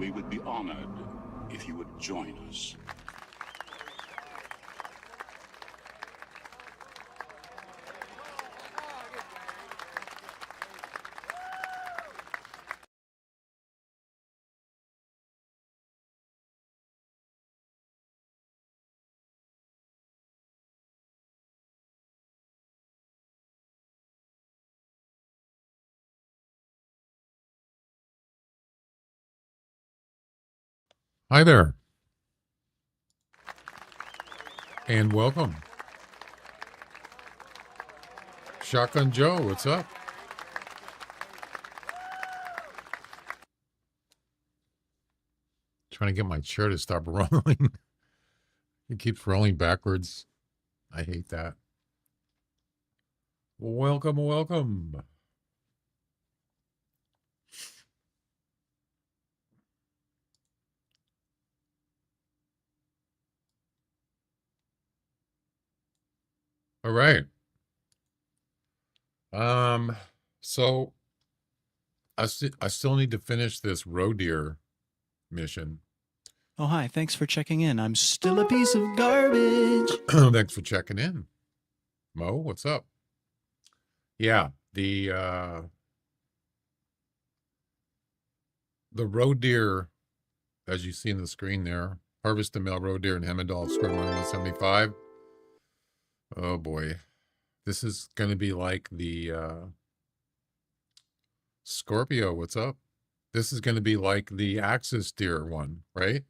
We would be honored if you would join us. Hi there, and welcome. Shotgun Joe, what's up? Trying to get my chair to stop rolling. It keeps rolling backwards. I hate that. Welcome, welcome. All right. So I still need to finish this roe deer mission. Oh, hi. Thanks for checking in. I'm still a piece of garbage. Thanks for checking in. Mo, what's up? Yeah, the roe deer, as you see in the screen there, harvest the male roe deer in Hemmeldal, square mile 175. Oh boy. This is going to be like the Scorpio, what's up? This is going to be like the Axis deer one, right?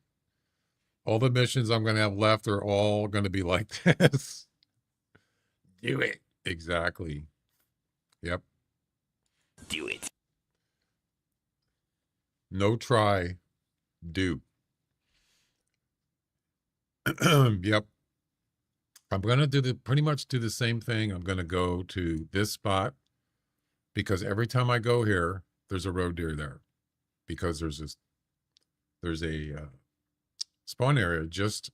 All the missions I'm going to have left are all going to be like this. Do it. Exactly. Yep. Do it. No try. Do. Yep. I'm going to do pretty much do the same thing. I'm going to go to this spot because every time I go here, there's a roe deer there because there's a spawn area just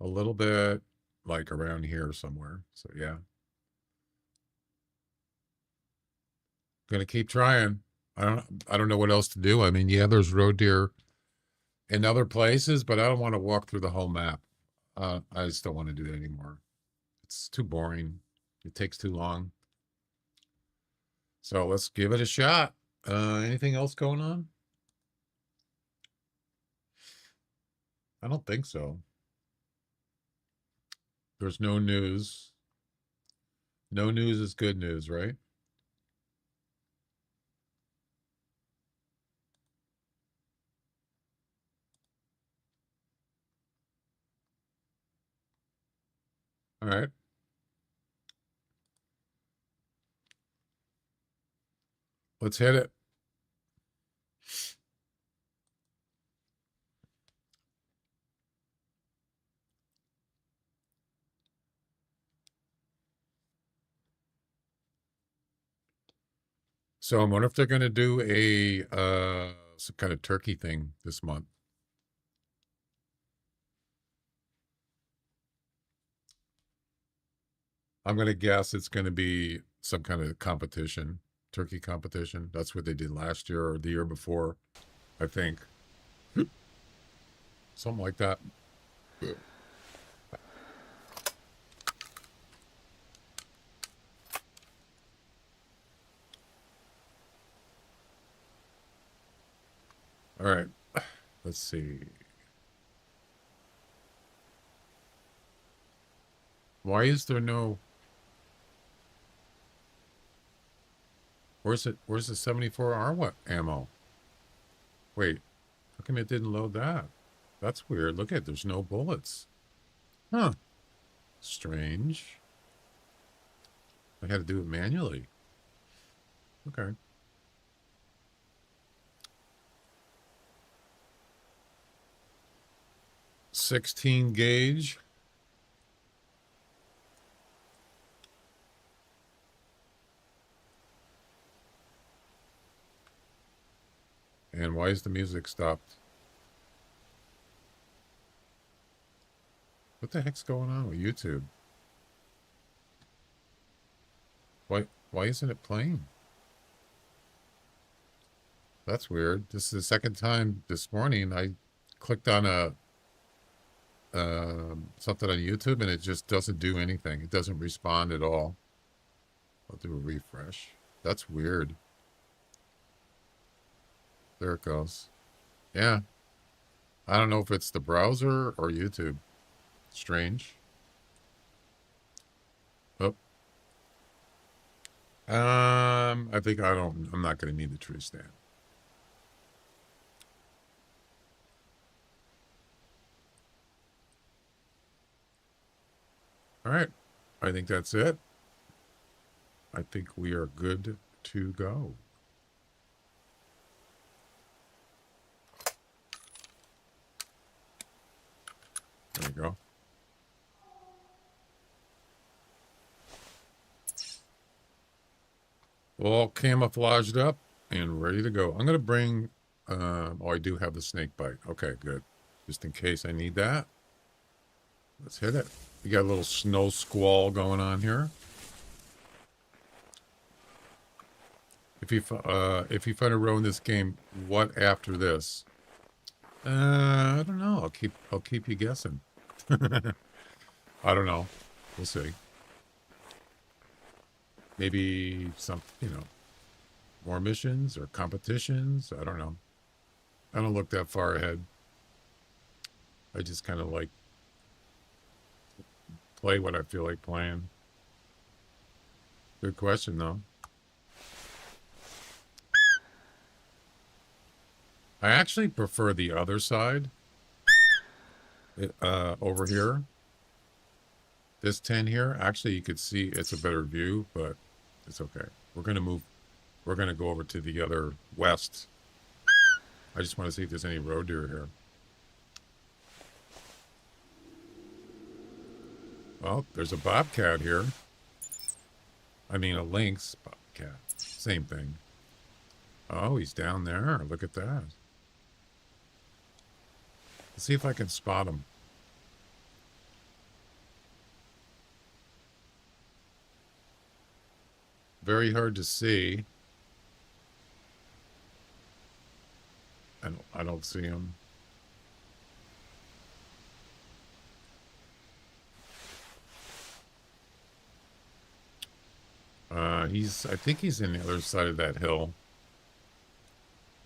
a little bit like around here somewhere. So yeah. Gonna keep trying. I don't know what else to do. I mean, yeah, there's roe deer in other places, but I don't want to walk through the whole map. I just don't want to do that anymore. It's too boring. It takes too long. So let's give it a shot. Anything else going on? I don't think so. There's no news. No news is good news, right? All right. Let's hit it. So I wonder if they're going to do a some kind of turkey thing this month. I'm going to guess it's going to be some kind of competition, turkey competition. That's what they did last year or the year before, I think. Something like that. All right. Let's see. Why is there no... Where's it? Where's the 74R ammo? Wait, how come it didn't load that? That's weird. Look at, there's no bullets. Huh. Strange. I had to do it manually. Okay. 16 gauge. And why is the music stopped? What the heck's going on with YouTube? Why isn't it playing? That's weird. This is the second time this morning I clicked on a something on YouTube and it just doesn't do anything. It doesn't respond at all. I'll do a refresh. That's weird. There it goes. Yeah. I don't know if it's the browser or YouTube. Strange. Oh. I think I'm not going to need the tree stand. All right. I think that's it. I think we are good to go. There we go. All camouflaged up and ready to go. I'm going to bring, oh, I do have the snake bite. Okay, good. Just in case I need that. Let's hit it. We got a little snow squall going on here. If you find a row in this game, what after this? I don't know. I'll keep you guessing. I don't know. We'll see. Maybe some, more missions or competitions. I don't know. I don't look that far ahead. I just kind of like play what I feel like playing. Good question, though. I actually prefer the other side. Over here. This 10 here, actually you could see it's a better view, but it's okay. We're going to go over to the other west. I just want to see if there's any roe deer here. Well, there's a bobcat here. I mean a lynx bobcat. Same thing. Oh, he's down there. Look at that. Let's see if I can spot him. Very hard to see. I don't see him. I think he's in the other side of that hill.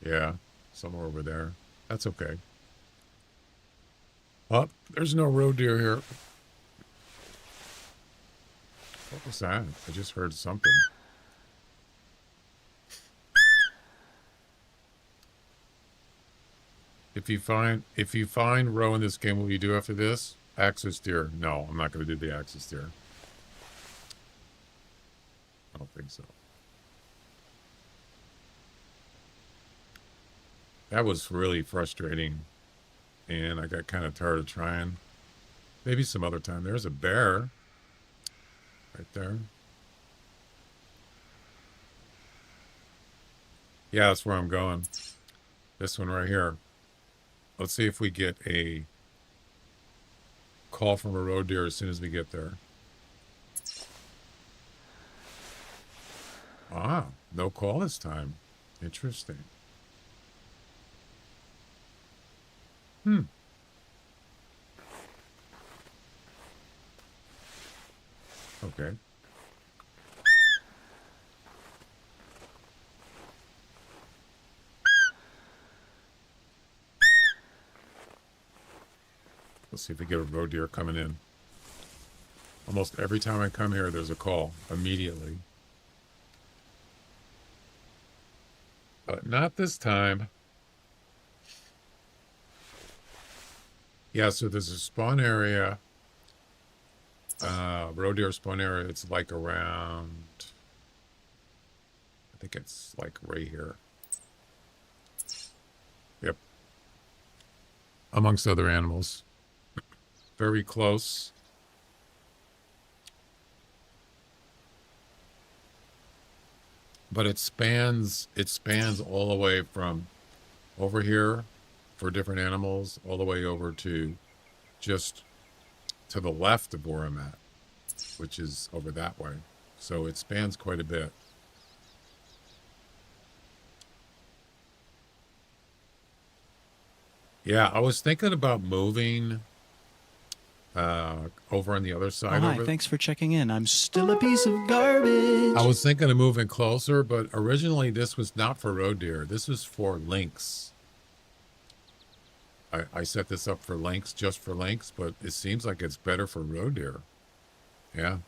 Yeah, somewhere over there. That's okay. Oh, there's no roe deer here. What was that? I just heard something. If you find roe in this game, what will you do after this? Axis deer. No, I'm not going to do the axis deer. I don't think so. That was really frustrating. And I got kind of tired of trying. Maybe some other time. There's a bear. Right there. Yeah, that's where I'm going. This one right here. Let's see if we get a call from a roe deer as soon as we get there. Ah, no call this time. Interesting. Okay. Let's see if we get a roe deer coming in. Almost every time I come here, there's a call immediately. But not this time. Yeah, so there's a spawn area. Roe deer spawn area. It's like around, I think it's like right here. Yep. Amongst other animals. Very close. But it spans all the way from over here for different animals all the way over to just to the left of where I'm at, which is over that way. So it spans quite a bit. Yeah, I was thinking about moving over on the other Oh, side hi. of it. Thanks for checking in. I'm still a piece of garbage. I was thinking of moving closer, but originally this was not for roe deer. This was for lynx. I set this up for lynx, just for lynx, but it seems like it's better for roe deer. Yeah.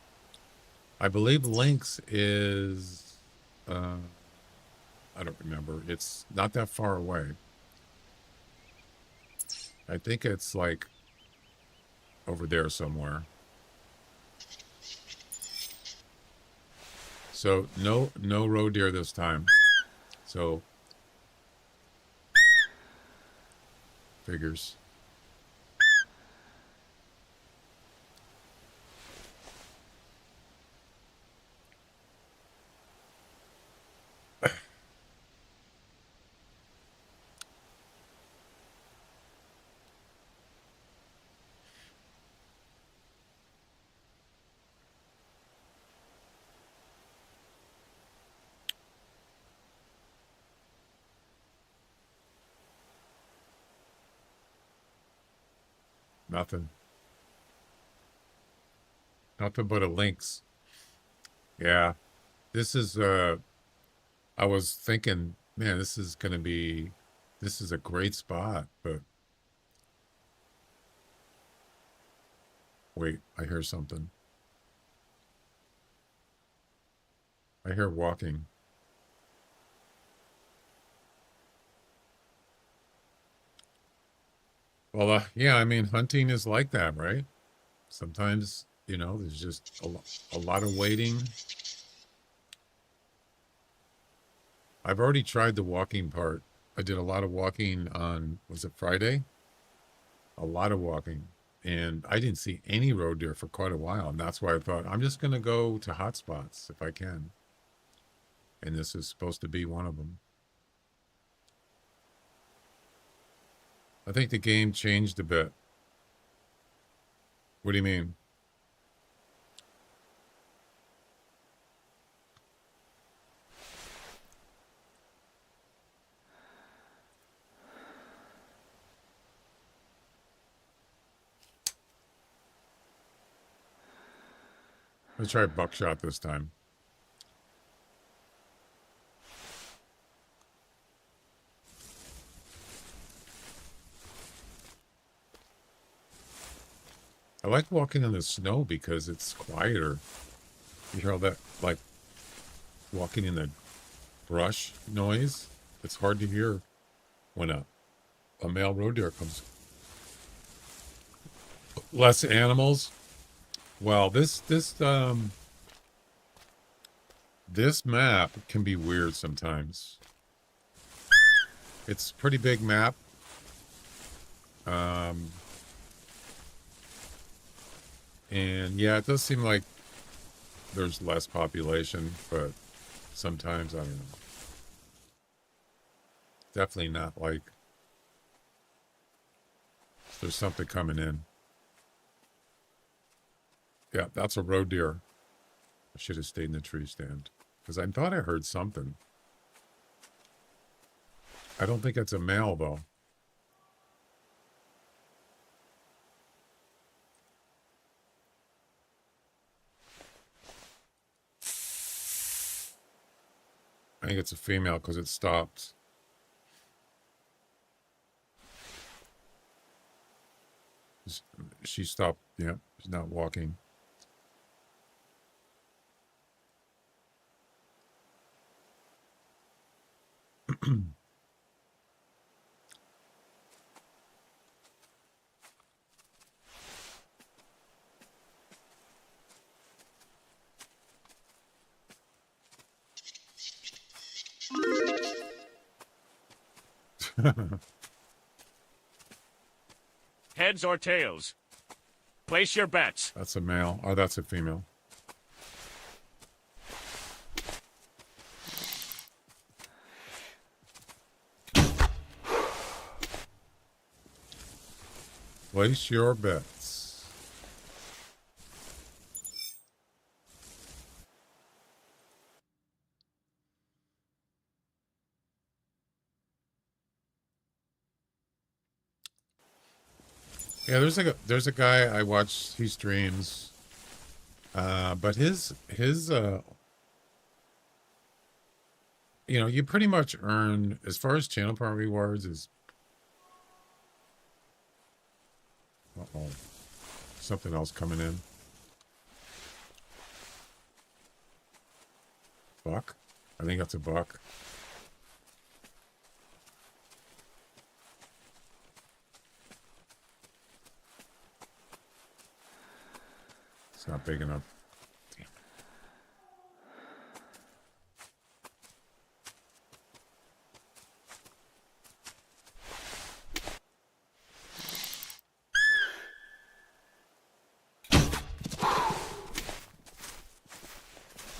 I believe lynx is, I don't remember. It's not that far away. I think it's like over there somewhere. So no roe deer this time. So figures. Nothing. Nothing but a lynx. Yeah. This is I was thinking, man, this is a great spot, but wait, I hear something. I hear walking. Well, yeah, I mean, hunting is like that, right? Sometimes, there's just a lot of waiting. I've already tried the walking part. I did a lot of walking on, was it Friday? A lot of walking. And I didn't see any roe deer for quite a while. And that's why I thought, I'm just going to go to hot spots if I can. And this is supposed to be one of them. I think the game changed a bit. What do you mean? Let's try buckshot this time. I like walking in the snow because it's quieter. You hear all that, like, walking in the brush noise? It's hard to hear when a male roe deer comes. Less animals. Well, this map can be weird sometimes. It's a pretty big map. And yeah, it does seem like there's less population, but sometimes, I don't know. Definitely not like there's something coming in. Yeah, that's a roe deer. I should have stayed in the tree stand because I thought I heard something. I don't think it's a male, though. I think it's a female because it stopped. She stopped. Yeah, she's not walking. Heads or tails? Place your bets. That's a male. Oh, that's a female. Place your bets. Yeah, there's a guy I watch. He streams, but his you know, you pretty much earn as far as channel point rewards is. Uh-oh, something else coming in. Buck, I think that's a buck. It's not big enough. Damn.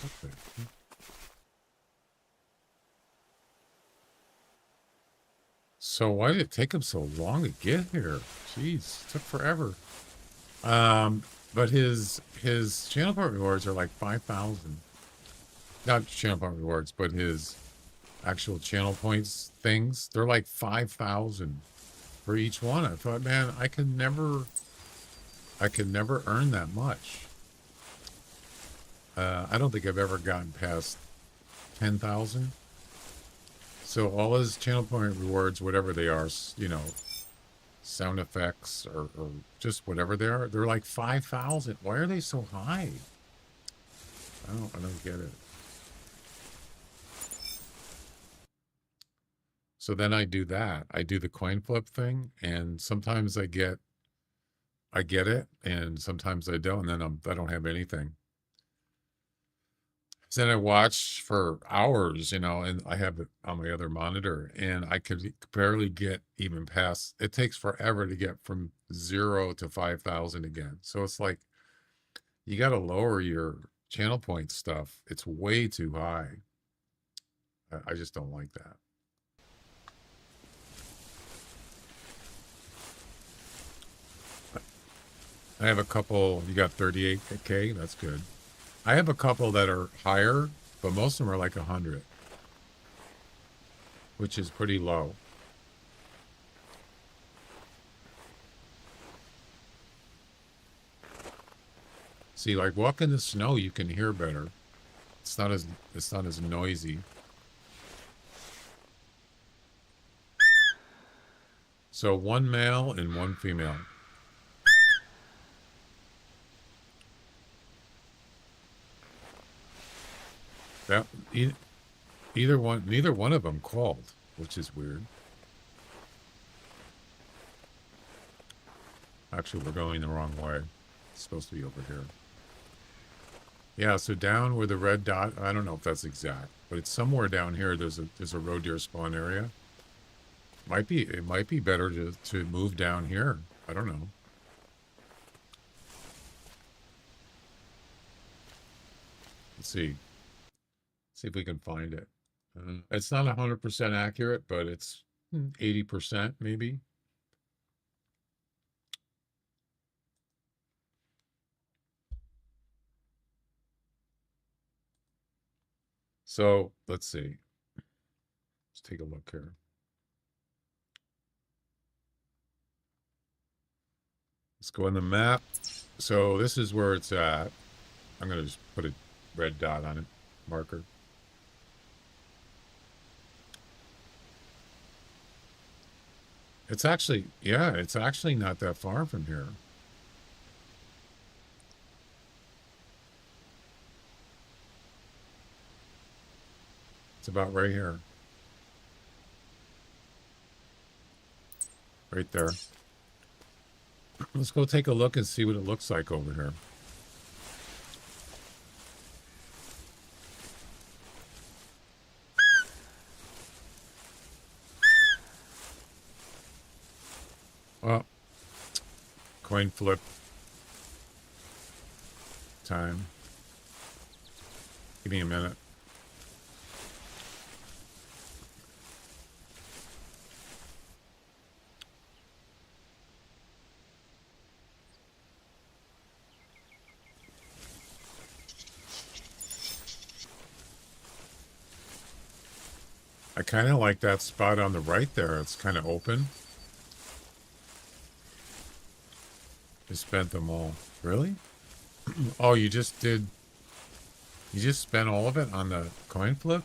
Okay. So why did it take him so long to get here? Jeez, it took forever. But his channel point rewards are like 5,000. Not channel point rewards, but his actual channel points things. They're like 5,000 for each one. I thought, man, I could never earn that much. I don't think I've ever gotten past 10,000. So all his channel point rewards, whatever they are, you know, sound effects or just whatever they are, they're like 5,000. Why are they so high? I don't get it. So then I do that. I do the coin flip thing, and sometimes I get it, and sometimes I don't, and then I don't have anything. So then I watch for hours, you know, and I have it on my other monitor, and I could barely get even past. It takes forever to get from 0 to 5,000 again. So it's like you got to lower your channel point stuff. It's way too high. I just don't like that. I have a couple. You got 38K. That's good. I have a couple that are higher, but most of them are like 100, which is pretty low. See, like walk in the snow, you can hear better. It's not as noisy. So one male and one female. That neither one of them called, which is weird. Actually, we're going the wrong way. It's supposed to be over here. Yeah, so down where the red dot, I don't know if that's exact, but it's somewhere down here. There's a roe deer spawn area. It might be better to move down here. I don't know. Let's see. See if we can find it. It's not 100% accurate, but it's 80% maybe. So let's see. Let's take a look here. Let's go on the map. So this is where it's at. I'm going to just put a red dot on it, marker. It's actually, yeah, it's actually not that far from here. It's about right here. Right there. Let's go take a look and see what it looks like over here. Well, coin flip time. Give me a minute. I kind of like that spot on the right there. It's kind of open. I spent them all. Really? Oh, you just spent all of it on the coin flip?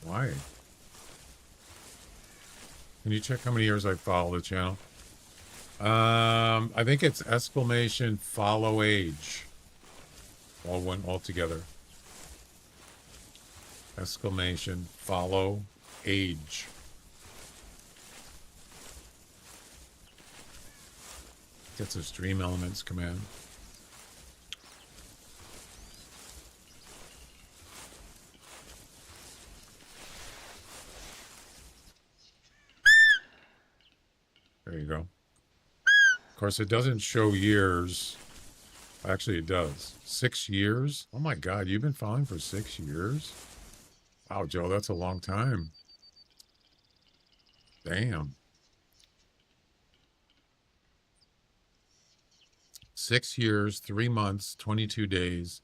Why? Can you check how many years I follow the channel? I think it's exclamation follow age. All together. Exclamation follow age. Gets a stream elements command. There you go. Of course, it doesn't show years. Actually, it does. 6 years? Oh my God, you've been following for 6 years? Wow, Joe, that's a long time. Damn. 6 years, 3 months, 22 days.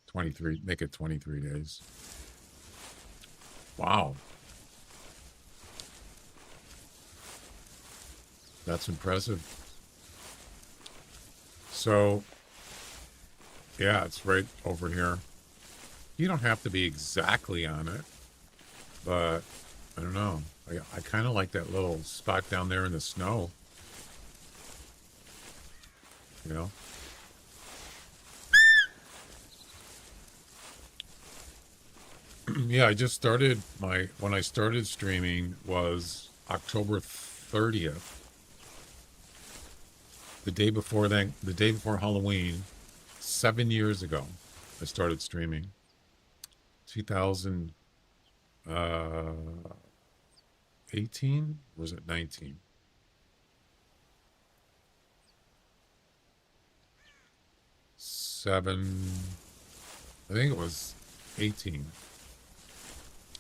23, make it 23 days. Wow. That's impressive. So, yeah, it's right over here. You don't have to be exactly on it, but I don't know. I kind of like that little spot down there in the snow. You know? Yeah, I just started when I started streaming was October 30th. The day before Halloween, 7 years ago, I started streaming. 2018? Or was it 19? I think it was 18.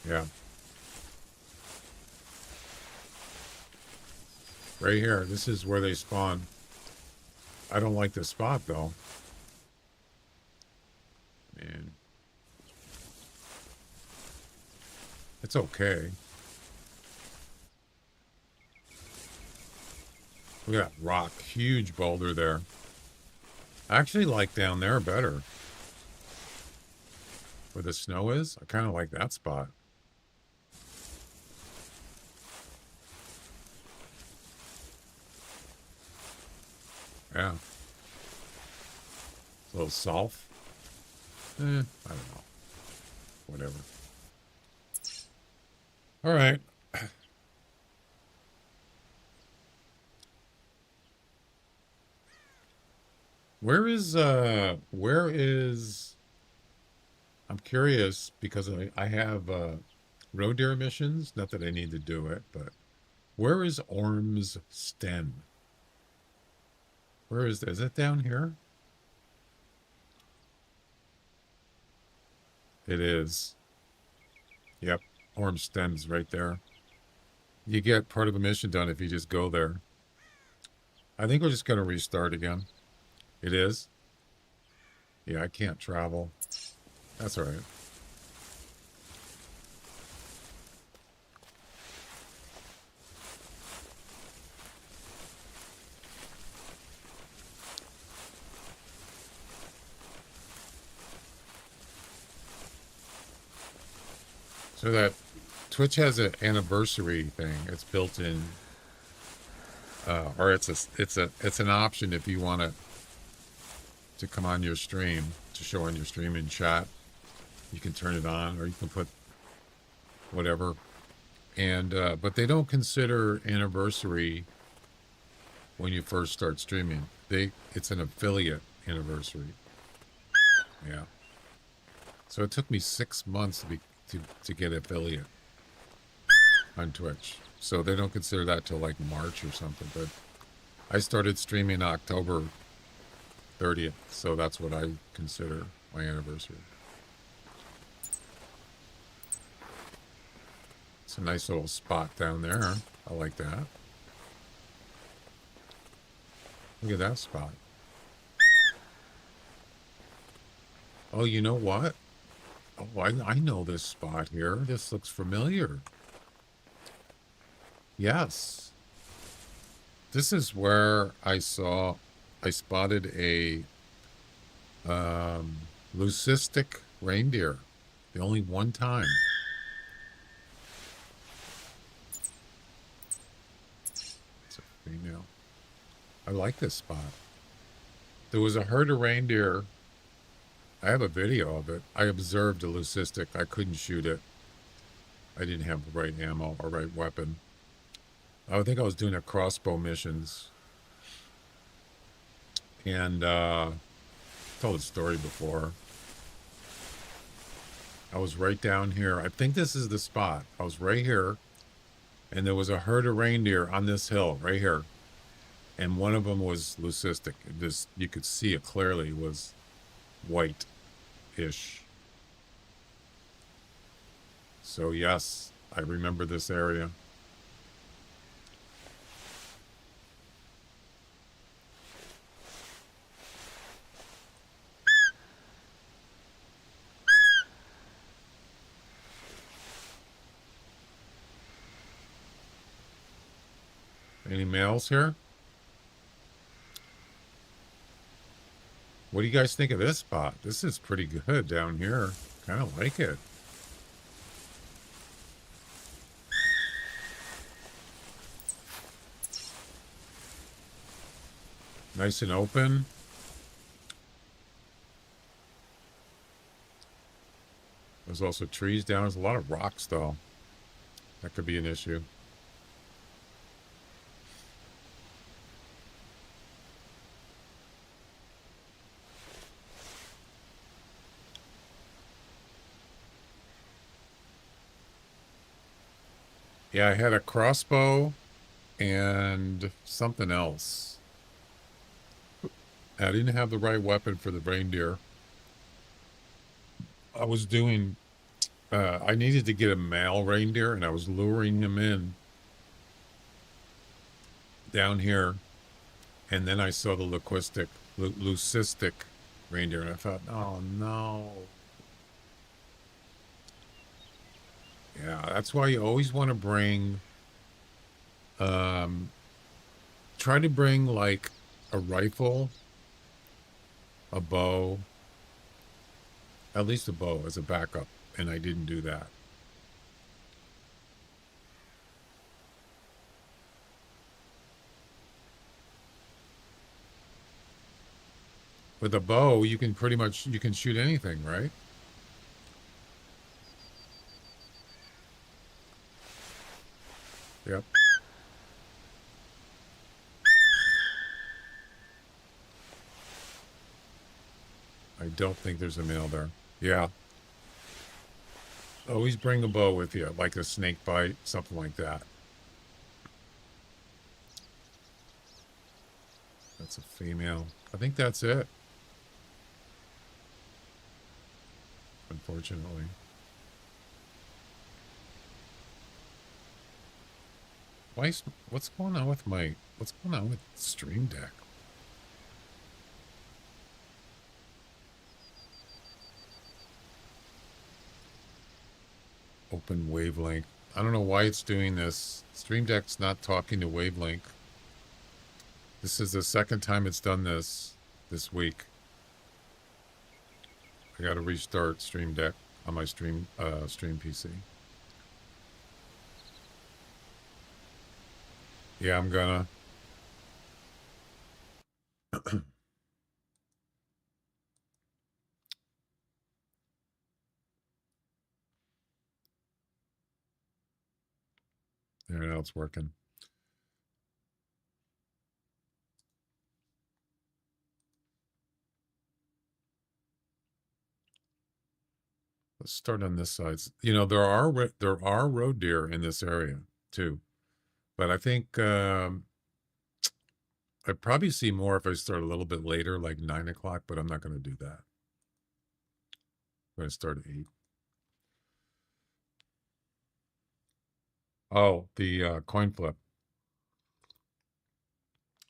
Yeah. Right here. This is where they spawn. I don't like this spot, though. Man. It's okay. Look at that rock. Huge boulder there. I actually like down there better. Where the snow is. I kind of like that spot. Yeah. A little south. I don't know. Whatever. All right. Where is I'm curious because I have road deer missions, not that I need to do it, but where is Orm's Sten? Where is it down here? It is. Yep. Orm's Sten's right there. You get part of the mission done if you just go there. I think we're just going to restart again. It is? Yeah, I can't travel. That's all right. So that Twitch has an anniversary thing. It's built in, or it's an option if you want to come on your stream, to show on your stream in chat. You can turn it on, or you can put whatever. And but they don't consider anniversary when you first start streaming. It's an affiliate anniversary. Yeah. So it took me 6 months to get affiliate on Twitch. So they don't consider that till like March or something. But I started streaming October 30th, so that's what I consider my anniversary. It's a nice little spot down there. I like that. Look at that spot. Oh, you know what? Oh, I know this spot here. This looks familiar. Yes. This is where I spotted a leucistic reindeer. The only one time. It's a female. I like this spot. There was a herd of reindeer. I have a video of it. I observed a leucistic. I couldn't shoot it. I didn't have the right ammo or right weapon. I think I was doing a crossbow missions. And I told the story before. I was right down here. I think this is the spot. I was right here. And there was a herd of reindeer on this hill right here. And one of them was leucistic. This, you could see it clearly. It was white-ish. So yes, I remember this area. Any males here? What do you guys think of this spot? This is pretty good down here. Kind of like it. Nice and open. There's also trees down. There's a lot of rocks, though. That could be an issue. Yeah, I had a crossbow and something else. I didn't have the right weapon for the reindeer. I was doing, I needed to get a male reindeer, and I was luring him in down here. And then I saw the leucistic reindeer, and I thought, oh no. Yeah, that's why you always want to bring, try to bring like a rifle, a bow, at least a bow as a backup, and I didn't do that. With a bow, you can pretty much, you can shoot anything, right? Yep. I don't think there's a male there. Yeah. Always bring a bow with you, like a snake bite, something like that. That's a female. I think that's it. Unfortunately. What's going on with Stream Deck? Open wavelength. I don't know why it's doing this. Stream Deck's not talking to wavelength. This is the second time it's done this week. I got to restart Stream Deck on my stream PC. Yeah, I'm gonna. There, now it's working. Let's start on this side. You know, there are road deer in this area too, but I think I'd probably see more if I start a little bit later, like 9 o'clock. But I'm not going to do that. I'm going to start at 8. Oh, the coin flip.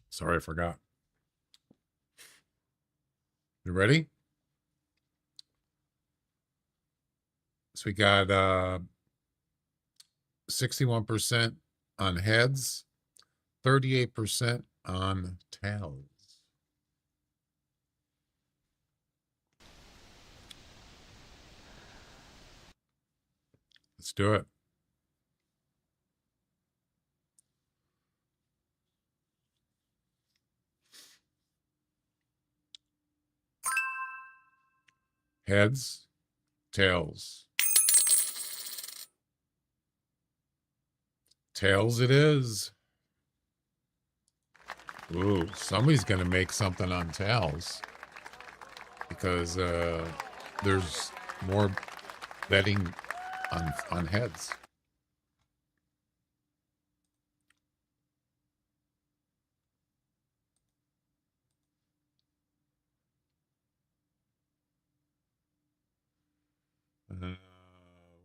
Sorry, I forgot. You ready? So we got 61% on heads, 38% on tails. Let's do it. Heads, tails. Tails it is. Ooh, somebody's going to make something on tails because there's more betting on heads.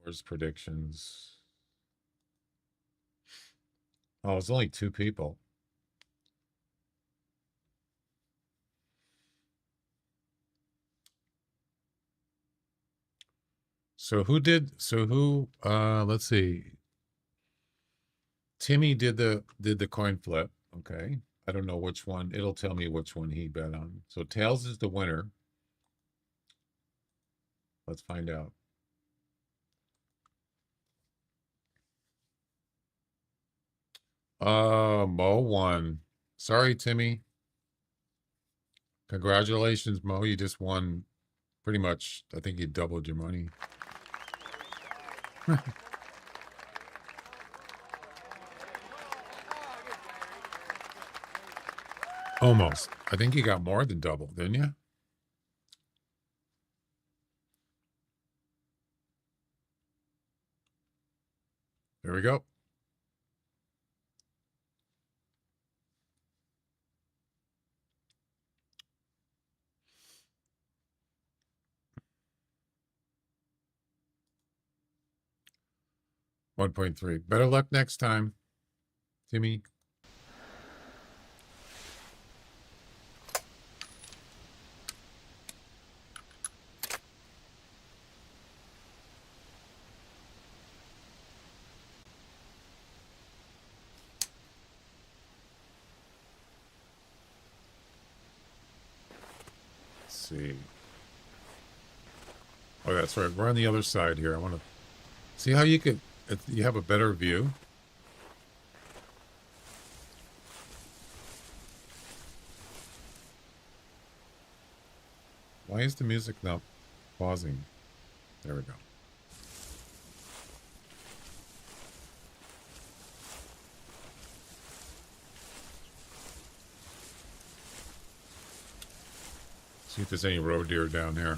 Where's predictions? Oh, it's only 2 people. So let's see. Timmy did the coin flip. Okay. I don't know which one. It'll tell me which one he bet on. So tails is the winner. Let's find out. Mo won. Sorry, Timmy. Congratulations, Mo. You just won pretty much. I think you doubled your money. Almost. I think you got more than double, didn't you? There we go. $1.3. Better luck next time, Timmy. See. Oh, that's right. We're on the other side here. I want to see how you have a better view. Why is the music not pausing? There we go. See if there's any roe deer down here.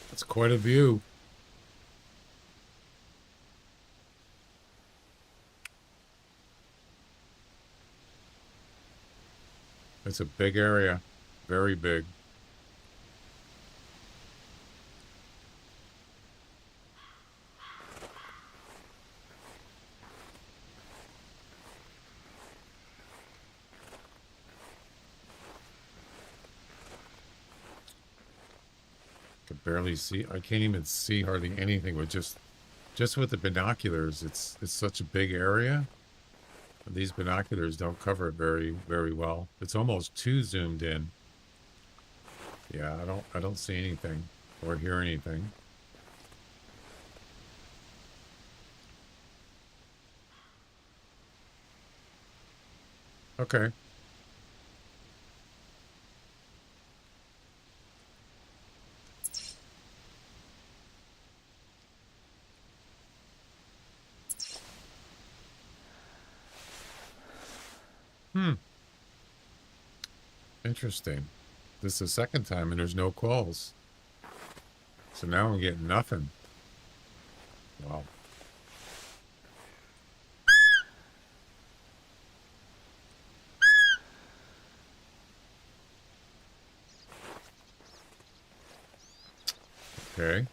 That's quite a view. It's a big area, very big. Can barely see. I can't even see hardly anything with just with the binoculars. It's such a big area. These binoculars don't cover it very well. It's almost too zoomed in. Yeah, I don't see anything or hear anything. Okay. Interesting. This is the second time and there's no calls. So now I'm getting nothing. Wow. Okay.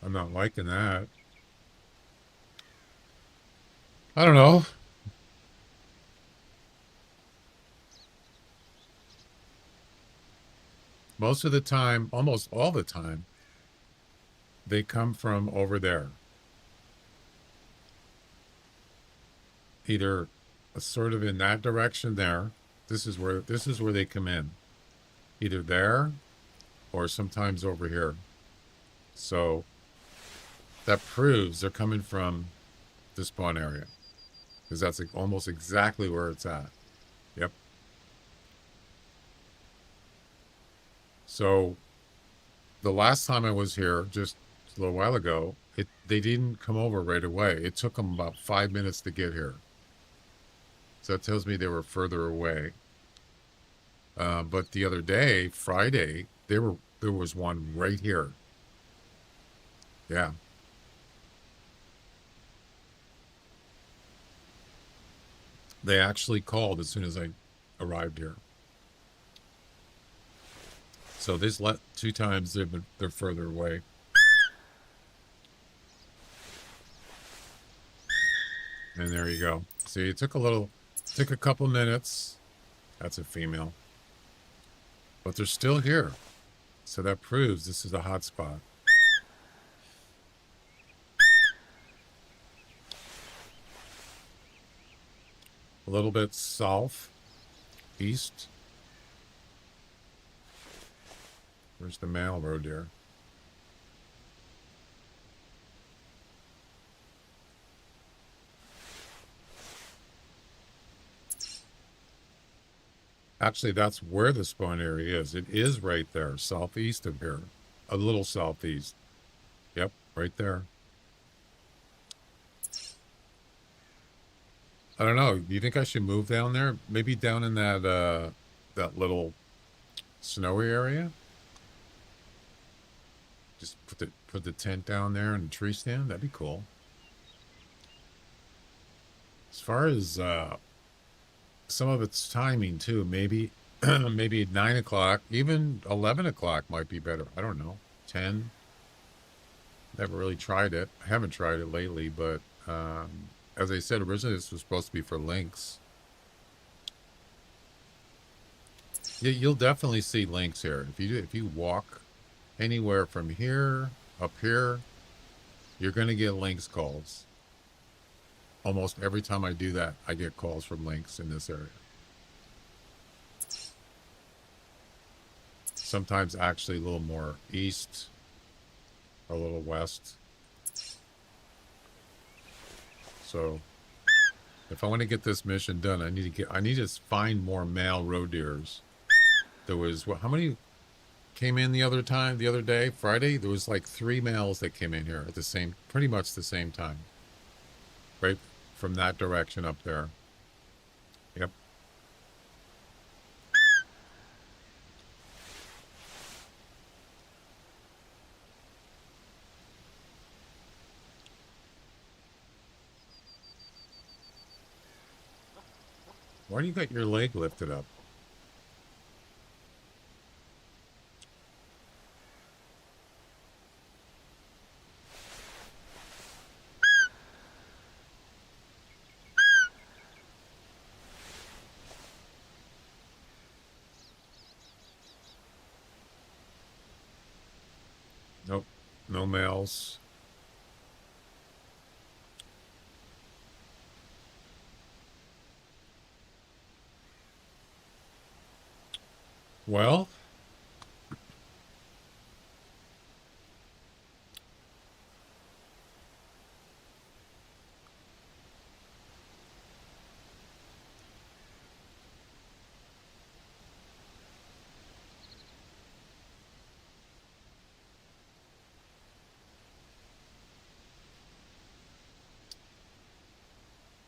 I'm not liking that. I don't know. Most of the time, almost all the time, they come from over there. Either sort of in that direction there. This is where they come in. Either there or sometimes over here. So that proves they're coming from the spawn area. Because that's like almost exactly where it's at. Yep. So the last time I was here, just a little while ago, they didn't come over right away. It took them about 5 minutes to get here. So that tells me they were further away. But the other day, Friday, there was one right here. Yeah. They actually called as soon as I arrived here. So this 2 times they're further away. And there you go. See, it took a couple minutes. That's a female. But they're still here. So that proves this is a hot spot. A little bit south, east. Where's the male road deer? Actually, that's where the spawn area is. It is right there, southeast of here. A little southeast. Yep, right there. I don't know. Do you think I should move down there? Maybe down in that little snowy area? Just put the tent down there and the tree stand? That'd be cool. As far as some of its timing too, maybe maybe 9 o'clock, even 11 o'clock might be better. I don't know. 10. Never really tried it. I haven't tried it lately, but as I said, originally this was supposed to be for lynx. Yeah, you'll definitely see lynx here. If you walk anywhere from here up here, you're going to get lynx calls. Almost every time I do that, I get calls from lynx in this area. Sometimes actually a little more east or a little west. So if I want to get this mission done, I need to find more male roe deers. There was how many came in the other day, Friday? There was like 3 males that came in here at pretty much the same time. Right from that direction up there. Yep. Why do you got your leg lifted up? Nope, no males. Well,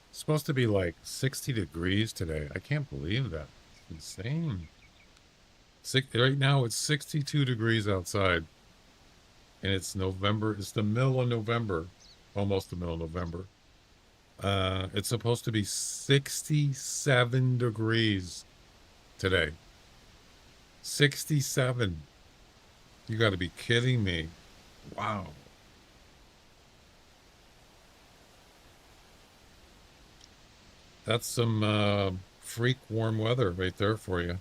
it's supposed to be like 60 degrees today. I can't believe that. It's insane. Right now it's 62 degrees outside. And it's November. It's the middle of November. Almost the middle of November. It's supposed to be 67 degrees today. 67. You got to be kidding me. Wow. That's some freak warm weather right there for you.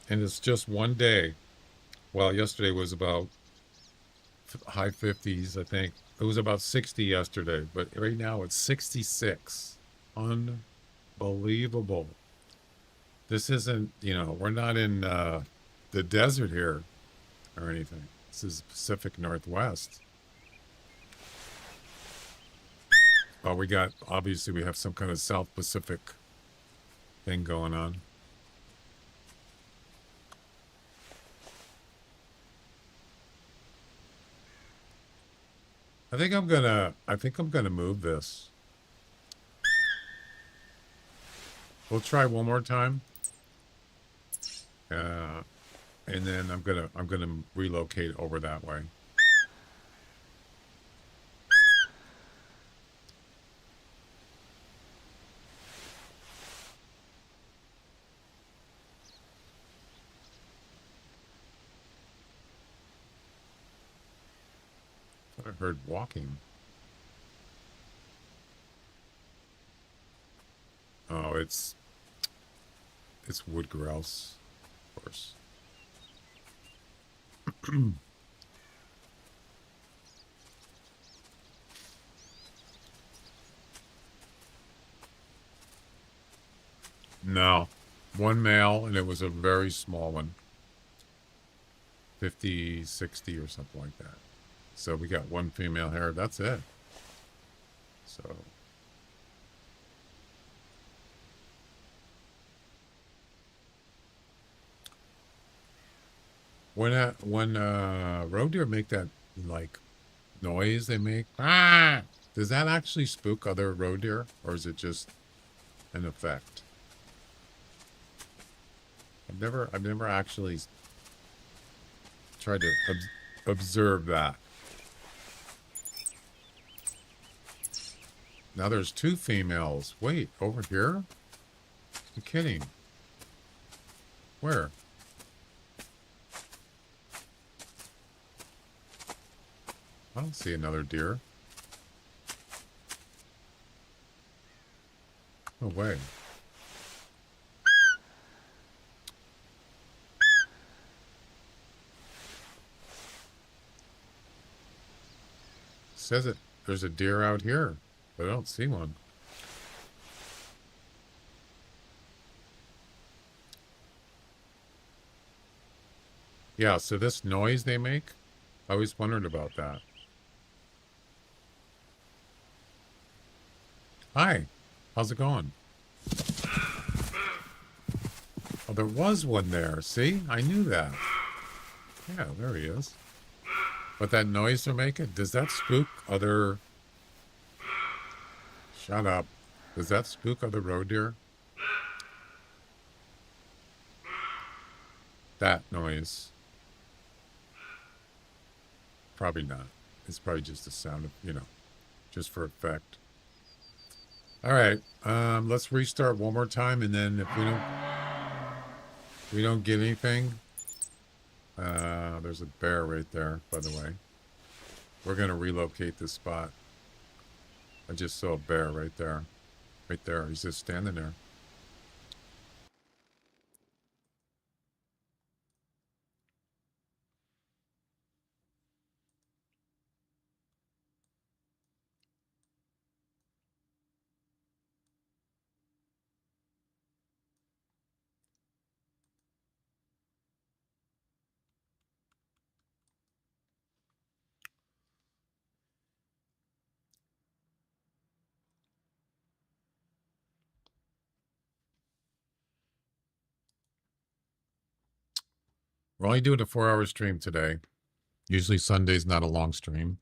And it's just one day. Well, yesterday was about high 50s, I think. It was about 60 yesterday, but right now it's 66. Unbelievable. This isn't, we're not in the desert here or anything. This is Pacific Northwest. Oh, obviously we have some kind of South Pacific thing going on. I think I'm gonna move this. We'll try one more time. And then I'm gonna relocate over that way. I heard walking. Oh, it's wood grouse, of course. No, one male, and it was a very small one. 50, 60 or something like that. So we got one female here. That's it. So when roe deer make that like noise they make, does that actually spook other roe deer, or is it just an effect? I've never actually tried to observe that. Now there's two females. Wait, over here? You're kidding. Where? I don't see another deer. No way. Says it. There's a deer out here, but I don't see one. Yeah, so this noise they make, I always wondered about that. Hi, how's it going? Oh, there was one there. See? I knew that. Yeah, there he is. But that noise they're making, does that spook other... Shut up. Does that spook other roe deer? That noise. Probably not. It's probably just a sound of, just for effect. All right, let's restart one more time, and then if we don't get anything, there's a bear right there, by the way. We're gonna relocate this spot. I just saw a bear right there. Right there. He's just standing there. We're only doing a 4-hour stream today. Usually Sunday's not a long stream.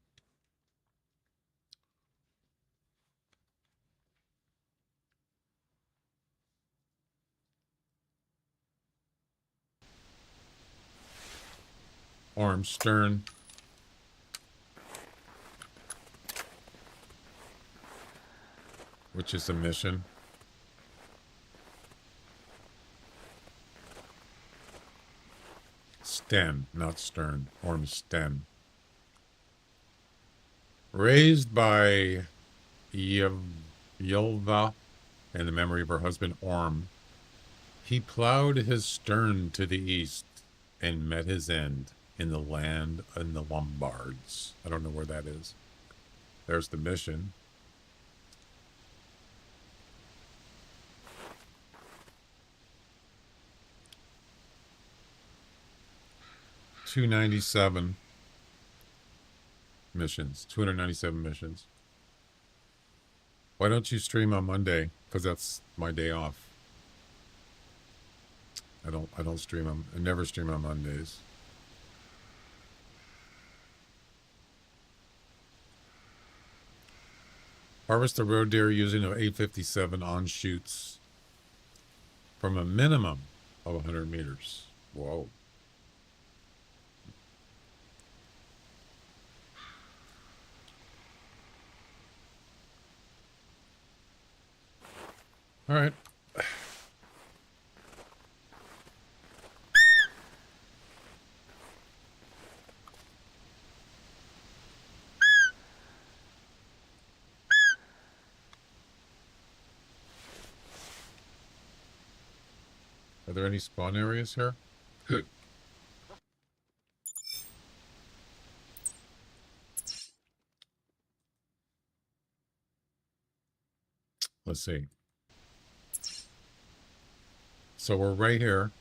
Arms stern. which is a mission. Sten, not Stern. Orm Sten. Raised by Ylva in the memory of her husband Orm, he plowed his stern to the east and met his end in the land of the Lombards. I don't know where that is. There's the mission. $297 missions. 297 missions. Why don't you stream on Monday? Because that's my day off. I don't stream on. I never stream on Mondays. Harvest the road deer using an 857 on shoots from a minimum of 100 meters. Whoa. All right. Are there any spawn areas here? Good. Let's see. So we're right here.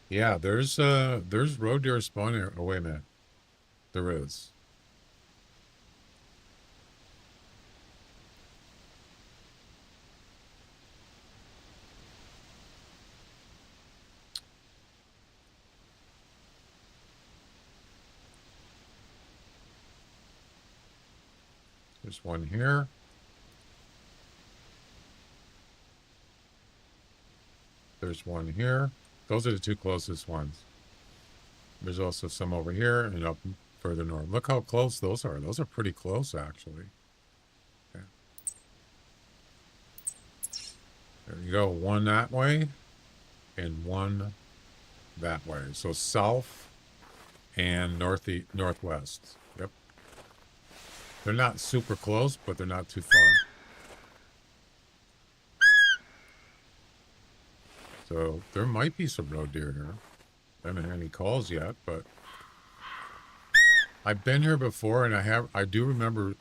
Yeah, there's road deer spawn area. Oh, wait a minute. There is. There's one here. There's one here. Those are the two closest ones. There's also some over here and up further north. Look how close those are. Those are pretty close, actually. Okay. There you go. One that way and one that way. So south and northwest. Yep. They're not super close, but they're not too far. So there might be some road deer here. I haven't had any calls yet, but I've been here before, and I do remember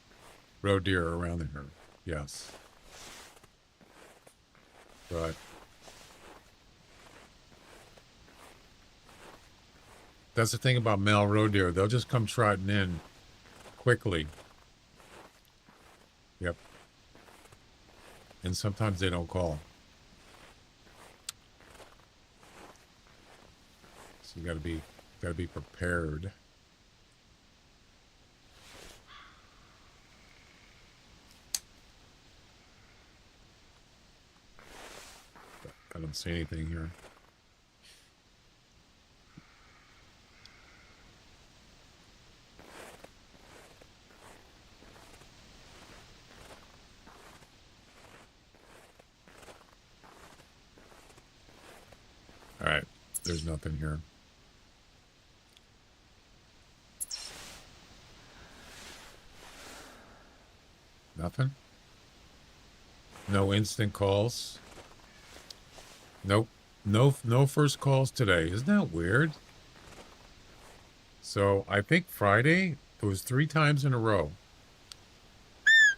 road deer around here. Yes. But that's the thing about male road deer. They'll just come trotting in quickly. Yep. And sometimes they don't call. So you gotta be prepared. I don't see anything here. All right, there's nothing here. Nothing? No instant calls? Nope. No first calls today. Isn't that weird? So I think Friday, it was 3 times in a row.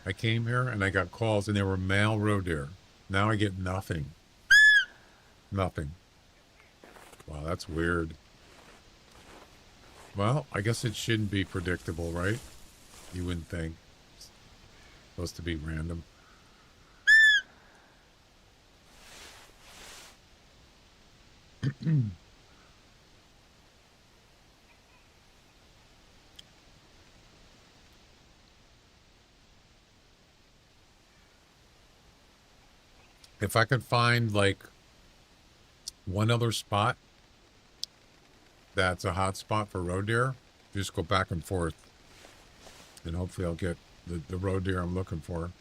I came here and I got calls and they were male road deer. Now I get nothing. Nothing. Wow, that's weird. Well, I guess it shouldn't be predictable, right? You wouldn't think. It's supposed to be random. If I could find like one other spot that's a hot spot for road deer, just go back and forth, and hopefully I'll get the roe deer I'm looking for.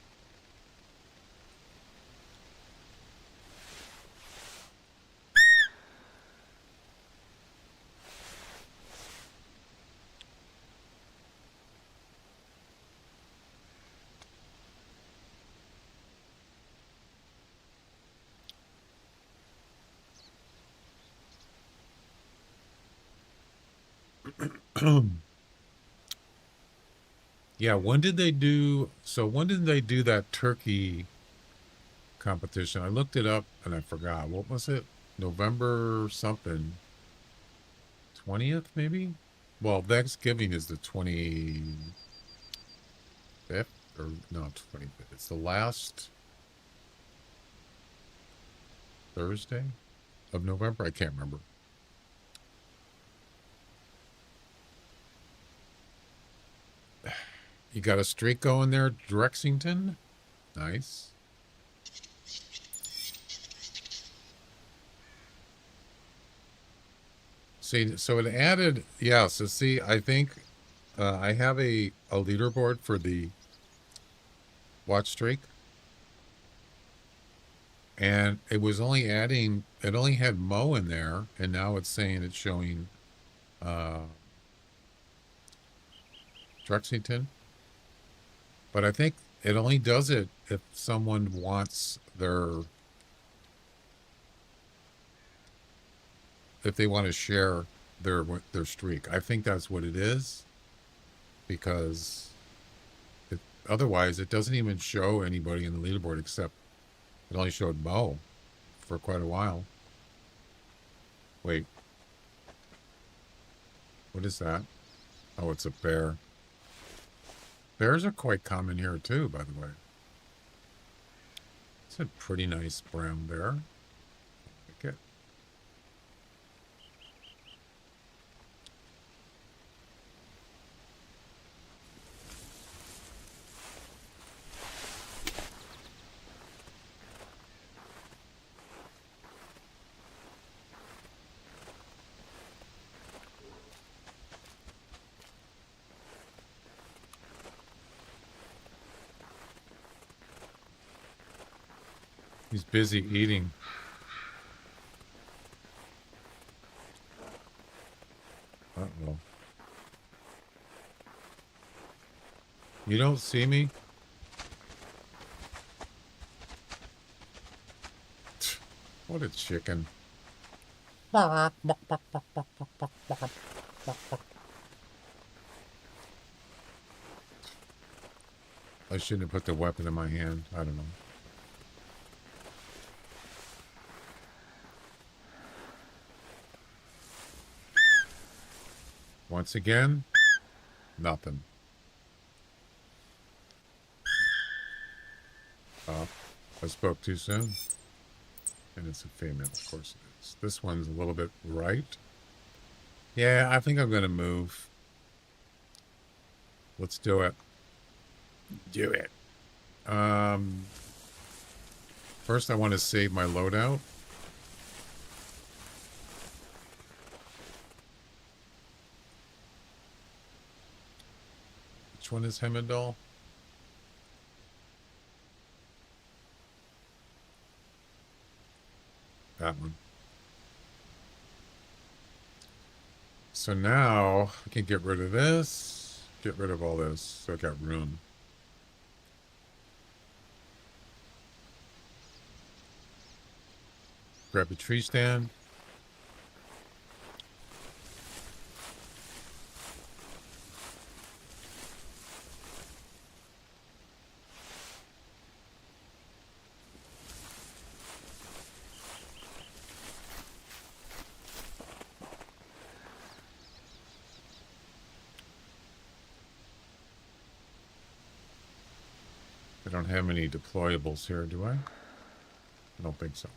Yeah, when did they do that turkey competition? I looked it up and I forgot. What was it? November something. 20th, maybe? Well, Thanksgiving is the 25th, or no, 25th. It's the last Thursday of November. I can't remember. You got a streak going there, Drexington? Nice. See, so it added, yeah, so see, I think I have a leaderboard for the watch streak. And it was only adding, it only had Mo in there, and now it's saying it's showing Drexington. But I think it only does it if someone wants if they want to share their streak. I think that's what it is, because otherwise it doesn't even show anybody in the leaderboard, except it only showed Mo for quite a while. Wait. What is that? Oh, it's a bear. Bears are quite common here too, by the way. It's a pretty nice brown bear. I like it. He's busy eating. Uh-oh. You don't see me? What a chicken. I shouldn't have put the weapon in my hand. I don't know. Once again, nothing. Oh, I spoke too soon. And it's a female, of course it is. This one's a little bit right. Yeah, I think I'm going to move. Let's do it. Do it. First I want to save my loadout. Which one is Hemmeldal? That one. So now I can get rid of this, get rid of all this, so I got room. Grab a tree stand. I don't have any deployables here, do I? I don't think so.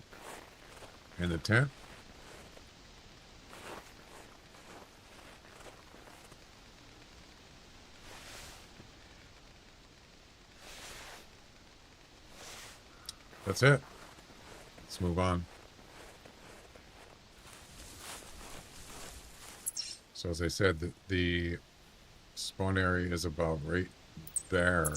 In the tent? That's it. Let's move on. So as I said, the spawn area is about right there.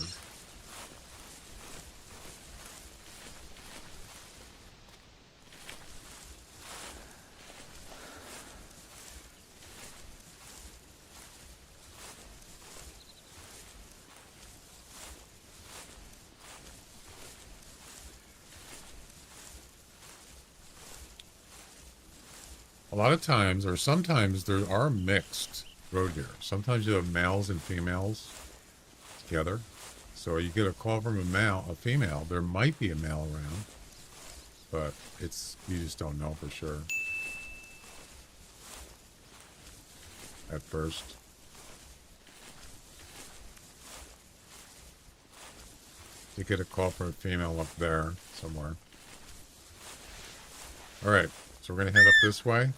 A lot of times, or sometimes, there are mixed road deer. Sometimes you have males and females together. So you get a call from a female. There might be a male around, but you just don't know for sure at first. You get a call from a female up there somewhere. All right, so we're going to head up this way.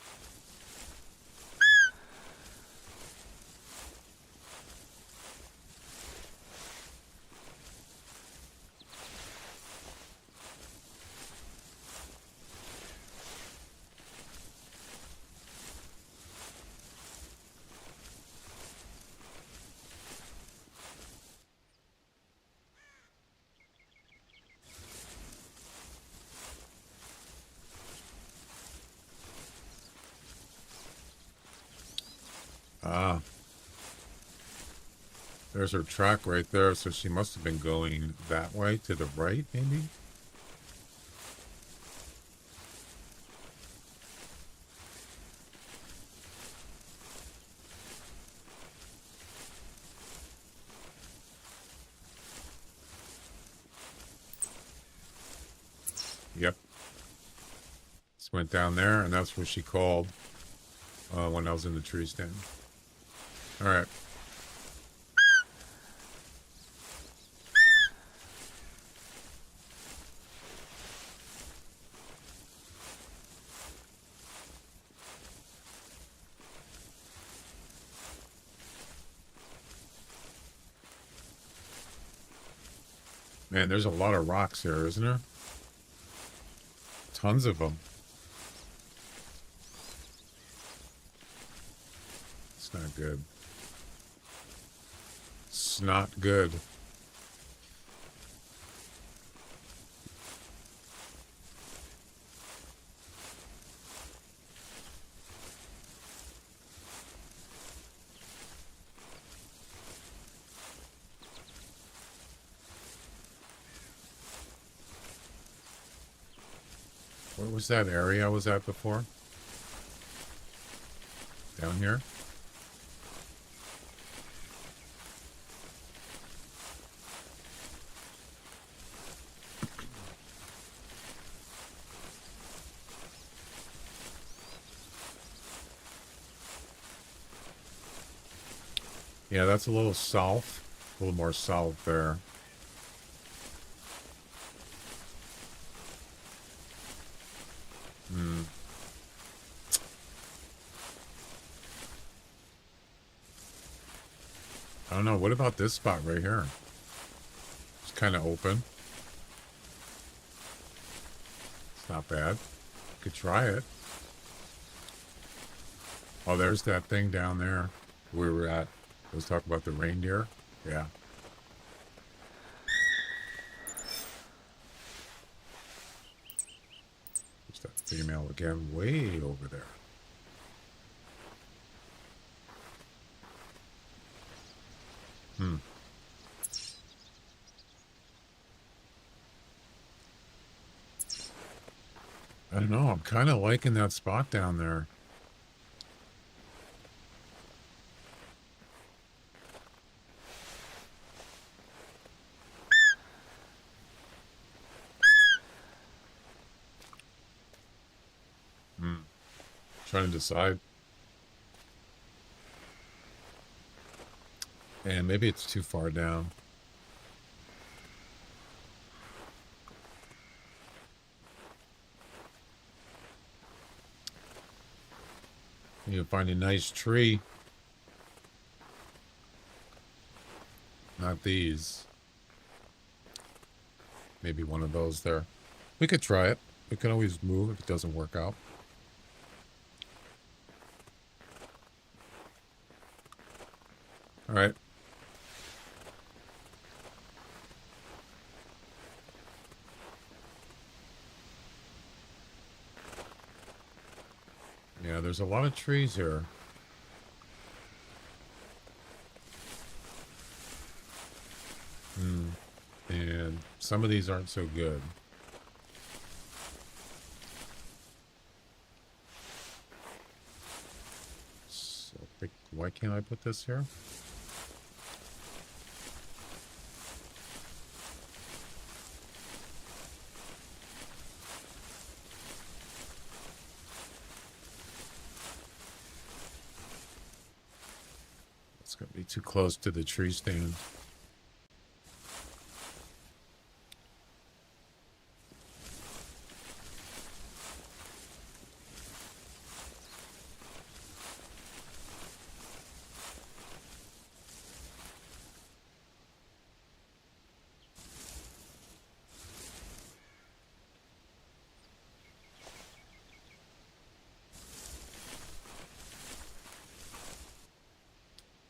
Ah, there's her track right there, so she must have been going that way to the right, maybe? Yep. Just went down there, and that's where she called when I was in the tree stand. All right. Man, there's a lot of rocks here, isn't there? Tons of them. It's not good. It's not good. What was that area I was at before? Down here? Yeah, that's a little south. A little more south there. I don't know. What about this spot right here? It's kind of open. It's not bad. Could try it. Oh, there's that thing down there where we were at. Let's talk about the reindeer. Yeah. There's that female again, way over there. I don't know. I'm kind of liking that spot down there. Trying to decide. And maybe it's too far down. You can find a nice tree. Not these. Maybe one of those there. We could try it. We can always move if it doesn't work out. All right. Yeah, there's a lot of trees here. And some of these aren't so good. So, why can't I put this here? It's going to be too close to the tree stand.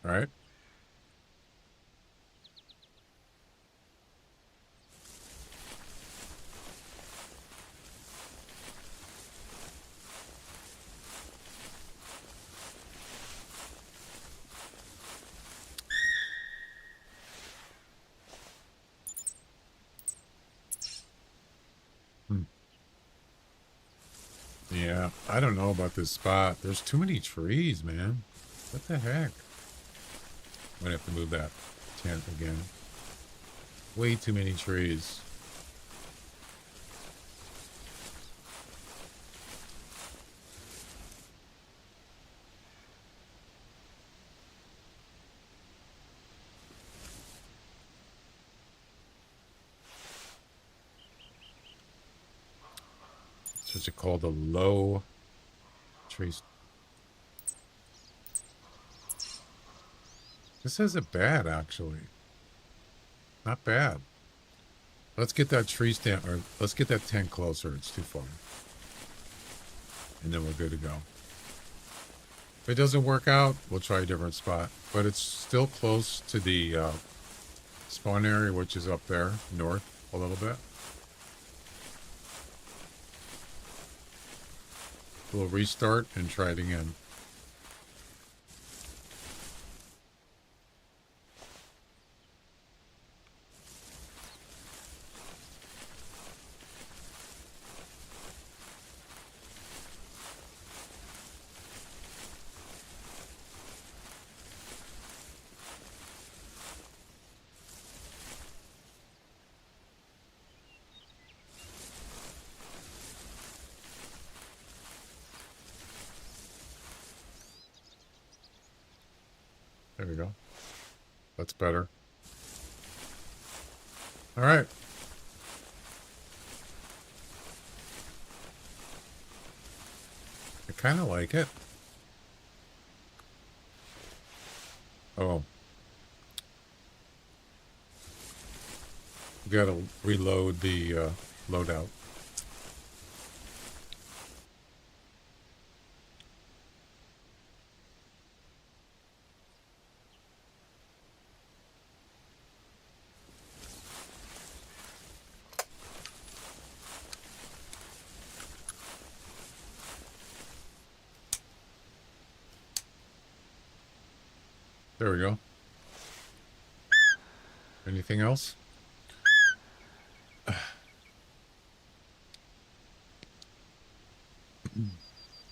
All right. Yeah, I don't know about this spot. There's too many trees, man. What the heck? I'm gonna have to move that tent again. Way too many trees. It's what you call the low trees. This isn't bad, actually. Not bad. Let's get that tree stand, or let's get that tent closer. It's too far. And then we're good to go. If it doesn't work out, we'll try a different spot. But it's still close to the spawn area, which is up there, north a little bit. We'll restart and try it again. There we go. That's better. All right. I kind of like it. Oh. We gotta reload the loadout. There we go. Anything else?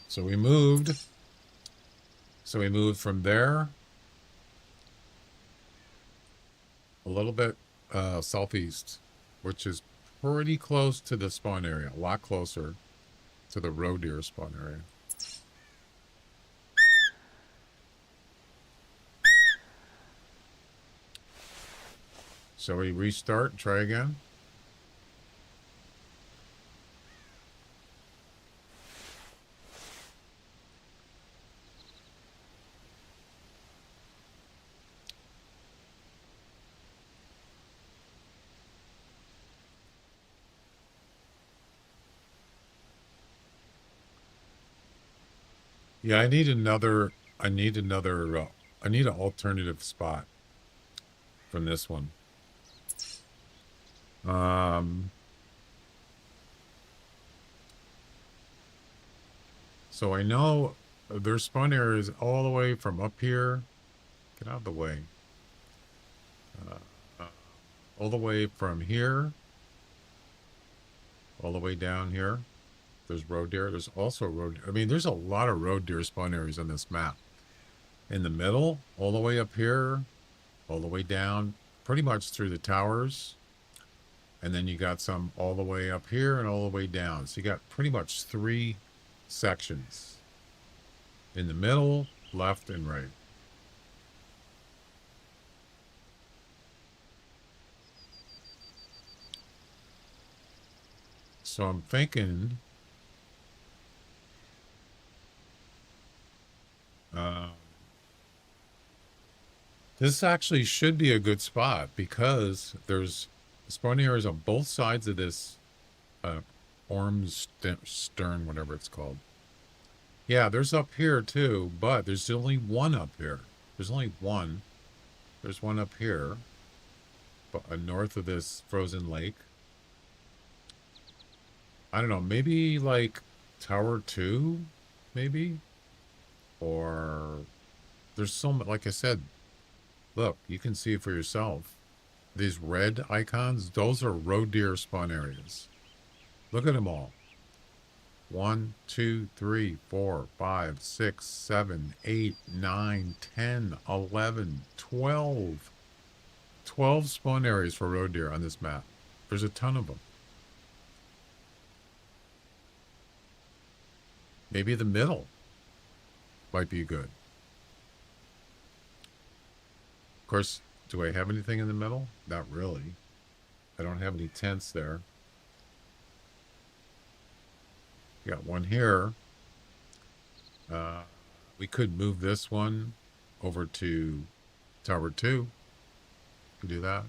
So we moved. So we moved from there a little bit southeast, which is pretty close to the spawn area. A lot closer to the roe deer spawn area. So we restart and try again. Yeah, I need an alternative spot from this one. So I know there's spawn areas all the way from up here. Get out of the way. All the way from here, all the way down here. There's road deer. There's also road. I mean, there's a lot of road deer spawn areas on this map. In the middle, all the way up here, all the way down, pretty much through the towers. And then you got some all the way up here and all the way down. So you got pretty much 3 sections. In the middle, left, and right. So I'm thinking this actually should be a good spot because there's spawn areas on both sides of this stern, whatever it's called. Yeah, there's up here too, but there's only one up here. There's only one. There's one up here, but north of this frozen lake. I don't know, maybe like Tower 2, maybe? Or there's so much, like I said, look, you can see it for yourself. These red icons, those are road deer spawn areas. Look at them all. 1, 2, 3, 4, 5, 6, 7, 8, 9, 10, 11, 12. 12 spawn areas for road deer on this map. There's a ton of them. Maybe the middle might be good. Of course, do I have anything in the middle? Not really. I don't have any tents there. Got one here. We could move this one over to Tower 2. We can do that.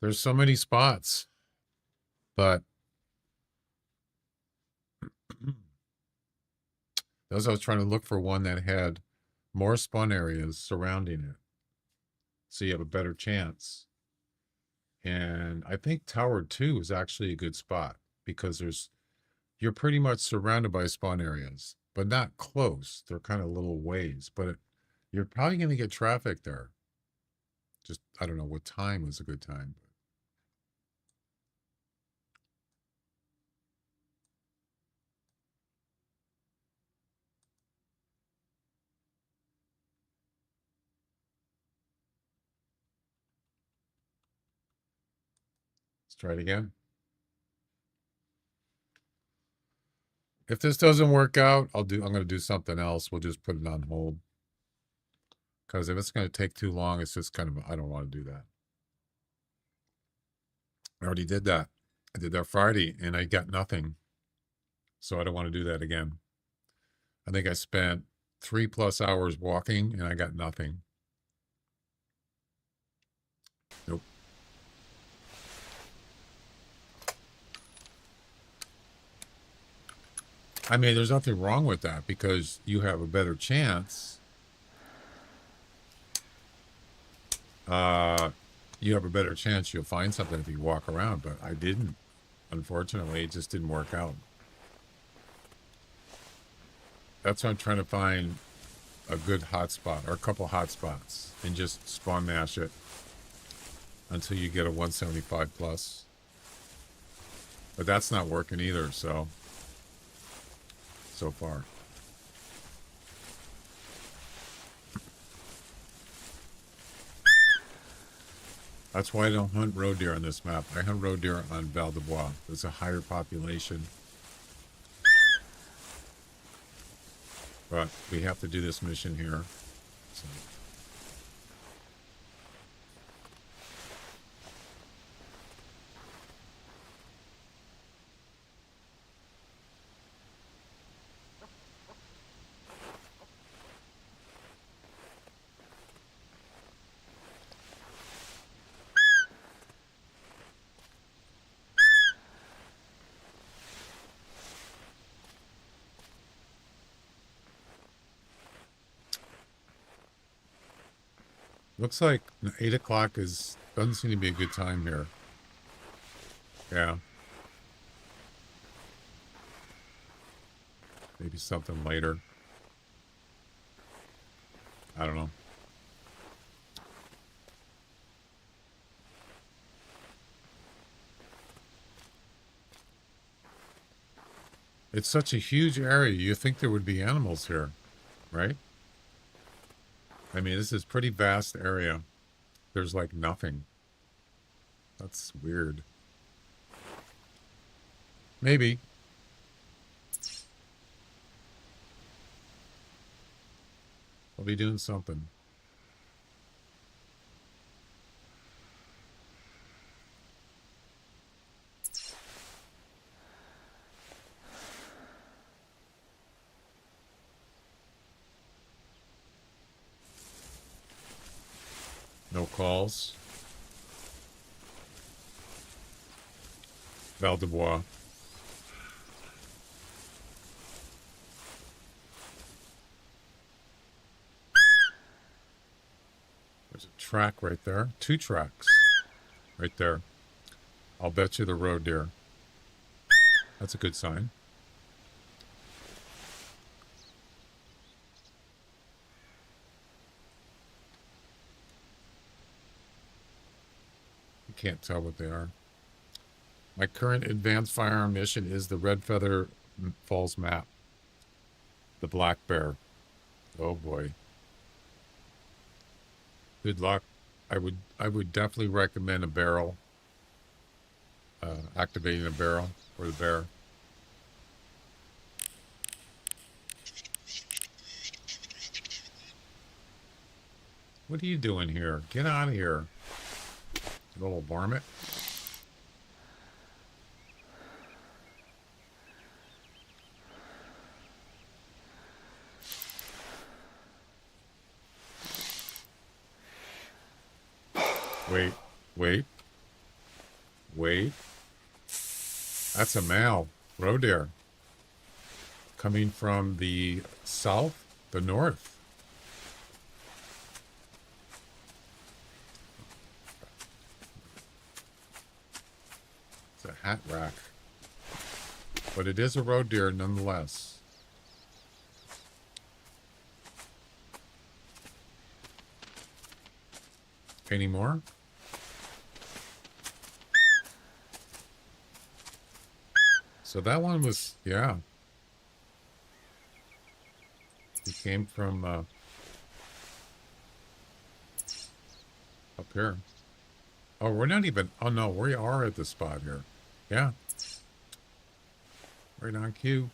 There's so many spots, but those I was trying to look for one that had more spawn areas surrounding it, so you have a better chance. And I think Tower 2 is actually a good spot because you're pretty much surrounded by spawn areas, but not close. They're kind of little ways, but you're probably going to get traffic there. Just, I don't know what time is a good time. Let's try it again. If this doesn't work out, I'm going to do something else. We'll just put it on hold. Because if it's going to take too long, it's just kind of, I don't want to do that. I already did that. I did that Friday and I got nothing. So I don't want to do that again. I think I spent 3+ hours walking and I got nothing. Nope. I mean, there's nothing wrong with that because you have a better chance. You have a better chance you'll find something if you walk around, but I didn't. Unfortunately, it just didn't work out. That's why I'm trying to find a good hotspot or a couple hotspots and just spawn mash it until you get a 175 plus. But that's not working either, so far. That's why I don't hunt road deer on this map. I hunt road deer on Val de Bois. There's a higher population. But we have to do this mission here. So. Looks like 8 o'clock is Doesn't seem to be a good time here. Yeah. Maybe something later. I don't know. It's such a huge area. You think there would be animals here, right? I mean, this is pretty vast area. There's like nothing. That's weird. Maybe. I'll be doing something. No calls. Val de Bois. There's a track right there. 2 tracks. Right there. I'll bet you the road deer. That's a good sign. You can't tell what they are. My current advanced firearm mission is the Red Feather Falls map. The black bear. Oh boy. Good luck. I would definitely recommend a barrel. Activating a barrel for the bear. What are you doing here? Get out of here. Little varmint. Wait, wait, wait. That's a male roe deer coming from the south, the north. It's a hat rack, but it is a roe deer nonetheless. Any more? So that one was, yeah. He came from up here. Oh, we're not even, oh no, we are at the spot here. Yeah. Right on cue.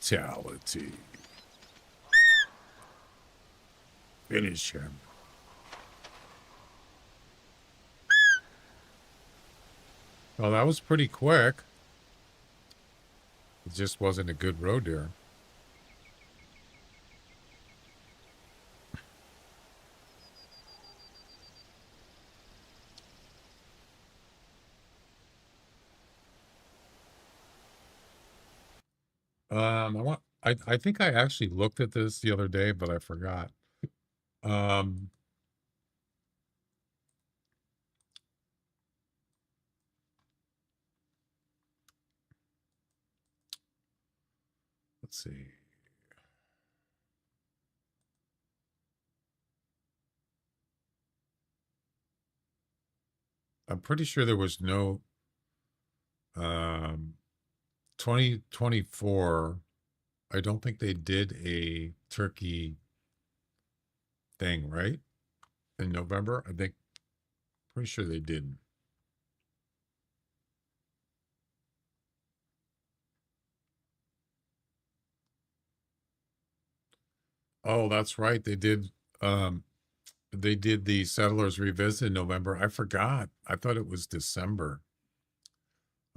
Fatality. Finish him. Well, that was pretty quick. It just wasn't a good roe deer. I think I actually looked at this the other day, but I forgot. Um, let's see. I'm pretty sure there was no 2024. I don't think they did a turkey thing, right? In November, I think, pretty sure they didn't. Oh, that's right. They did the Settlers Revisit in November. I forgot. I thought it was December.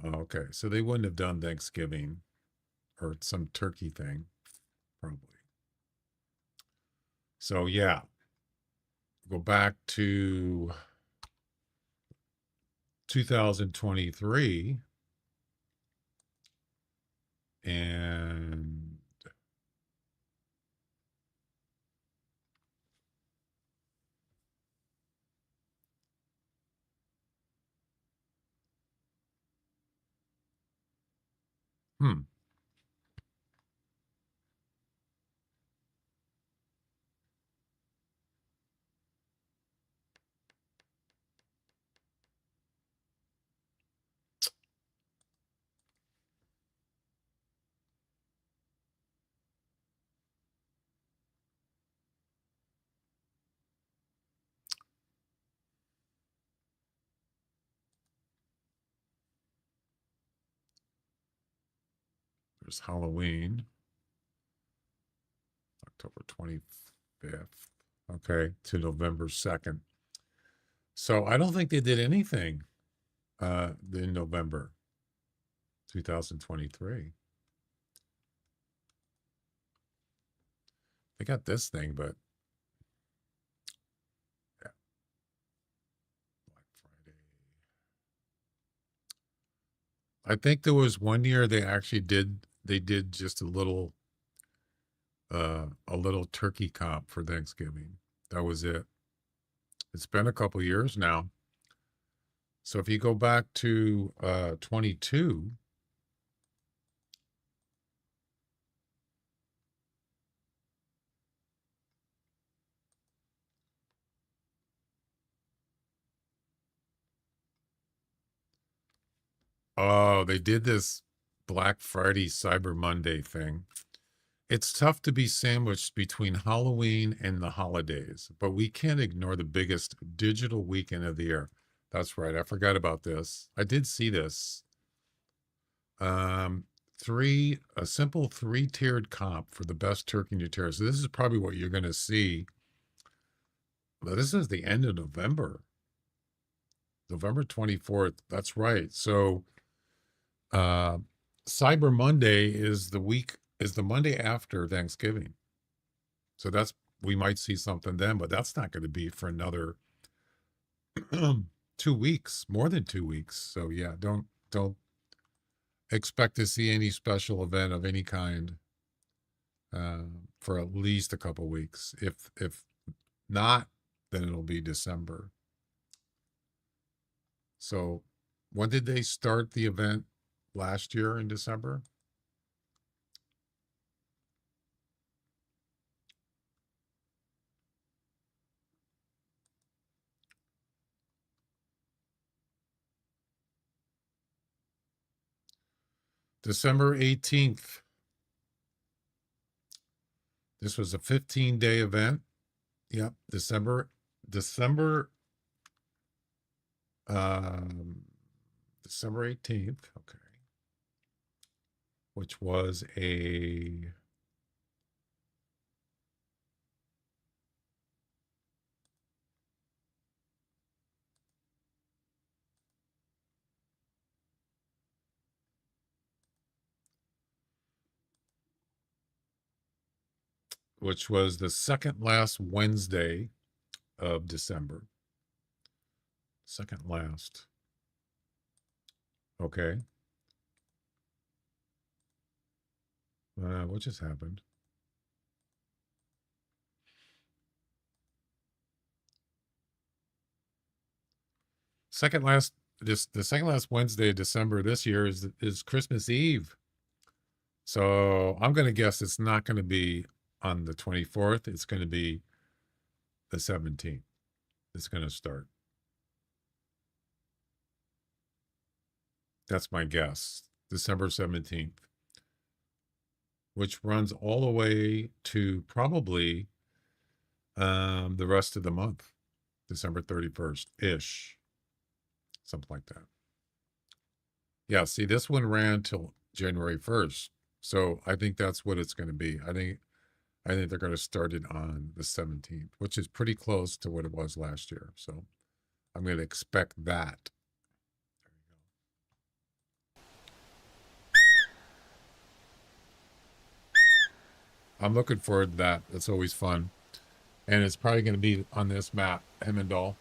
Oh, okay. So they wouldn't have done Thanksgiving or some turkey thing, probably. So yeah. go back to 2023 and there's Halloween, October 25th. Okay, to November 2nd. So I don't think they did anything in November 2023. They got this thing, but yeah, Black Friday. I think there was one year they actually did just a little turkey comp for Thanksgiving. That was it. It's been a couple years now. So if you go back to 22, oh, they did this Black Friday Cyber Monday thing. It's tough to be sandwiched between Halloween and the holidays, but we can't ignore the biggest digital weekend of the year. That's right. I forgot about this. I did see this. A simple three-tiered comp for the best turkey in your tier. So this is probably what you're going to see. But this is the end of November. November 24th. That's right. So Cyber Monday is the Monday after Thanksgiving. So we might see something then, but that's not going to be for another 2 weeks, more than 2 weeks. So yeah, don't expect to see any special event of any kind for at least a couple weeks. If not, then it'll be December. So when did they start the event last year in December? December 18th. This was a 15-day event. Yep, December 18th, okay. Which was the second last Wednesday of December. Second last. Okay. What just happened? The second last Wednesday of December this year is Christmas Eve. So I'm going to guess it's not going to be on the 24th. It's going to be the 17th. It's going to start. That's my guess. December 17th. Which runs all the way to probably the rest of the month. December 31st-ish. Something like that. Yeah, see, this one ran till January 1st. So I think that's what it's going to be. I think they're going to start it on the 17th, which is pretty close to what it was last year. So I'm going to expect that. I'm looking forward to that. That's always fun. And it's probably going to be on this map, Hemmeldal.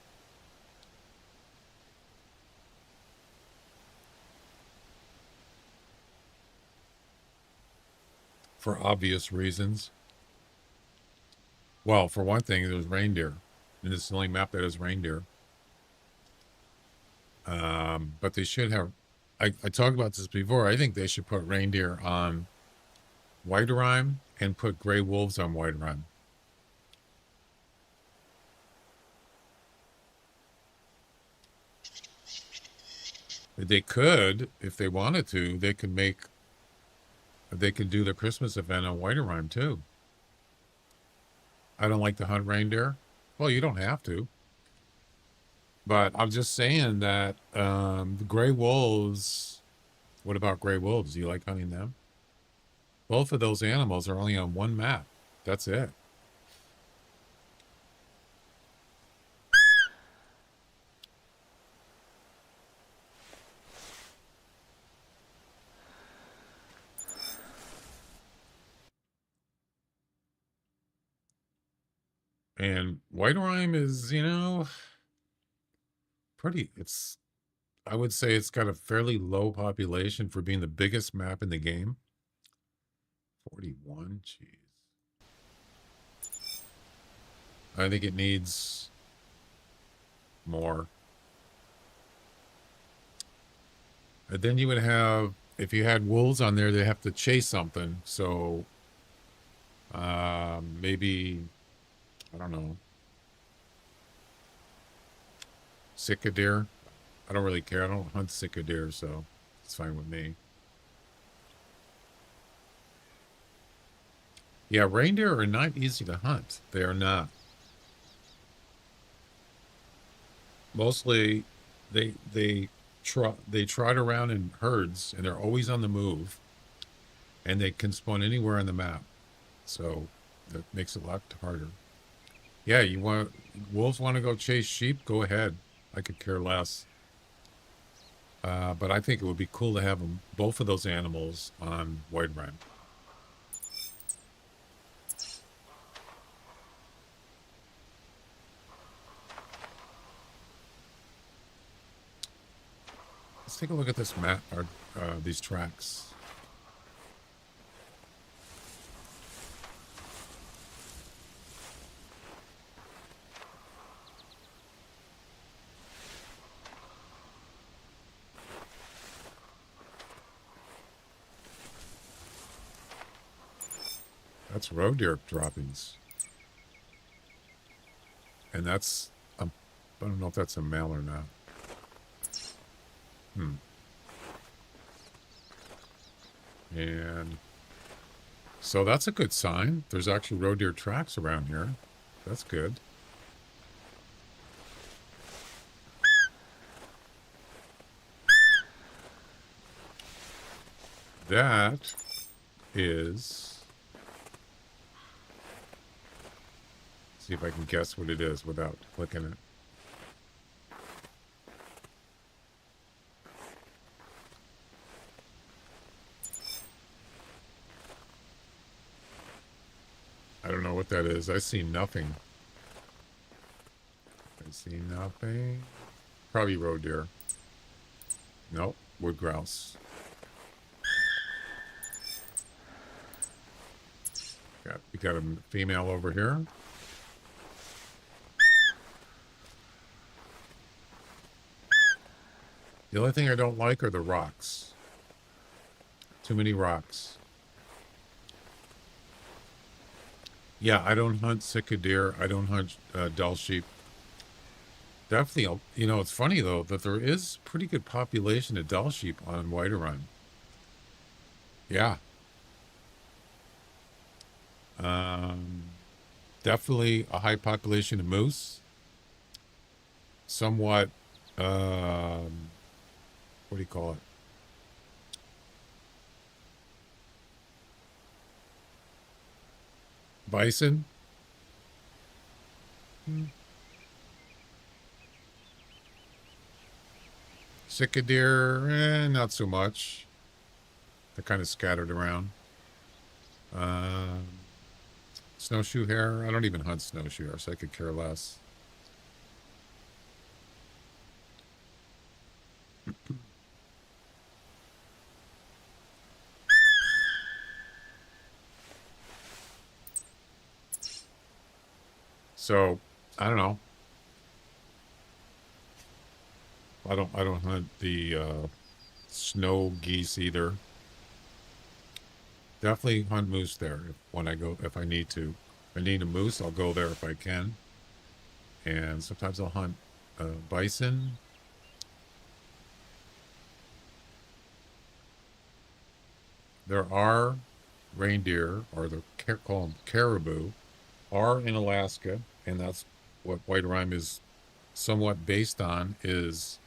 For obvious reasons. Well, for one thing, there's reindeer. And it's the only map that has reindeer. But they should have... I talked about this before. I think they should put reindeer on Whiterime and put gray wolves on Whiterime. They could, if they wanted to, they could do the Christmas event on Whiterime too. I don't like to hunt reindeer. Well, you don't have to. But I'm just saying that the gray wolves, what about gray wolves? Do you like hunting them? Both of those animals are only on one map. That's it. And Whiterime is, I would say it's got a fairly low population for being the biggest map in the game. 41, jeez. I think it needs more. And then you would have, if you had wolves on there, they have to chase something. So maybe, I don't know, sitka deer. I don't really care. I don't hunt sitka deer, so it's fine with me. Yeah, reindeer are not easy to hunt. They are not. Mostly, they trot around in herds, and they're always on the move, and they can spawn anywhere on the map. So that makes it a lot harder. Yeah, wolves want to go chase sheep? Go ahead. I could care less. But I think it would be cool to have both of those animals on Whiterime. Let's take a look at this map, or these tracks. That's roe deer droppings. And that's, I don't know if that's a male or not. And so that's a good sign. There's actually roe deer tracks around here. That's good. That is... See if I can guess what it is without clicking it. I don't know what that is. I see nothing. I see nothing. Probably roe deer. Nope, wood grouse. We got a female over here. The only thing I don't like are the rocks. Too many rocks. Yeah, I don't hunt sitka deer. I don't hunt Dall sheep. Definitely, it's funny though that there is pretty good population of Dall sheep on Whiterime. Yeah. Definitely a high population of moose. Somewhat, what do you call it? Bison. Sitka deer, not so much. They're kind of scattered around. Snowshoe hare? I don't even hunt snowshoe hare, so I could care less. So, I don't know. I don't hunt the snow geese either. Definitely hunt moose there when I go, if I need to. If I need a moose, I'll go there if I can. And sometimes I'll hunt bison. There are reindeer, or they call them caribou, are in Alaska, and that's what White Rime is somewhat based on, is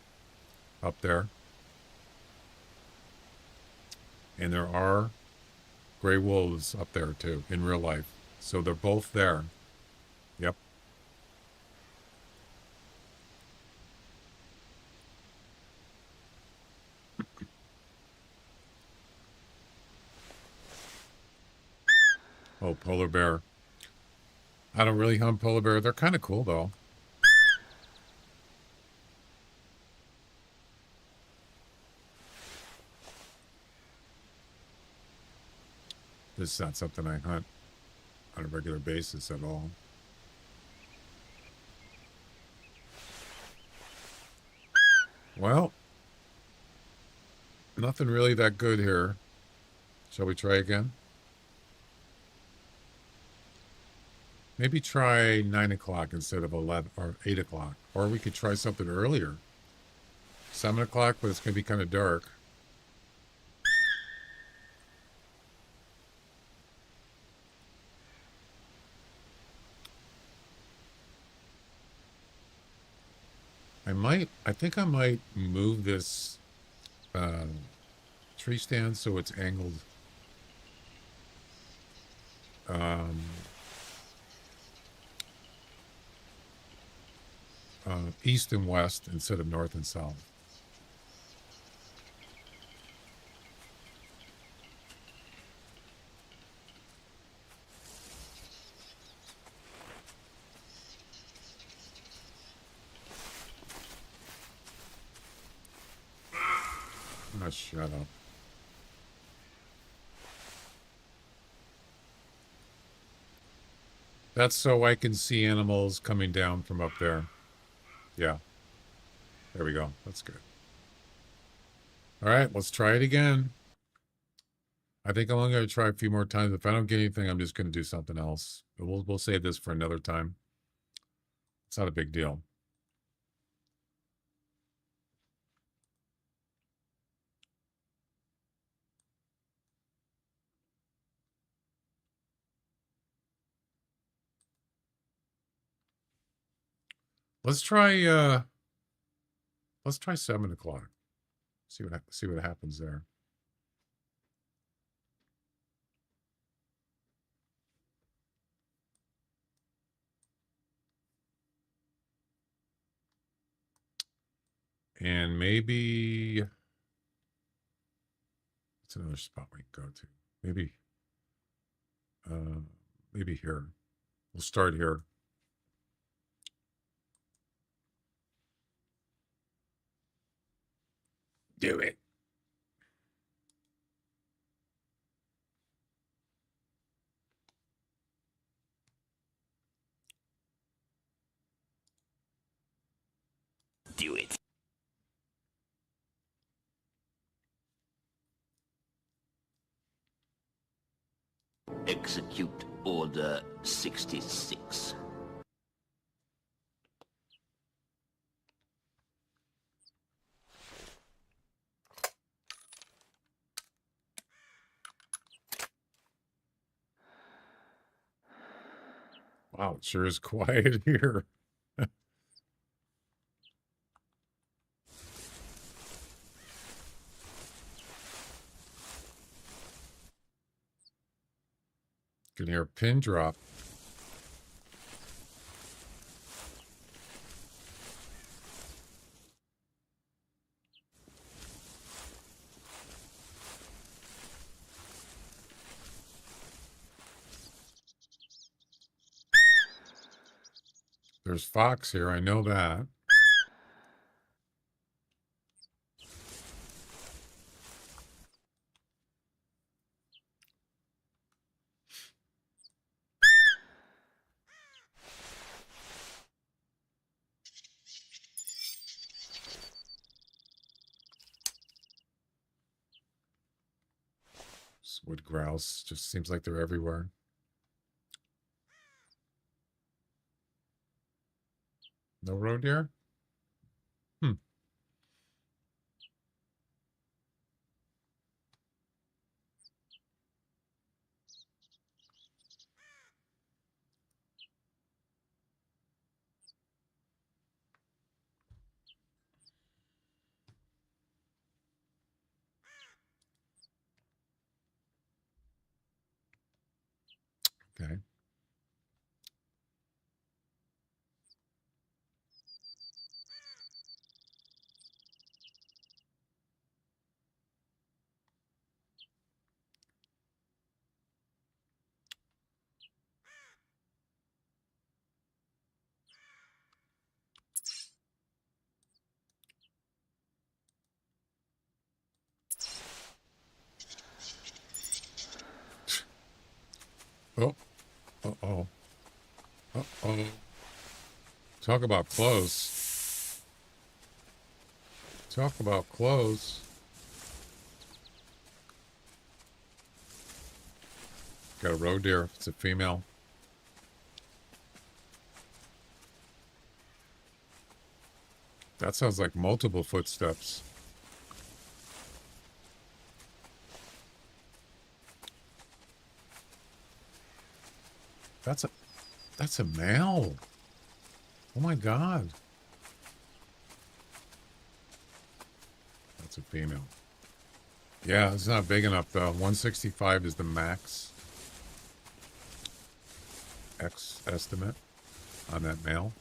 up there. And there are gray wolves up there too in real life. So they're both there. Yep. Oh, polar bear. I don't really hunt polar bear. They're kind of cool though. This is not something I hunt on a regular basis at all. Well, nothing really that good here. Shall we try again? Maybe try 9 o'clock instead of 11 or 8 o'clock. Or we could try something earlier. 7 o'clock, but it's going to be kind of dark. I think I might move this tree stand so it's angled east and west instead of north and south. Oh, shut up. That's so I can see animals coming down from up there. Yeah. There we go. That's good. All right, let's try it again. I think I'm only going to try a few more times. If I don't get anything, I'm just going to do something else. But we'll save this for another time. It's not a big deal. Let's try 7 o'clock. See what happens there. And maybe it's another spot we can go to. Maybe here. We'll start here. Do it. Do it. Execute Order 66. Wow, it sure is quiet here. Can hear a pin drop. There's fox here. I know that. Wood grouse just seems like they're everywhere. No roe deer? Hmm. Okay. Oh. Uh-oh. Uh-oh. Talk about close. Talk about close. Got a roe deer. It's a female. That sounds like multiple footsteps. That's a male. Oh my God. That's a female. Yeah, it's not big enough though. 165 is the max X estimate on that male.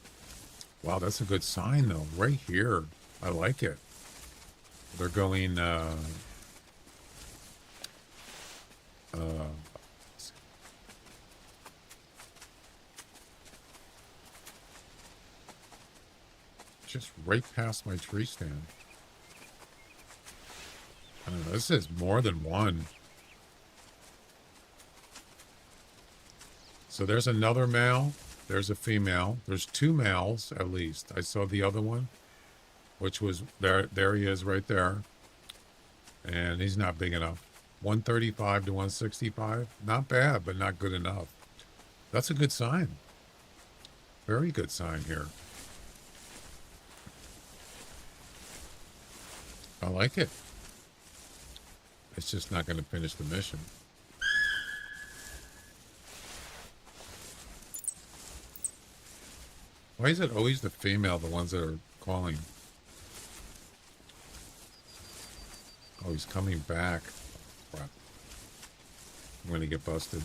Wow, that's a good sign though. Right here. I like it. They're going just right past my tree stand. I don't know, this is more than one. So there's another male. There's a female. There's two males at least. I saw the other one, which was there. There he is right there. And he's not big enough. 135 to 165. Not bad, but not good enough. That's a good sign. Very good sign here. I like it. It's just not going to finish the mission. Why is it always the female, the ones that are calling? Oh, he's coming back. Crap. I'm going to get busted.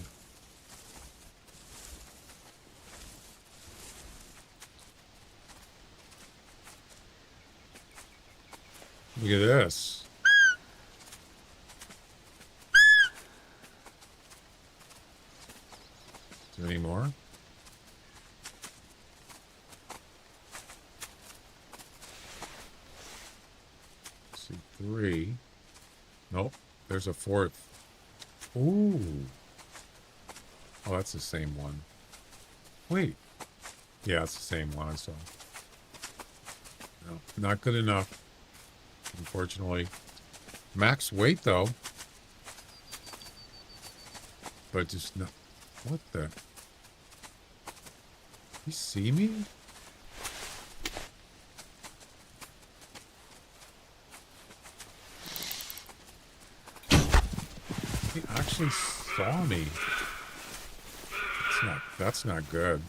Look at this. Is there any more? Let's see, 3. Nope. There's a 4th. Ooh. Oh, that's the same one. Wait. Yeah, it's the same one I saw. No, not good enough. Unfortunately. Max weight, though. But just no. What the? You see me? He actually saw me. That's not good.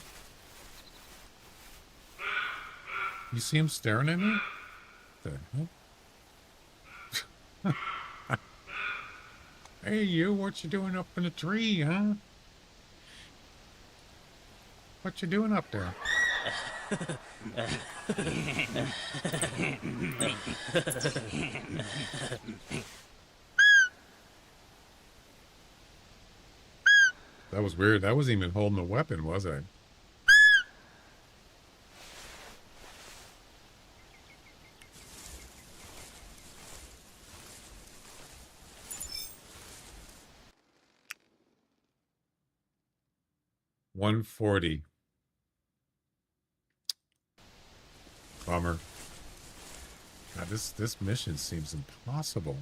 You see him staring at me? What the hell? Hey, you, what you doing up in a tree, huh? What you doing up there? That was weird. That wasn't even holding a weapon, was I? 140. Bummer. God, this mission seems impossible.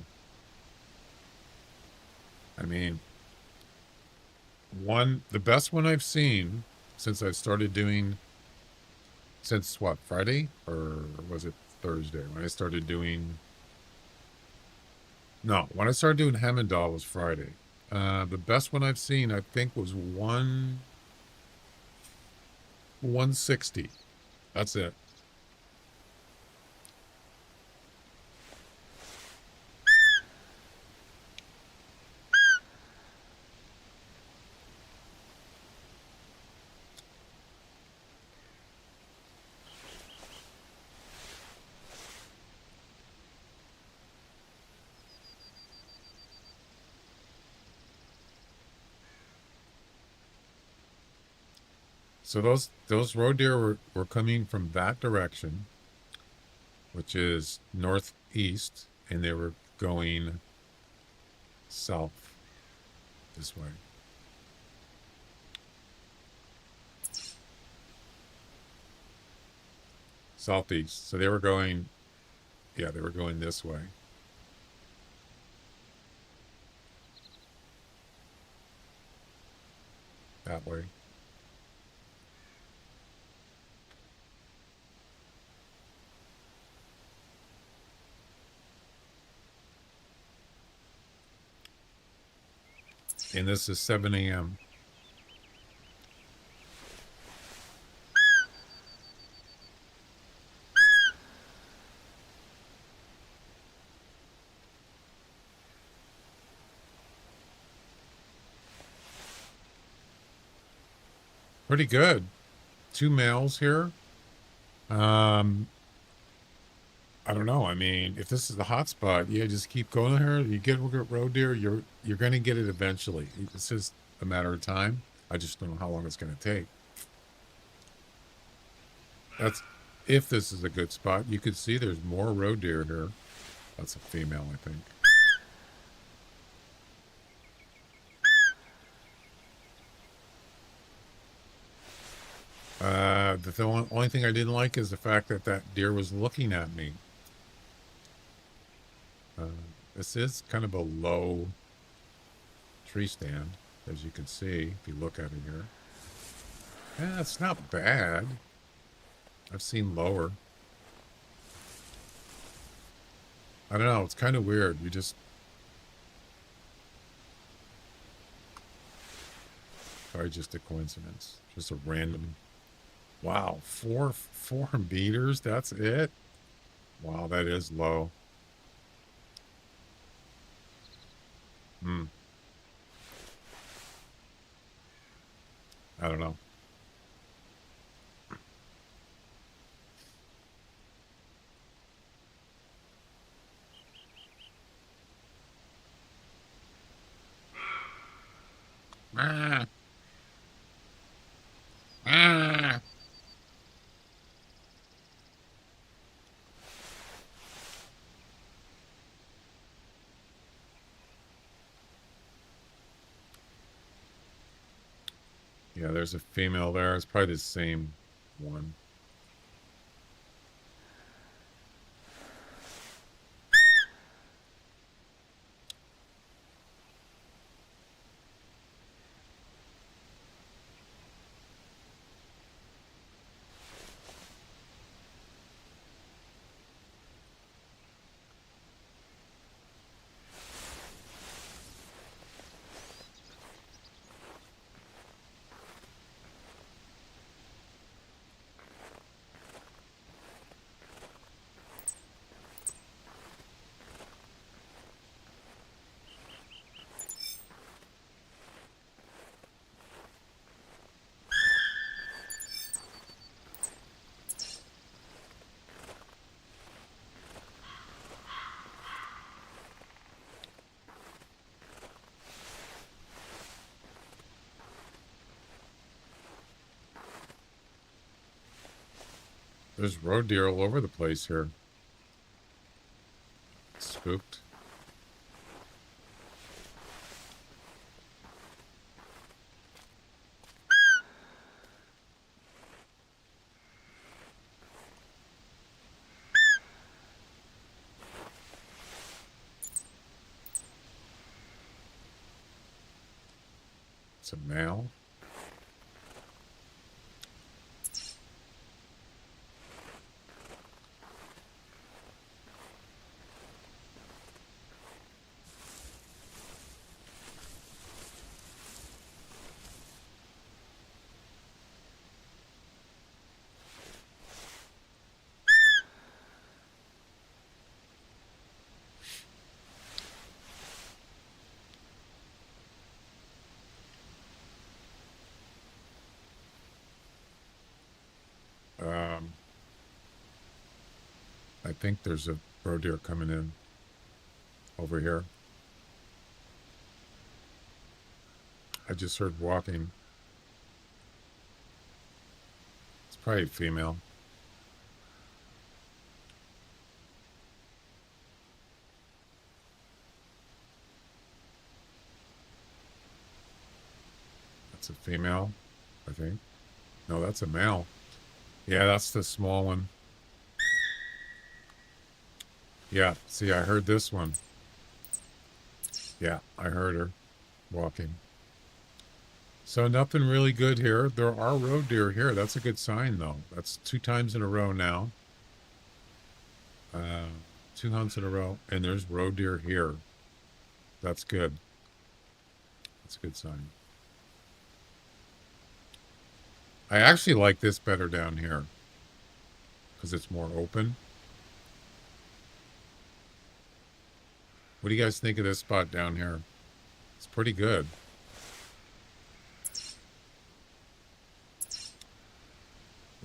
I mean, the best one I've seen since I started doing, since what, Friday? Or was it Thursday? When I started doing, no, when I started doing Hemmeldal was Friday. The best one I've seen, I think, was 160. That's it. So those roe deer were coming from that direction, which is northeast, and they were going south this way. Southeast. So they were going, yeah, they were going this way. That way. And this is 7 a.m. Pretty good. 2 males here. I don't know. I mean, if this is the hot spot, yeah, just keep going here. You get roe deer, you're going to get it eventually. It's just a matter of time. I just don't know how long it's going to take. That's if this is a good spot. You can see there's more roe deer here. That's a female, I think. The only thing I didn't like is the fact that that deer was looking at me. This is kind of a low tree stand, as you can see, if you look at it here. Yeah, it's not bad. I've seen lower. I don't know, it's kind of weird. You just... Probably just a coincidence. Just a random... Wow, 4 meters, that's it? Wow, that is low. I don't know. Ah. Ah. Yeah, there's a female there. It's probably the same one. There's roe deer all over the place here. Spooked. It's a male. I think there's a roe deer coming in over here. I just heard walking. It's probably a female. That's a female, I think. No, that's a male. Yeah, that's the small one. Yeah, see, I heard this one. Yeah, I heard her walking. So nothing really good here. There are roe deer here. That's a good sign, though. That's 2 times in a row now. 2 hunts in a row, and there's roe deer here. That's good. That's a good sign. I actually like this better down here because it's more open. What do you guys think of this spot down here? It's pretty good.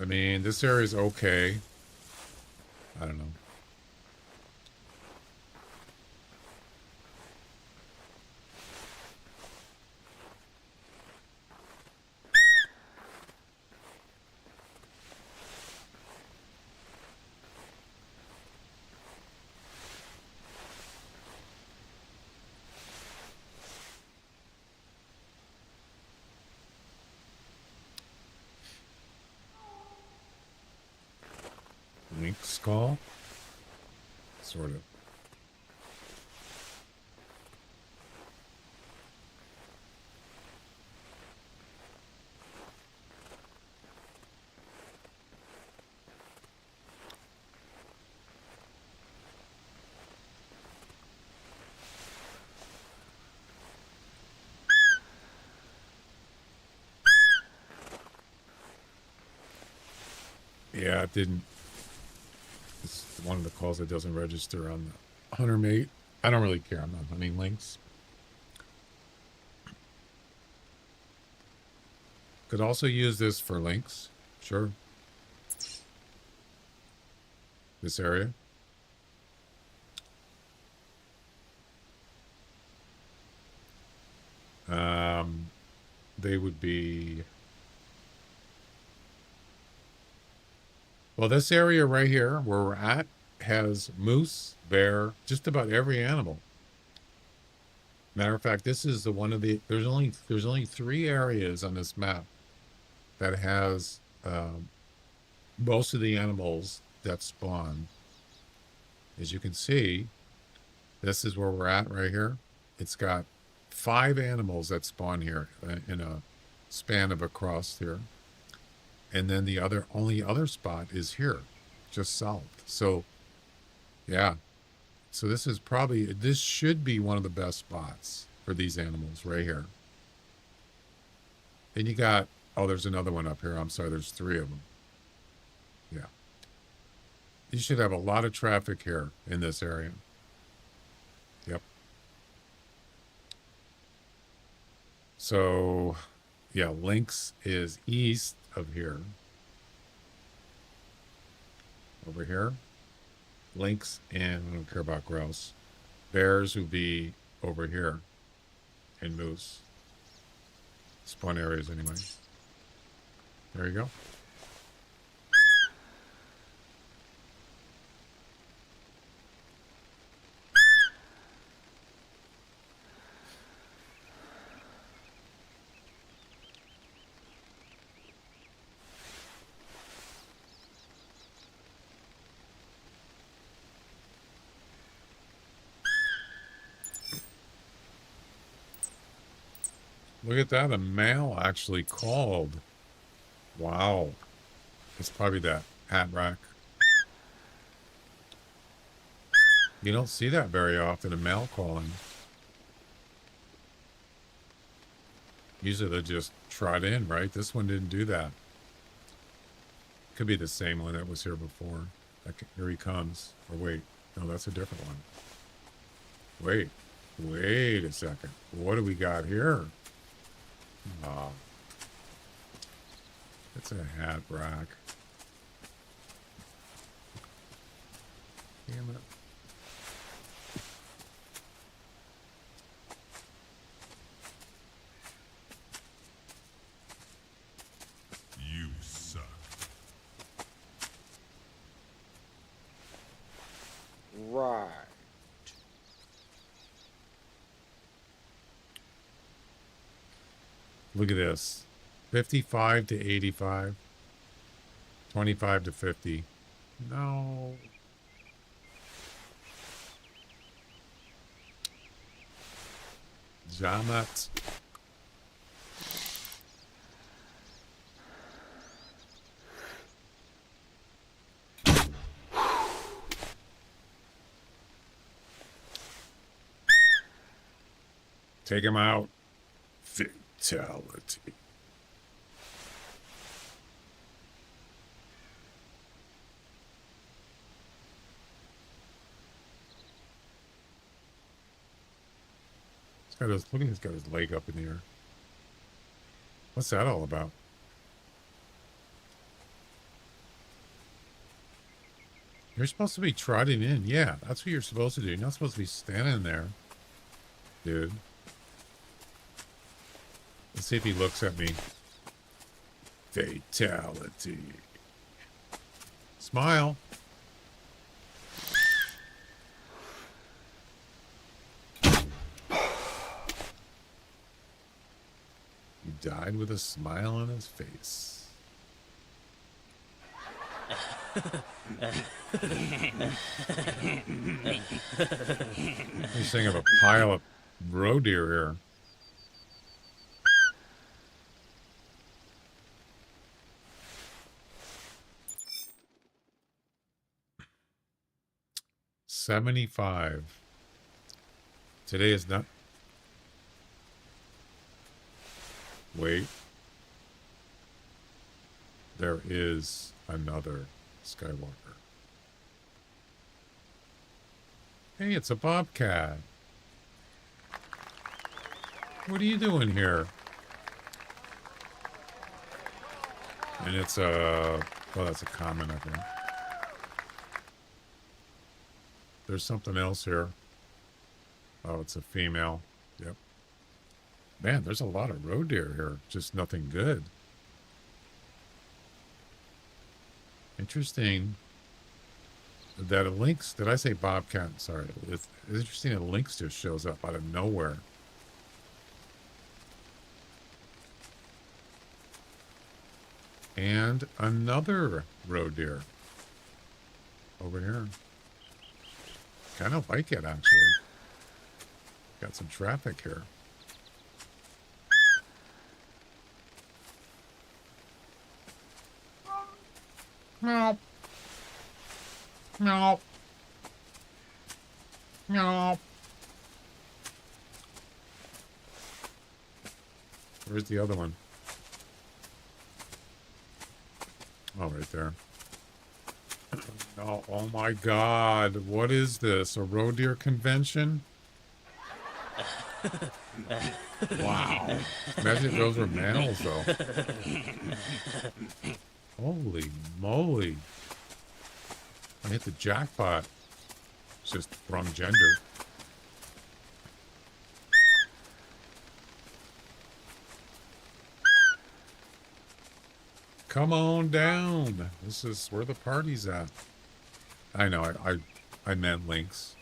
I mean, this area is okay. I don't know. Lynx skull? Sort of. Yeah, it didn't. It's one of the calls that doesn't register on the hunter mate. I don't really care. I'm not hunting lynx. Could also use this for lynx. Sure. This area. They would be... Well, this area right here where we're at has moose, bear, just about every animal. Matter of fact, this is the one of the there's only 3 areas on this map that has most of the animals that spawn. As you can see, this is where we're at right here. It's got 5 animals that spawn here in a span of across here. And then the only other spot is here, just south. So, yeah. So this should be one of the best spots for these animals right here. And you got, there's another one up here. I'm sorry, there's 3 of them. Yeah. You should have a lot of traffic here in this area. Yep. So, yeah, lynx is east of here. Over here. Lynx, and I don't care about grouse. Bears would be over here. And moose. Spawn areas anyway. There you go. Look at that. A male actually called. Wow. It's probably that hat rack. You don't see that very often, a male calling. Usually they just trot in, right? This one didn't do that. Could be the same one that was here before. Here he comes. Or wait. No, that's a different one. Wait a second. What do we got here? Ah, it's a hat rack. Damn it. You suck. Right. Look at this. 55 to 85. 25 to 50. No. Jamat. Take him out. Fatality. Look at he's got his leg up in the air. What's that all about? You're supposed to be trotting in. Yeah, that's what you're supposed to do. You're not supposed to be standing there, dude. Let's see if he looks at me. Fatality. Smile. He died with a smile on his face. This thing of a pile of roe deer here. $75. Today is not. Wait. There is another Skywalker. Hey, it's a bobcat. What are you doing here? And it's a, well, that's a common, I think. There's something else here. Oh, it's a female. Yep. Man, there's a lot of roe deer here. Just nothing good. Interesting that a lynx, did I say bobcat? Sorry. It's interesting that a lynx just shows up out of nowhere. And another roe deer over here. Kind of like it, actually. Got some traffic here. No. No. No. Where's the other one? Oh, right there. Oh, oh my God. What is this? A roe deer convention? Wow. Imagine if those were males, though. Holy moly. I hit the jackpot. It's just wrong gender. Come on down. This is where the party's at. I know, I meant lynx.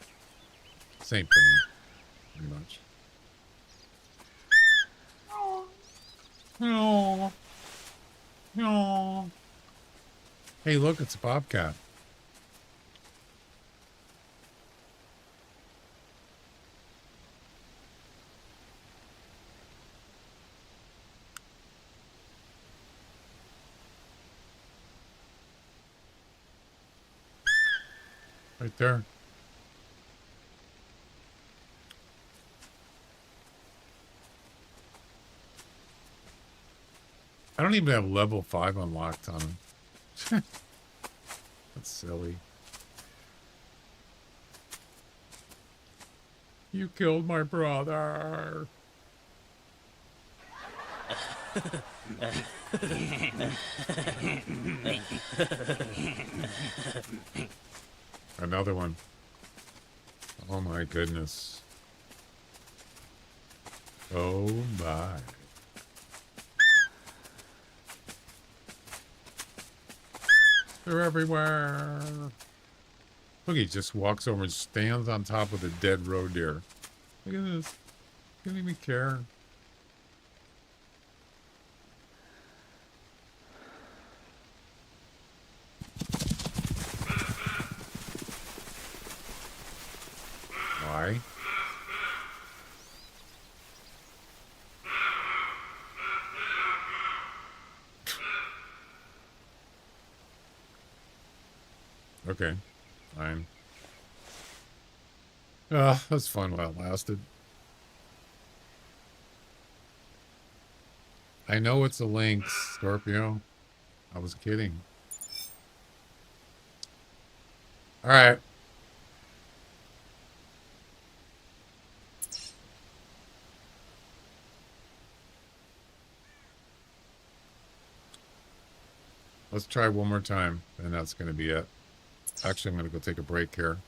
Same thing, pretty much. No. No. Hey, look, it's a bobcat. Right there. I don't even have level 5 unlocked on him. That's silly. You killed my brother. Another one. Oh my goodness. Oh my. They're everywhere. Look, he just walks over and stands on top of the dead roe deer. Look at this. He doesn't even care. Why? Okay, fine. That's fun while it lasted. I know it's a lynx, Scorpio. I was kidding. All right. Let's try one more time, and that's going to be it. Actually, I'm going to go take a break here.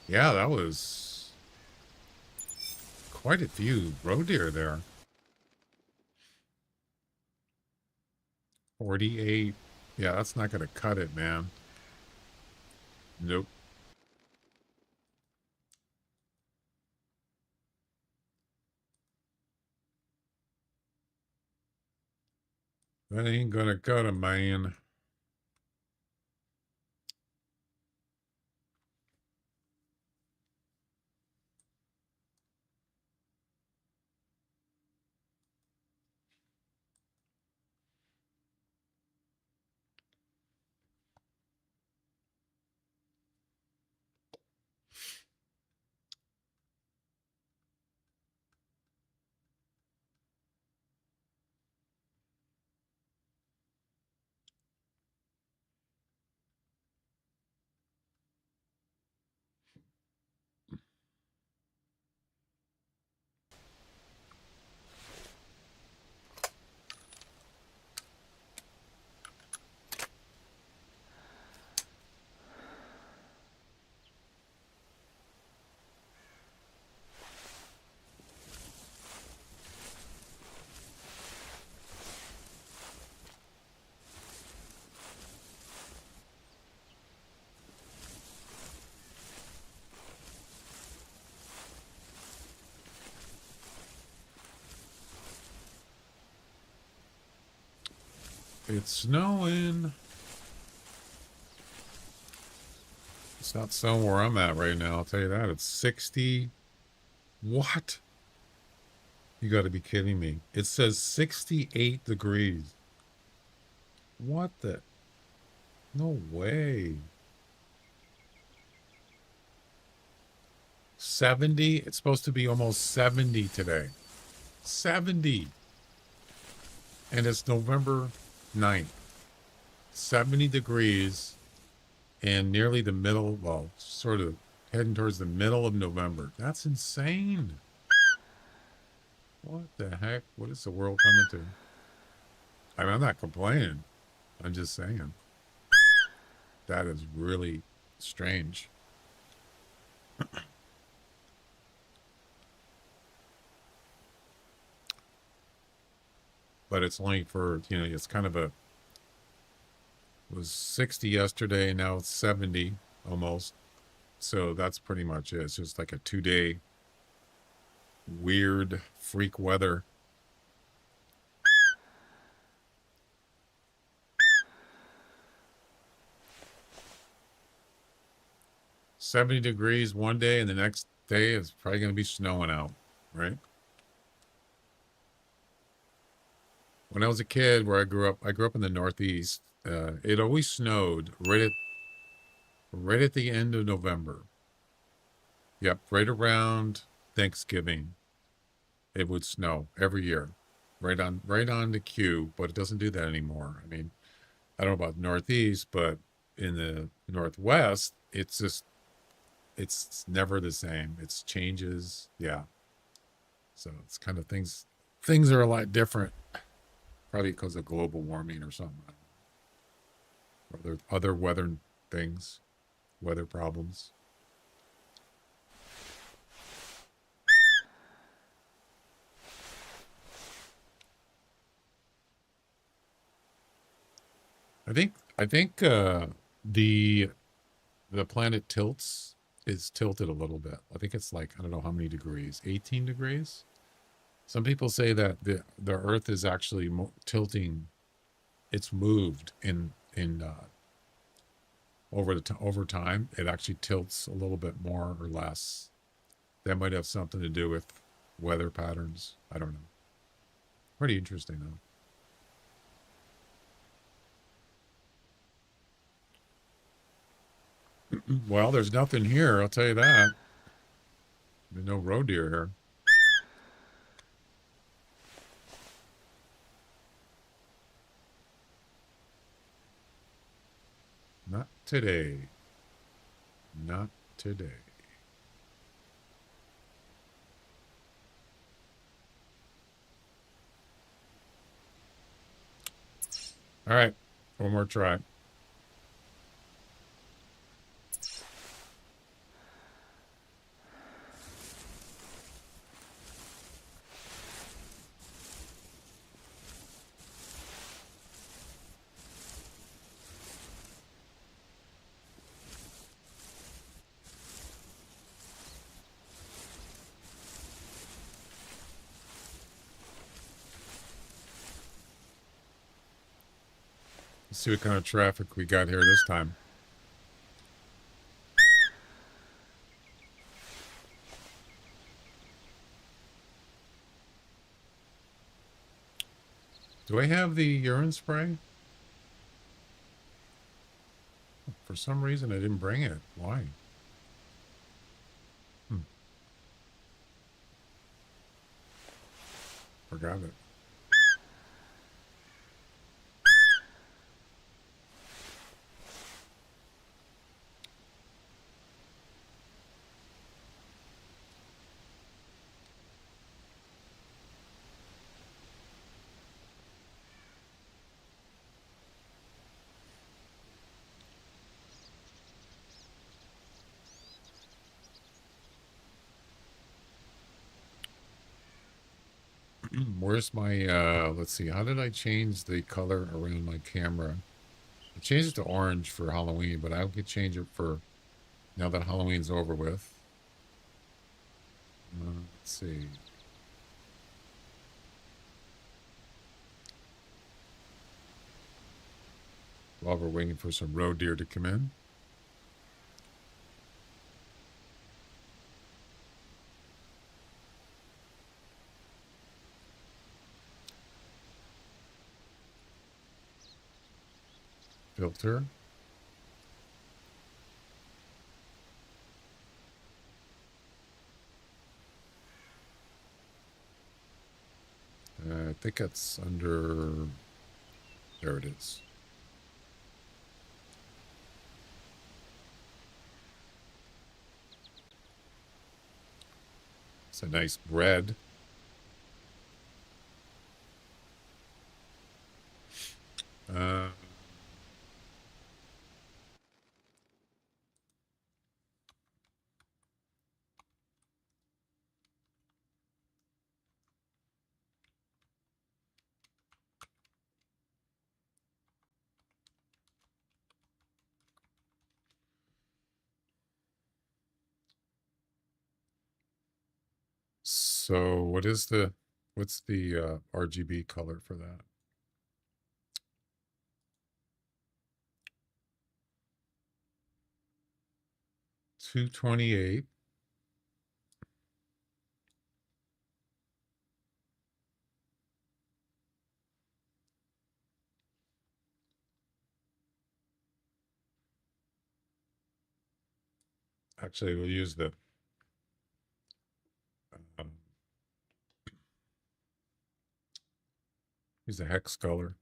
Yeah, that was quite a few roe deer there. 48. Yeah, that's not going to cut it, man. Nope. That ain't going to cut it, man. It's snowing. It's not snowing where I'm at right now, I'll tell you that. It's 60. What? You got to be kidding me. It says 68 degrees. What the? No way. 70? It's supposed to be almost 70 today. 70. And it's November 9th. 70 degrees and nearly the middle, well, sort of heading towards the middle of November. That's insane. What the heck? What is the world coming to? I mean, I'm not complaining. I'm just saying. That is really strange. But it's only for, you know, it's kind of a, it was 60 yesterday, now it's 70 almost. So that's pretty much it. It's just like a 2-day weird freak weather. $70 degrees one day, and the next day it's probably going to be snowing out, right? When I was a kid, where I grew up in the Northeast. It always snowed right right at the end of November. Yep, right around Thanksgiving, it would snow every year, right on the cue. But it doesn't do that anymore. I mean, I don't know about Northeast, but in the Northwest, it's never the same. It's changes. Yeah. So it's kind of things are a lot different, probably because of global warming or something. Or other weather things, weather problems. I think the planet is tilted a little bit. I think it's like, I don't know how many degrees, 18 degrees. Some people say that the Earth is actually tilting. It's moved in over time. It actually tilts a little bit more or less. That might have something to do with weather patterns. I don't know. Pretty interesting though. Well, there's nothing here, I'll tell you that. There's no roe deer here. Not today. Not today. All right, one more try. Let's see what kind of traffic we got here this time. Do I have the urine spray? For some reason, I didn't bring it. Why? Forgot it. Where's my, let's see, how did I change the color around my camera? I changed it to orange for Halloween, but I could change it for now that Halloween's over with. Let's see. While we're waiting for some roe deer to come in. Filter. I think it's under, there it is. It's a nice red. So what's the RGB color for that? 228. Actually, we'll use the um, use the hex color.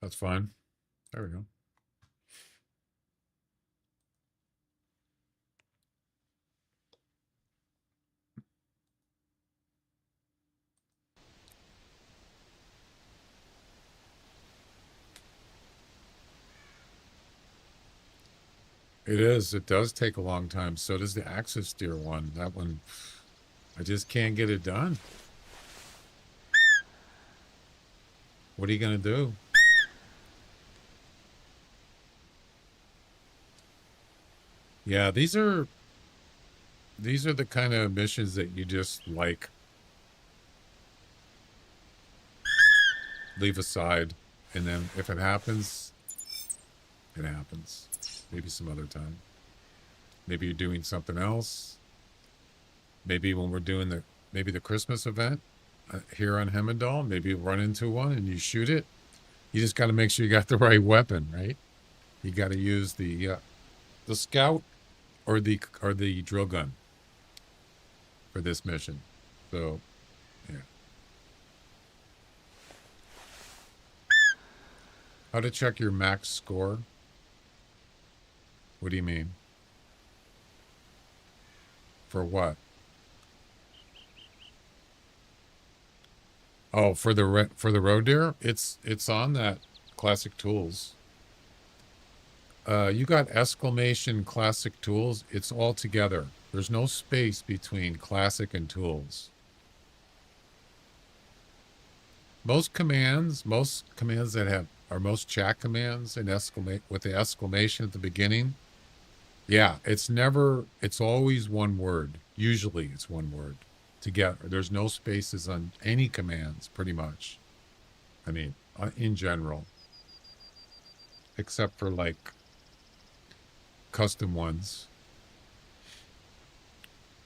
That's fine. There we go. It is. It does take a long time. So does the axis steer one. That one, I just can't get it done. What are you going to do? Yeah, these are the kind of missions that you just like leave aside, and then if it happens, it happens. Maybe some other time. Maybe you're doing something else. Maybe when we're doing the Christmas event here on Hemmeldal, maybe you run into one and you shoot it. You just got to make sure you got the right weapon, right? You got to use the scout or the drill gun for this mission. So, yeah. How to check your max score? What do you mean? For what? Oh, for the road deer? It's on that classic tools. You got exclamation classic tools. It's all together. There's no space between classic and tools. Most commands that are most chat commands and with the exclamation at the beginning. Yeah, it's always one word. Usually it's one word together. There's no spaces on any commands, pretty much. I mean, in general. Except for like custom ones.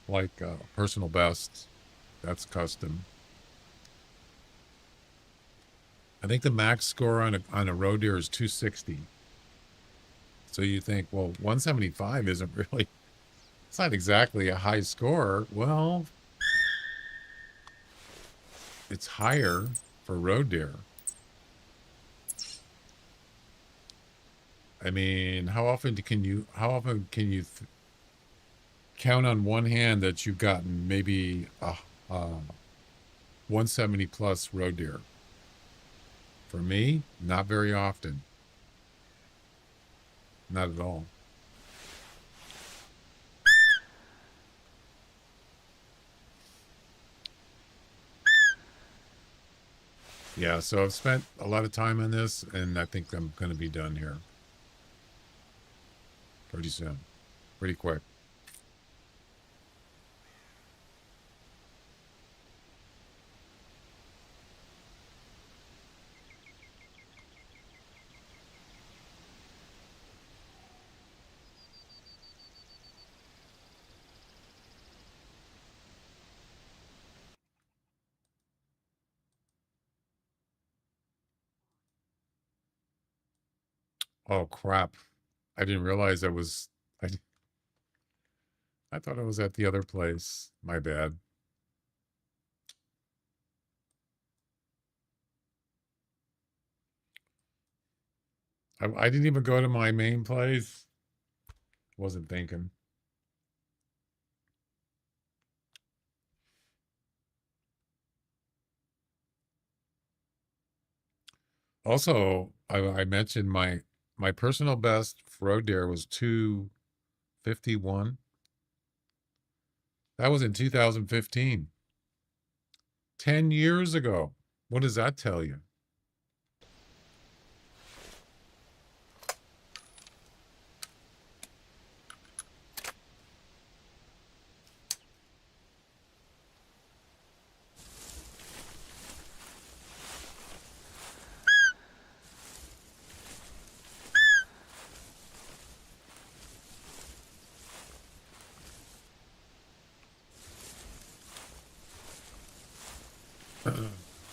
Like personal best. That's custom. I think the max score on a road deer is 260. So you think, well, 175 isn't really, it's not exactly a high score. Well, it's higher for road deer. I mean, how often can you count on one hand that you've gotten maybe 170 plus road deer? For me, not very often. Not at all. Yeah, so I've spent a lot of time on this, and I think I'm going to be done here pretty soon, pretty quick. Oh, crap. I didn't realize I thought I was at the other place. My bad. I didn't even go to my main place. Wasn't thinking. Also, I mentioned my personal best road deer was 251. That was in 2015. 10 years ago. What does that tell you?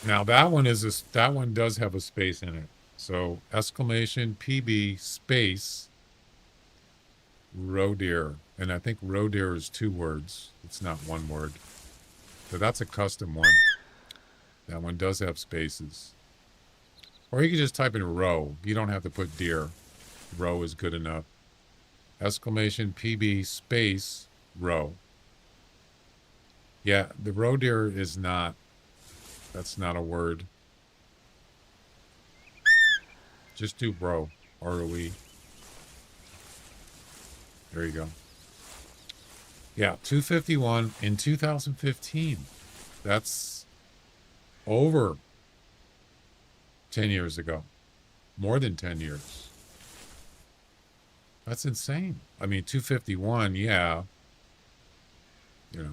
Now that one that one does have a space in it. So exclamation PB space roe deer. And I think roe deer is 2 words. It's not 1 word. So that's a custom one. That one does have spaces. Or you can just type in roe. You don't have to put deer. Roe is good enough. Exclamation PB space roe. Yeah, the roe deer is not. That's not a word. Just do roe. ROE. There you go. Yeah, 251 in 2015. That's over 10 years ago. More than 10 years. That's insane. I mean, 251, yeah. You know.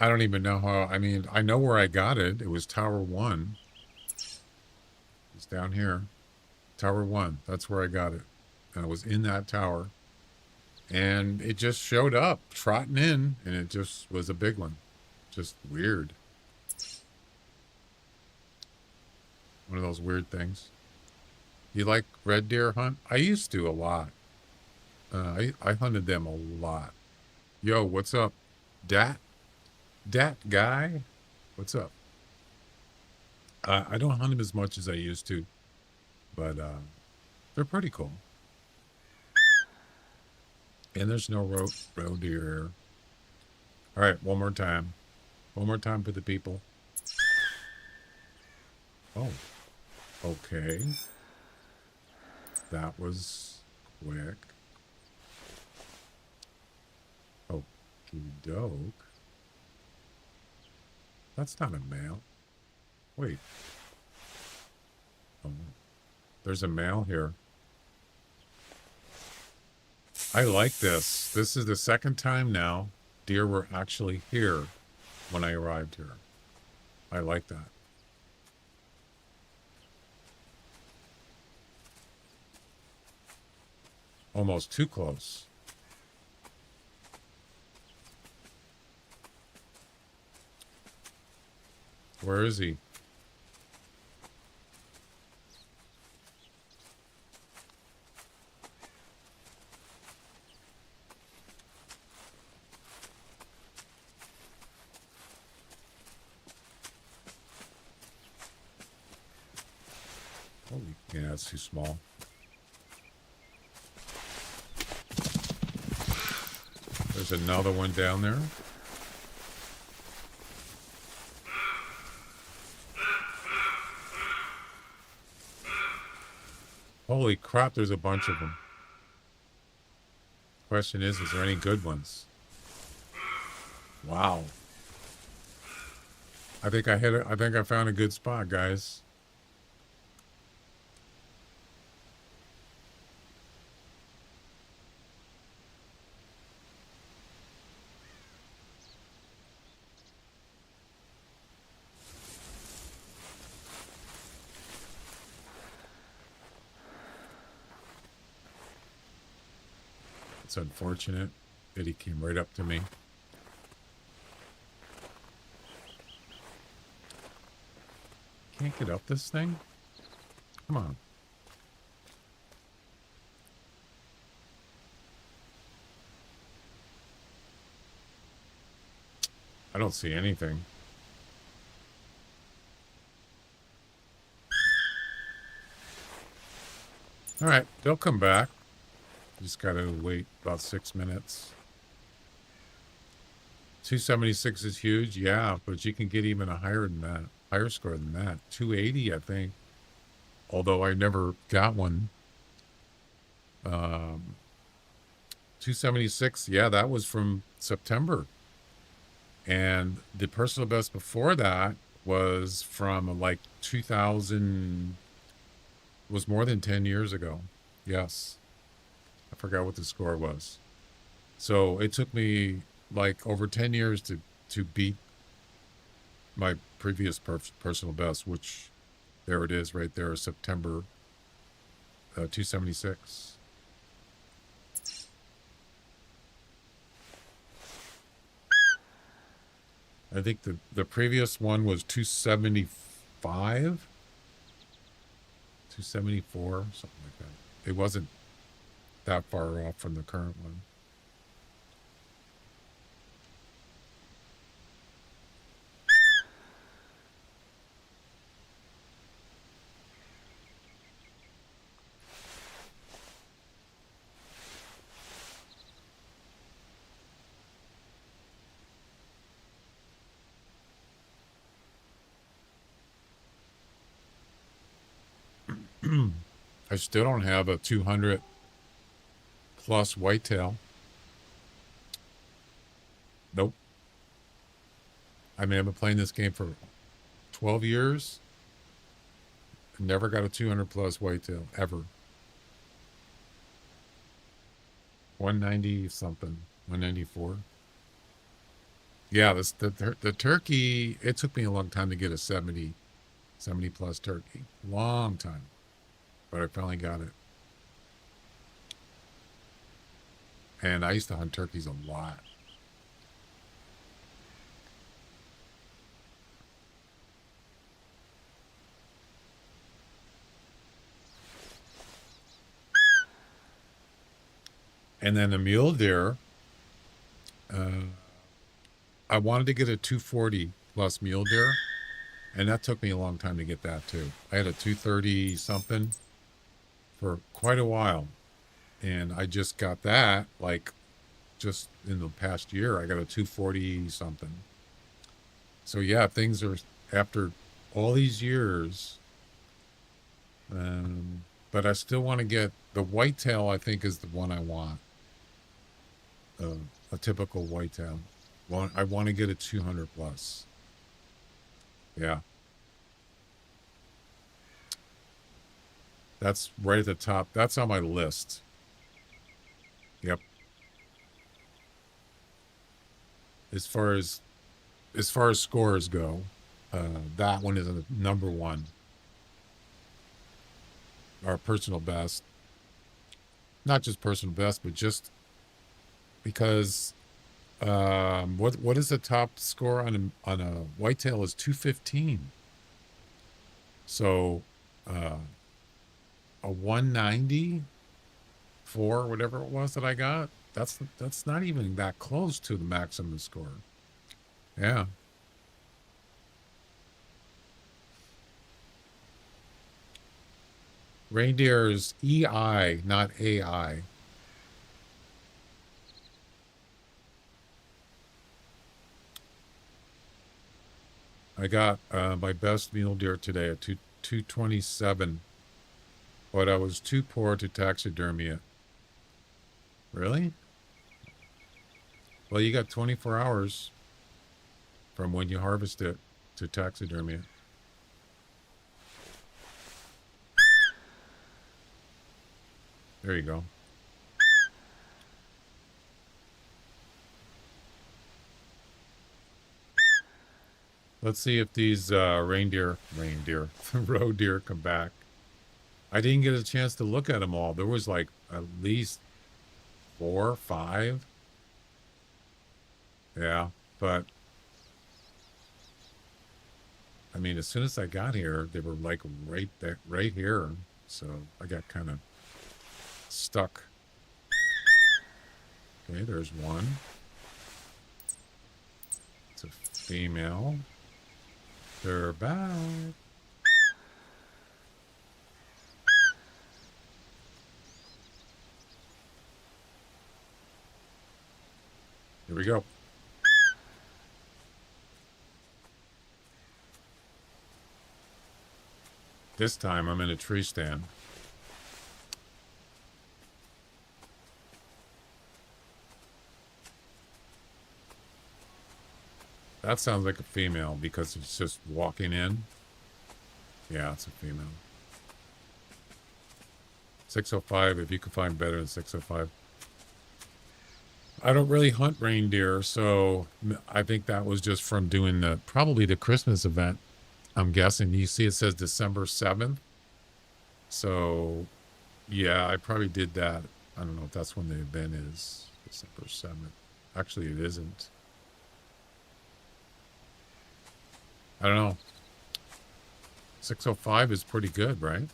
I don't even know how. I mean, I know where I got it. It was Tower 1. It's down here. Tower 1. That's where I got it. And I was in that tower. And it just showed up, trotting in, and it just was a big one. Just weird. One of those weird things. You like red deer hunt? I used to a lot. I hunted them a lot. Yo, what's up? Dat guy? What's up? I don't hunt them as much as I used to. But they're pretty cool. And there's no roe deer. All right, one more time. One more time for the people. Oh, okay. That was quick. Okie doke. That's not a male. Wait. Oh, there's a male here. I like this. This is the second time now deer were actually here when I arrived here. I like that. Almost too close. Where is he? Holy, yeah, it's too small. There's another one down there. Holy crap, there's a bunch of them. Question is there any good ones? Wow. I think I hit it. I think I found a good spot, guys. It's unfortunate that he came right up to me. Can't get up this thing? Come on. I don't see anything. All right, they'll come back. Just gotta wait about 6 minutes. 276 is huge, yeah, but you can get even a higher than that, higher score than that. 280, I think. Although I never got one. 276, yeah, that was from September. And the personal best before that was from like 2000, was more than 10 years ago. Yes. I forgot what the score was. So it took me like over 10 years to beat my previous personal best, which there it is right there, September 276. I think the previous one was 275, 274, something like that. It wasn't that far off from the current one. I still don't have a 200 plus whitetail. Nope. I mean, I've been playing this game for 12 years. Never got a 200 plus whitetail ever. 190 something, 194. Yeah, the turkey, it took me a long time to get a 70 plus turkey. Long time. But I finally got it. And I used to hunt turkeys a lot. And then a mule deer, I wanted to get a 240 plus mule deer, and that took me a long time to get that too. I had a 230 something for quite a while, and I just got that like just in the past year. I got a 240 something. So yeah, things are after all these years, but I still want to get the whitetail. I think is the one I want. A typical whitetail. I want to get a 200 plus. Yeah. That's right at the top. That's on my list. Yep. As far as scores go, that one is a number one. Our personal best. Not just personal best, but just because what is the top score on a whitetail is 215. So a 190 for whatever it was that I got, that's not even that close to the maximum score. Yeah. Reindeer is EI, not AI. I got my best mule deer today at 227, but I was too poor to taxidermy it. Really? Well, you got 24 hours from when you harvest it to taxidermy it. There you go. Let's see if these road deer come back. I didn't get a chance to look at them all. There was like at least 4 or 5. Yeah, but I mean, as soon as I got here, they were like right there, right here. So I got kind of stuck. Okay, there's one. It's a female. They're back. Here we go. This time I'm in a tree stand. That sounds like a female because it's just walking in. Yeah, it's a female. 605, if you can find better than 605. I don't really hunt reindeer, so I think that was just from doing probably the Christmas event. I'm guessing. You see it says December 7th. So yeah, I probably did that. I don't know if that's when the event is. December 7th. Actually, it isn't. I don't know. 605 is pretty good, right?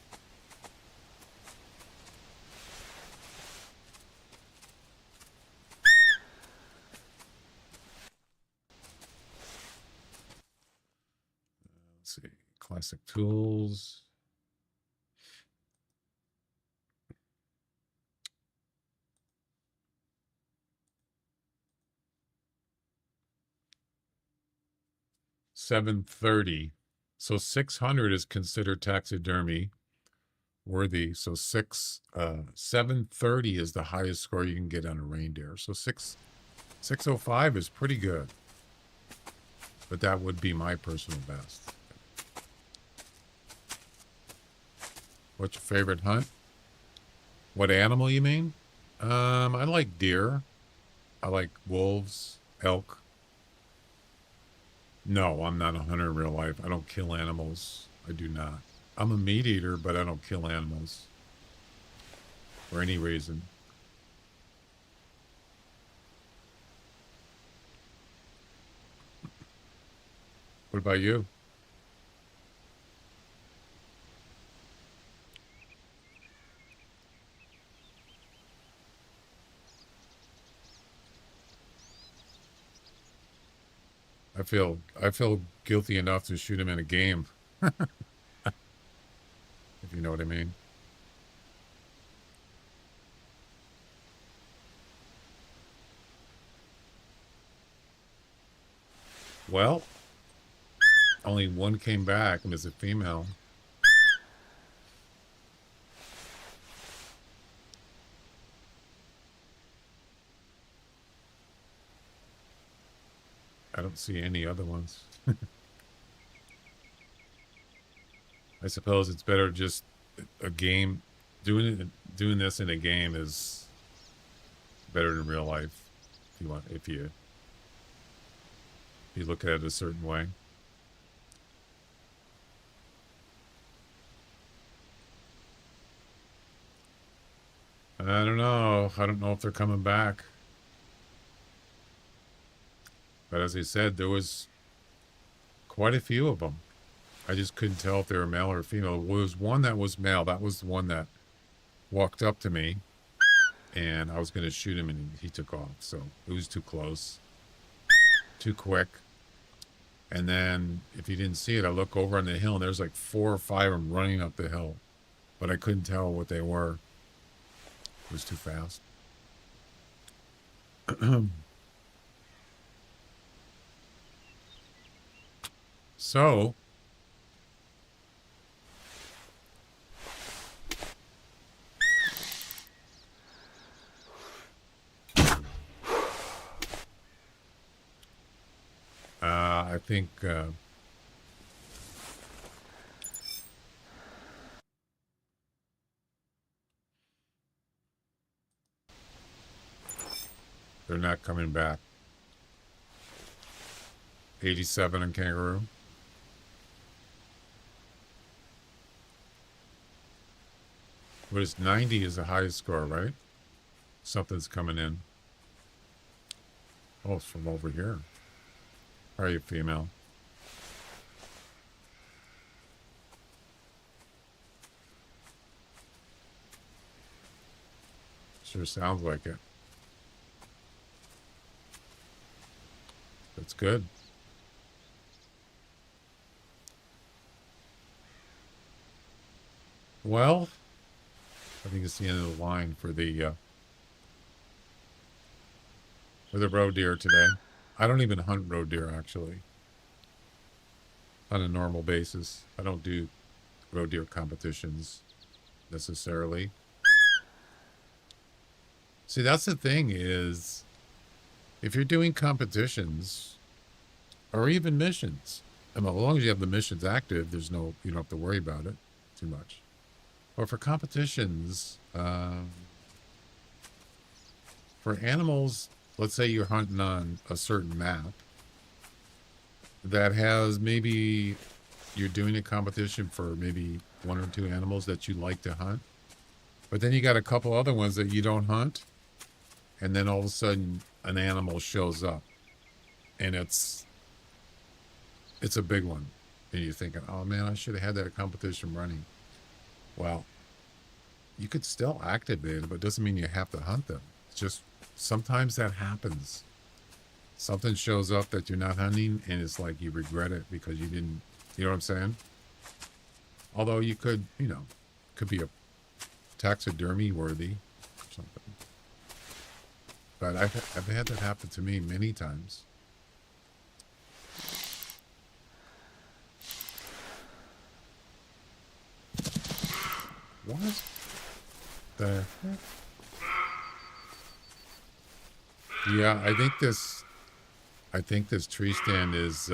Let's see. Classic tools. $730. So 600 is considered taxidermy worthy. So 730 is the highest score you can get on a reindeer. So 605 is pretty good. But that would be my personal best. What's your favorite hunt? What animal you mean? I like deer. I like wolves, elk. No, I'm not a hunter in real life. I don't kill animals. I do not. I'm a meat eater, but I don't kill animals for any reason. What about you? I feel guilty enough to shoot him in a game. If you know what I mean. Well, only one came back and it's a female. I don't see any other ones. I suppose it's better just a game. Doing this in a game is better than real life. If you look at it a certain way. I don't know. I don't know if they're coming back. But as I said, there was quite a few of them. I just couldn't tell if they were male or female. There was one that was male. That was the one that walked up to me. And I was going to shoot him and he took off. So it was too close. Too quick. And then, if you didn't see it, I look over on the hill and there's like 4 or 5 of them running up the hill. But I couldn't tell what they were. It was too fast. So, I think they're not coming back. 87 on kangaroo. What is 90 is the highest score, right? Something's coming in. Oh, it's from over here. Are you female? Sure sounds like it. That's good. Well, I think it's the end of the line for the roe deer today. I don't even hunt roe deer, actually. On a normal basis. I don't do roe deer competitions necessarily. See, that's the thing is, if you're doing competitions or even missions, and as long as you have the missions active, you don't have to worry about it too much. Or for competitions, for animals, let's say you're hunting on a certain map that has maybe you're doing a competition for maybe 1 or 2 animals that you like to hunt, but then you got a couple other ones that you don't hunt, and then all of a sudden an animal shows up, and it's a big one, and you're thinking, oh man, I should have had that competition running. Well, you could still activate it, but it doesn't mean you have to hunt them. It's just sometimes that happens. Something shows up that you're not hunting, and it's like you regret it because you didn't, you know what I'm saying? Although you could, you know, could be a taxidermy worthy or something. But I've had that happen to me many times. What the heck? Yeah, I think this tree stand is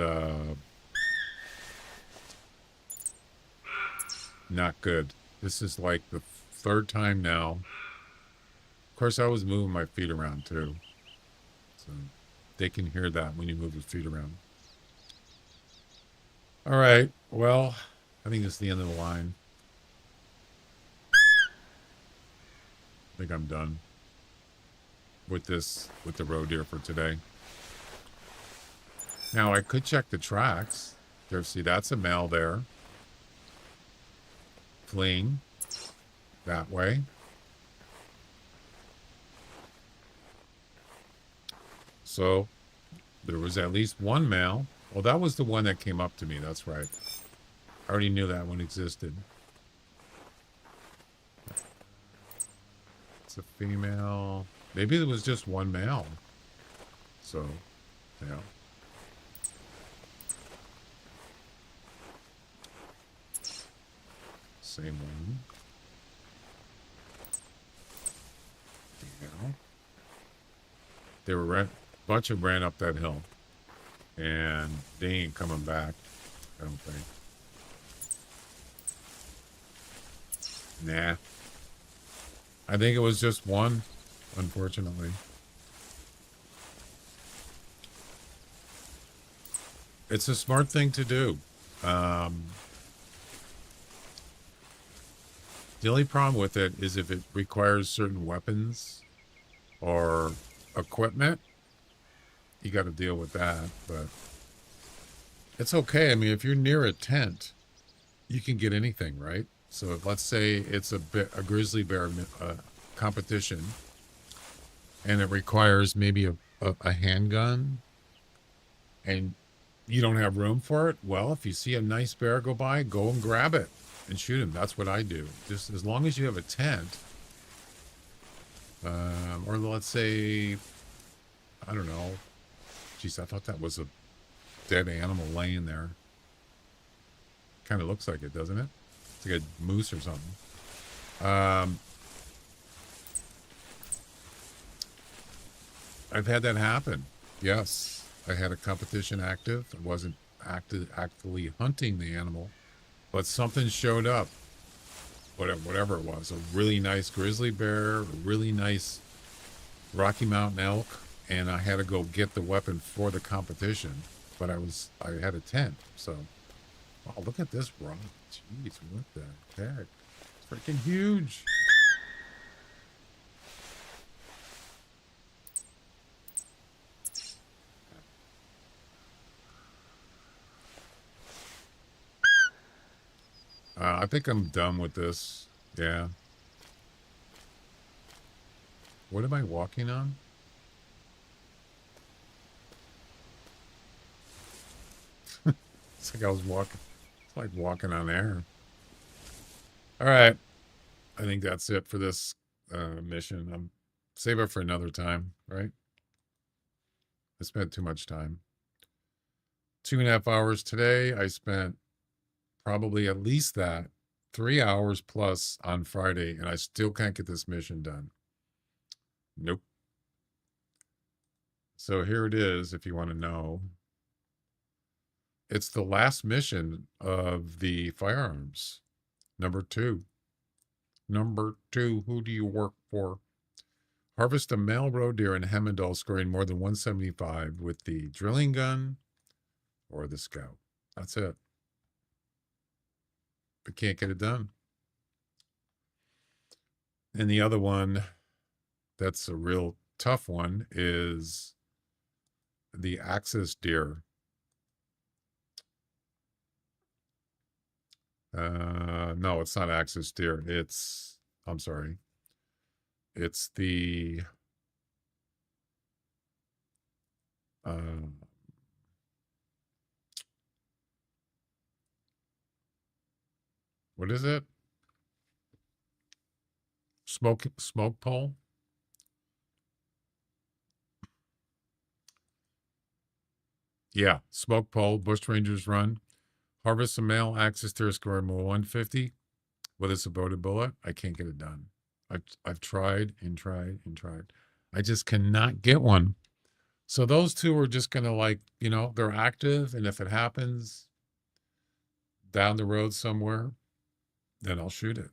not good. This is like the 3rd time now. Of course, I was moving my feet around too, so they can hear that when you move your feet around. All right, well, I think this is the end of the line. I think I'm done with the roe deer for today. Now I could check the tracks. There, see, that's a male there, fleeing that way. So there was at least one male. Well, that was the one that came up to me. That's right. I already knew that one existed. It's a female. Maybe there was just one male. So, yeah. Same one. Yeah. They were a bunch of them ran up that hill. And they ain't coming back, I don't think. Nah. I think it was just one, unfortunately. It's a smart thing to do. The only problem with it is if it requires certain weapons or equipment, you got to deal with that. But it's okay. I mean, if you're near a tent, you can get anything, right? So if, let's say it's a grizzly bear competition, and it requires maybe a handgun, and you don't have room for it. Well, if you see a nice bear go by, go and grab it and shoot him. That's what I do. Just as long as you have a tent, or let's say, I don't know. Geez, I thought that was a dead animal laying there. Kind of looks like it, doesn't it? It's like a moose or something. I've had that happen. Yes, I had a competition active. I wasn't actively hunting the animal, but something showed up. Whatever it was, a really nice grizzly bear, a really nice Rocky Mountain elk, and I had to go get the weapon for the competition. But I had a tent, so. Oh, look at this rock. Jeez, what the heck? It's freaking huge. I think I'm done with this. Yeah. What am I walking on? It's like I was walking. It's like walking on air. All right. I think that's it for this mission. Save it for another time, right? I spent too much time. 2.5 hours today. I spent probably at least that 3 hours plus on Friday, and I still can't get this mission done. Nope. So here it is, if you want to know. It's the last mission of the Firearms. Number 2. Number 2, who do you work for? Harvest a male roe deer in Hemmeldal scoring more than 175 with the drilling gun or the scout. That's it. But can't get it done. And the other one that's a real tough one is the axis deer. No, it's not axis deer. I'm sorry. It's the what is it? Smoke pole? Yeah, smoke pole, bush rangers run. Harvest a male axis deer scoring 150 with a saboted bullet. I can't get it done. I've tried and tried and tried. I just cannot get one. So those two are just gonna, like, they're active, and if it happens down the road somewhere, then I'll shoot it.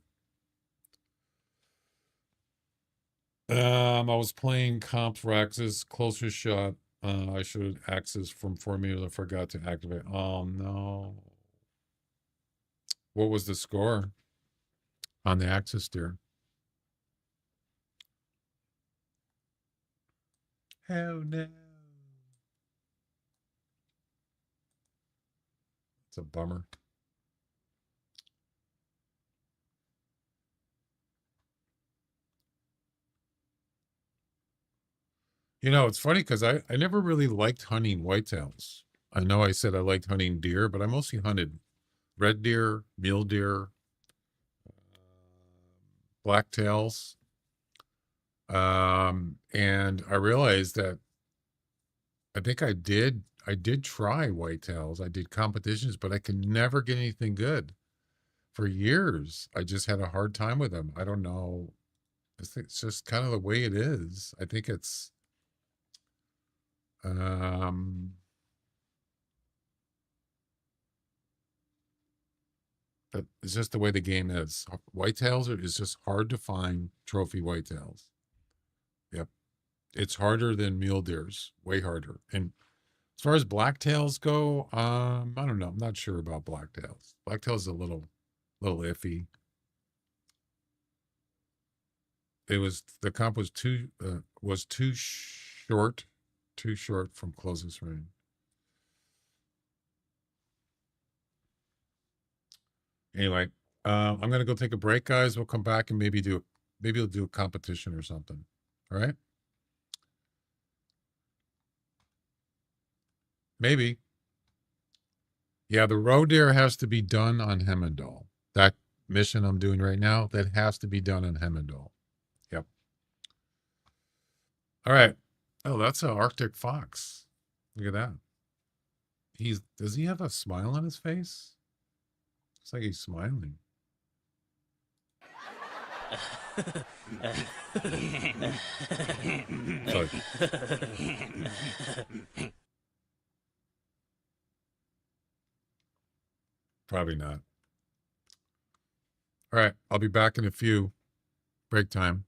I was playing comp for axis, closer shot. I showed axis from formula, forgot to activate. Oh no. What was the score on the axis deer? Oh no. It's a bummer. It's funny because I never really liked hunting whitetails. I know I said I liked hunting deer, but I mostly hunted red deer, mule deer, blacktails. And I realized that I think I did try whitetails. I did competitions, but I could never get anything good. For years, I just had a hard time with them. I don't know. It's just kind of the way it is. I think it's but it's just the way the game is. Whitetails is just hard to find trophy whitetails. Yep. It's harder than mule deers, way harder. And as far as blacktails go, I don't know. I'm not sure about blacktails. Blacktails is a little iffy. The comp was too short from closest range. Anyway, I'm gonna go take a break, guys. We'll come back and maybe we'll do a competition or something. All right? Maybe. Yeah, the roe deer has to be done on Hemmeldal. That mission I'm doing right now, that has to be done on Hemmeldal. Yep. All right. Oh, that's an Arctic fox. Look at that. Does he have a smile on his face? Looks like he's smiling. Sorry. Probably not. All right. I'll be back in a few. Break time.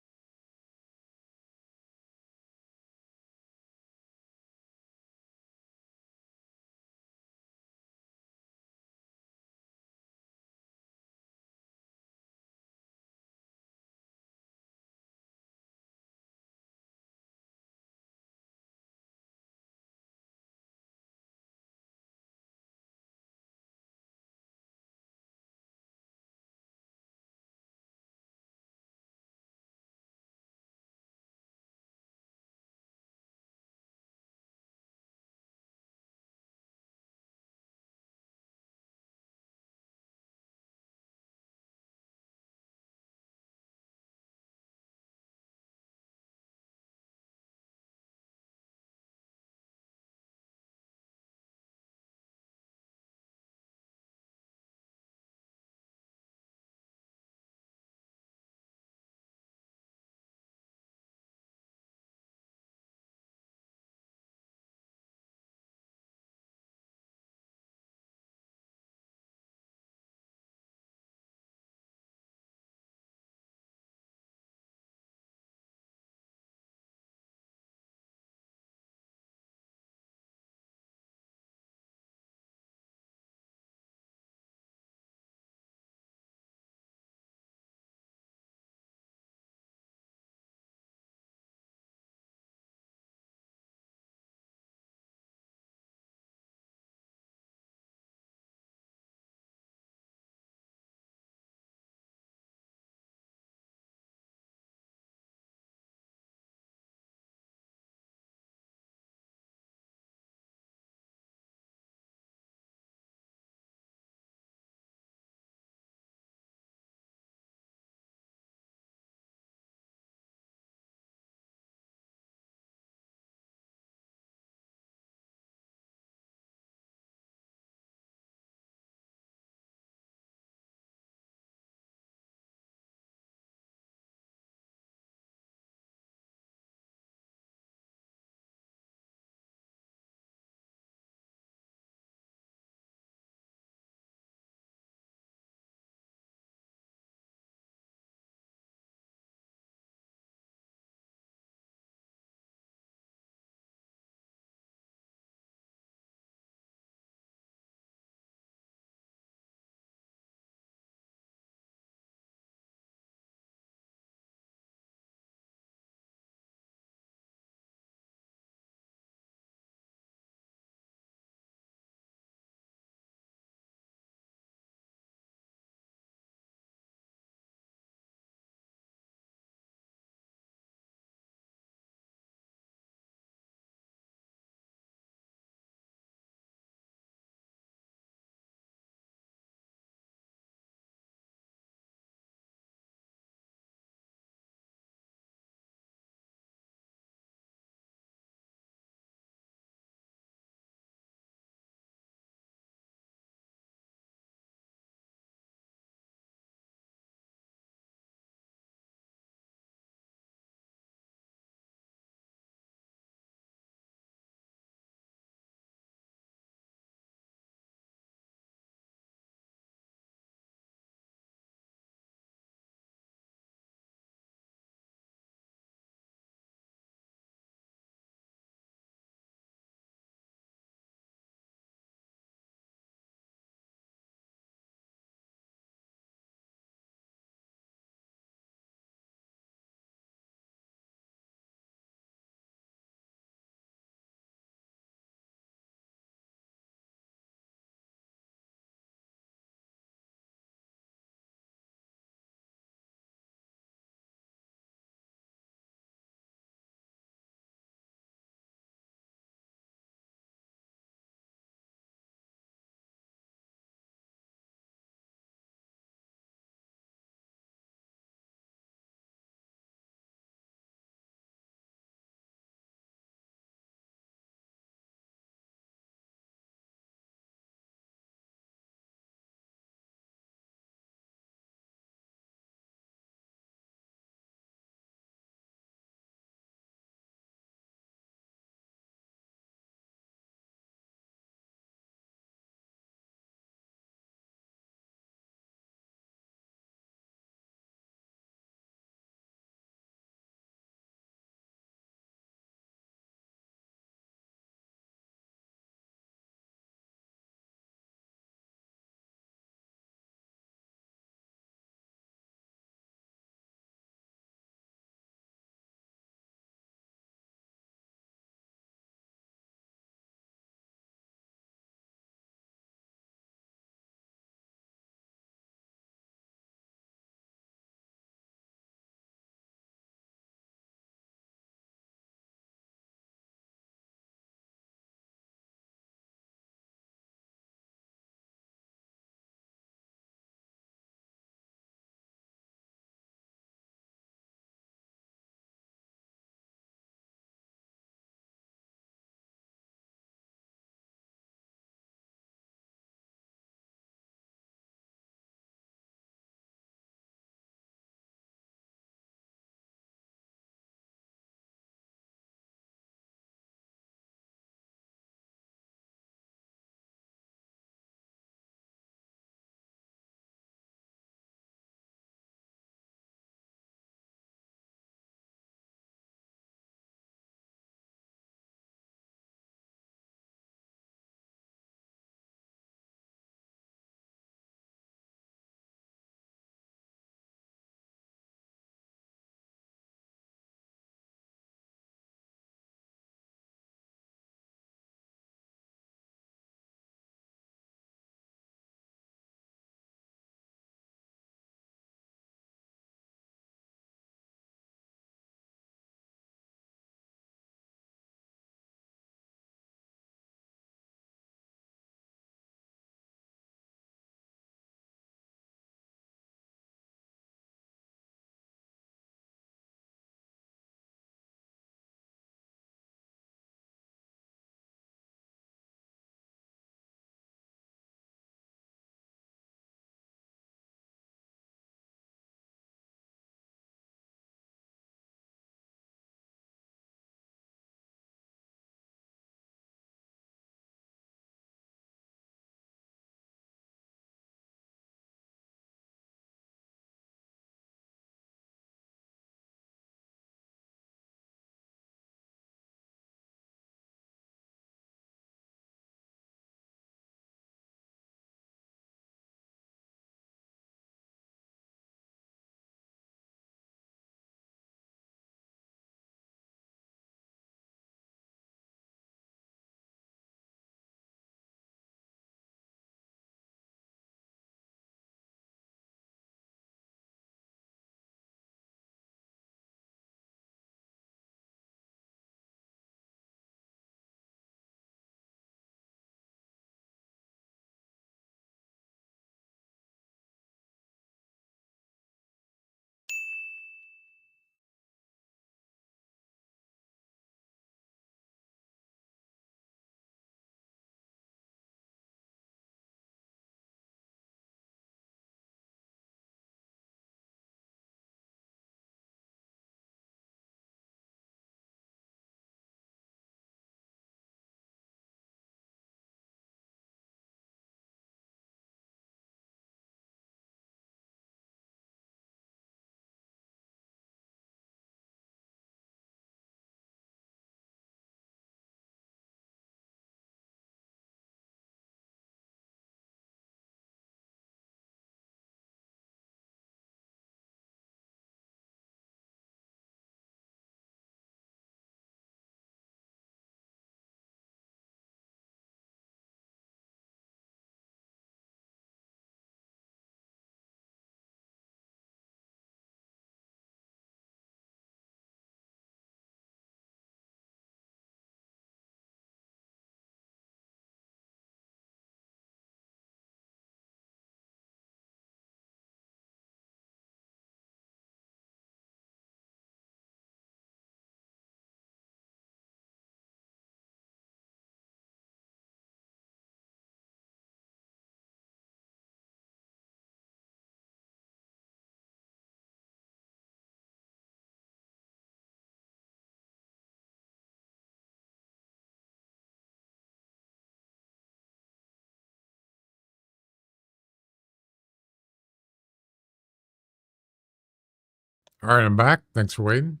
All right, I'm back. Thanks for waiting.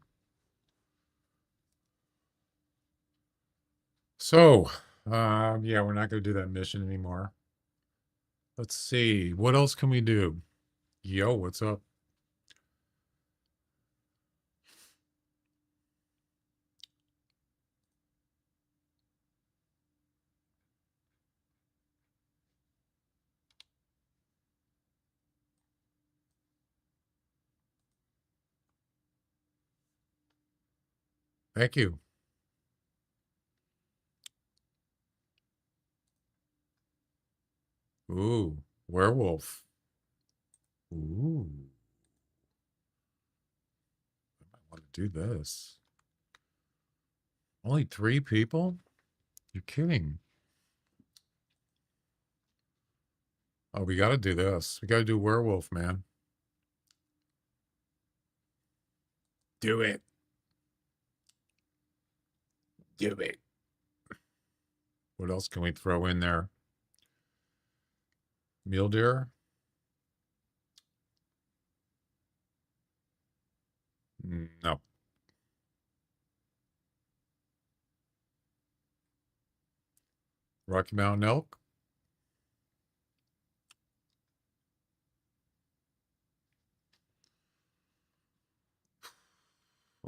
So, yeah, we're not going to do that mission anymore. Let's see. What else can we do? Yo, what's up? Thank you. Ooh, werewolf. Ooh, I might want to do this. Only 3 people? You're kidding. Oh, we got to do this. We got to do werewolf, man. Do it. Do it. What else can we throw in there? Mule deer? No. Rocky Mountain elk?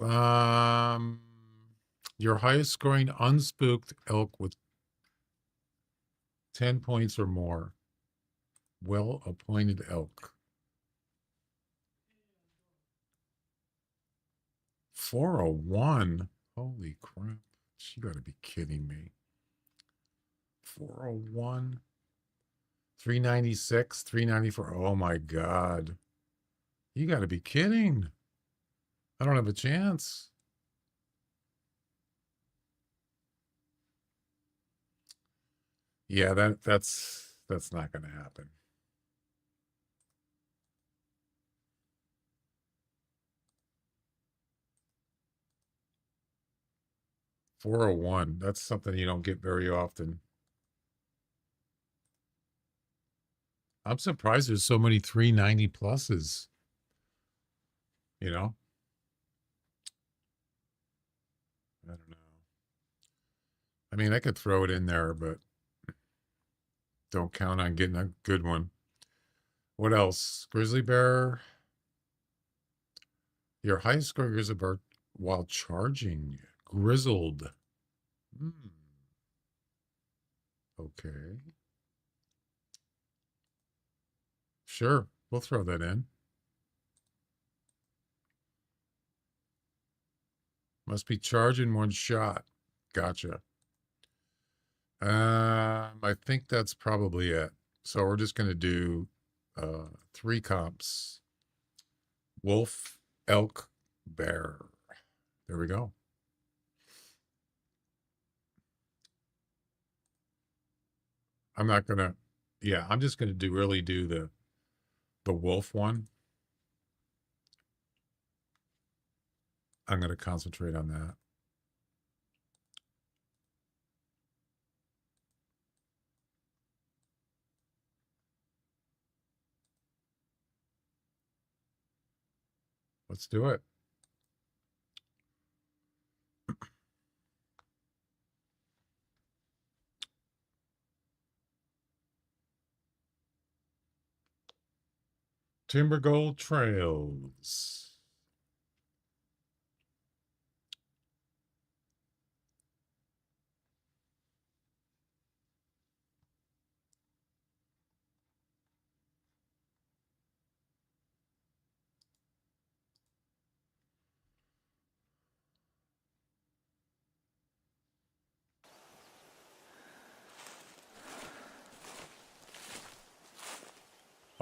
Um, your highest scoring unspooked elk with 10 points or more. Well appointed elk. 401. Holy crap. You got to be kidding me. 401. 396, 394. Oh my God. You got to be kidding. I don't have a chance. Yeah, that's not going to happen. $401. That's something you don't get very often. I'm surprised there's so many 390 pluses. You know? I don't know. I mean, I could throw it in there, but don't count on getting a good one. What else? Grizzly bear. Your highest score grizzly bear while charging. Grizzled. Okay. Sure. We'll throw that in. Must be charging one shot. Gotcha. I think that's probably it. So we're just going to do 3 comps. Wolf, elk, bear. There we go. I'm not going to, yeah, I'm just going to really do the wolf one. I'm going to concentrate on that. Let's do it. Timber Gold Trails.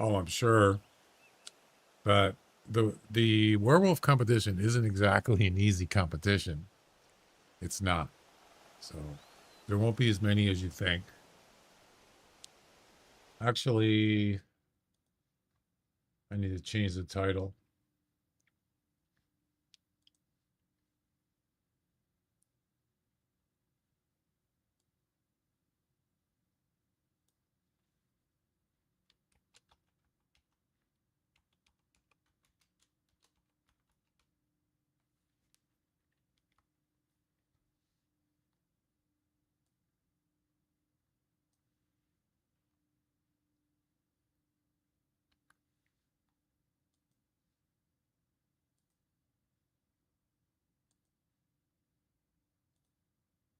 Oh, I'm sure. But the werewolf competition isn't exactly an easy competition. It's not. So there won't be as many as you think. Actually, I need to change the title.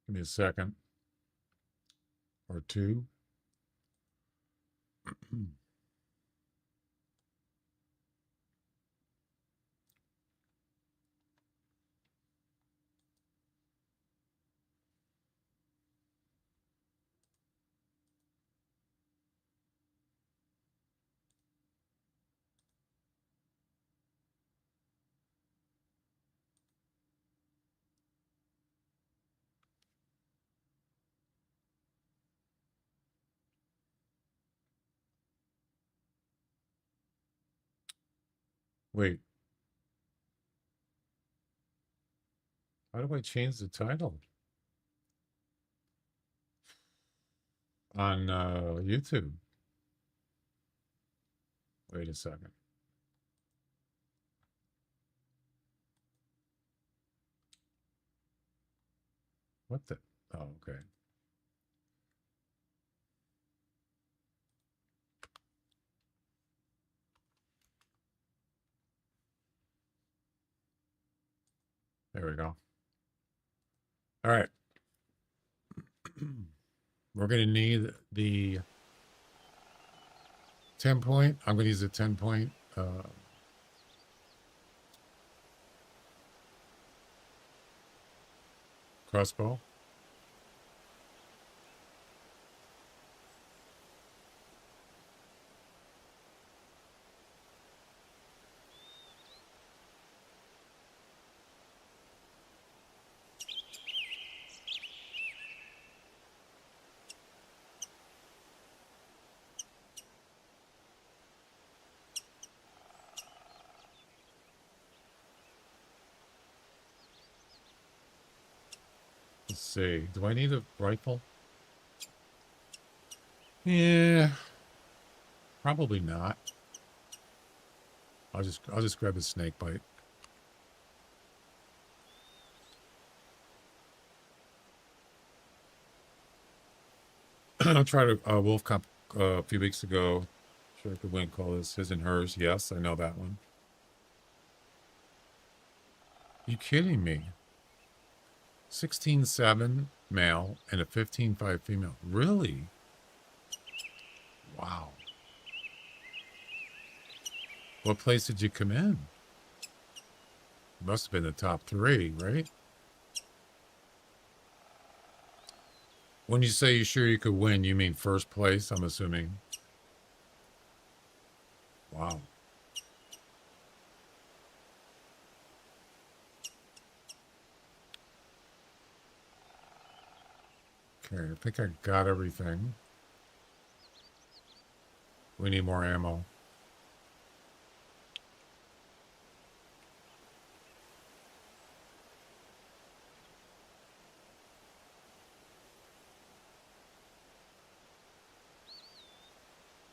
Give me a second or two. Wait. How do I change the title? On YouTube. Wait a second. What the? Oh, okay. There we go. All right. We're going to need the 10 point. I'm going to use the 10 point crossbow. Let's see. Do I need a rifle? Yeah. Probably not. I'll just grab a snake bite. I tried a wolf comp a few weeks ago. Sure I could win. Call this his and hers. Yes, I know that one. You kidding me? 16.7 male and a 15.5 female. Really? Wow. What place did you come in? Must have been the top 3, right? When you say you're sure you could win, you mean first place, I'm assuming. Wow. Okay, I think I got everything. We need more ammo.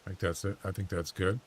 I think that's it. I think that's good.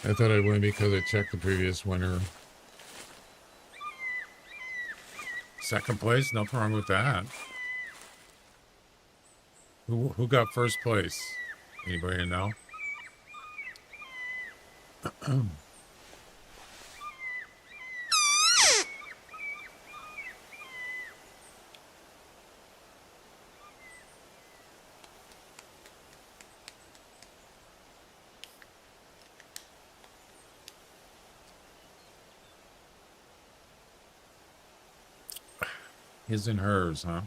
I thought I'd win because I checked the previous winner. Second place, nothing wrong with that. Who got first place? Anybody know? His and hers, huh?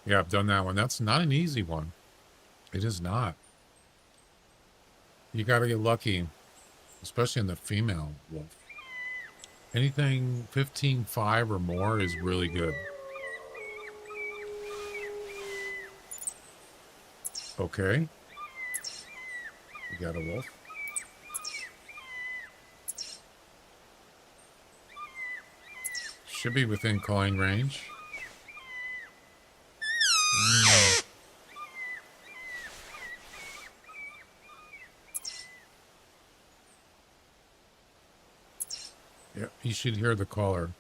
Yeah, I've done that one. That's not an easy one. It is not. You got to get lucky, especially in the female wolf. Anything 15.5 or more is really good. Okay. We got a wolf. Should be within calling range. Yeah, you should hear the caller.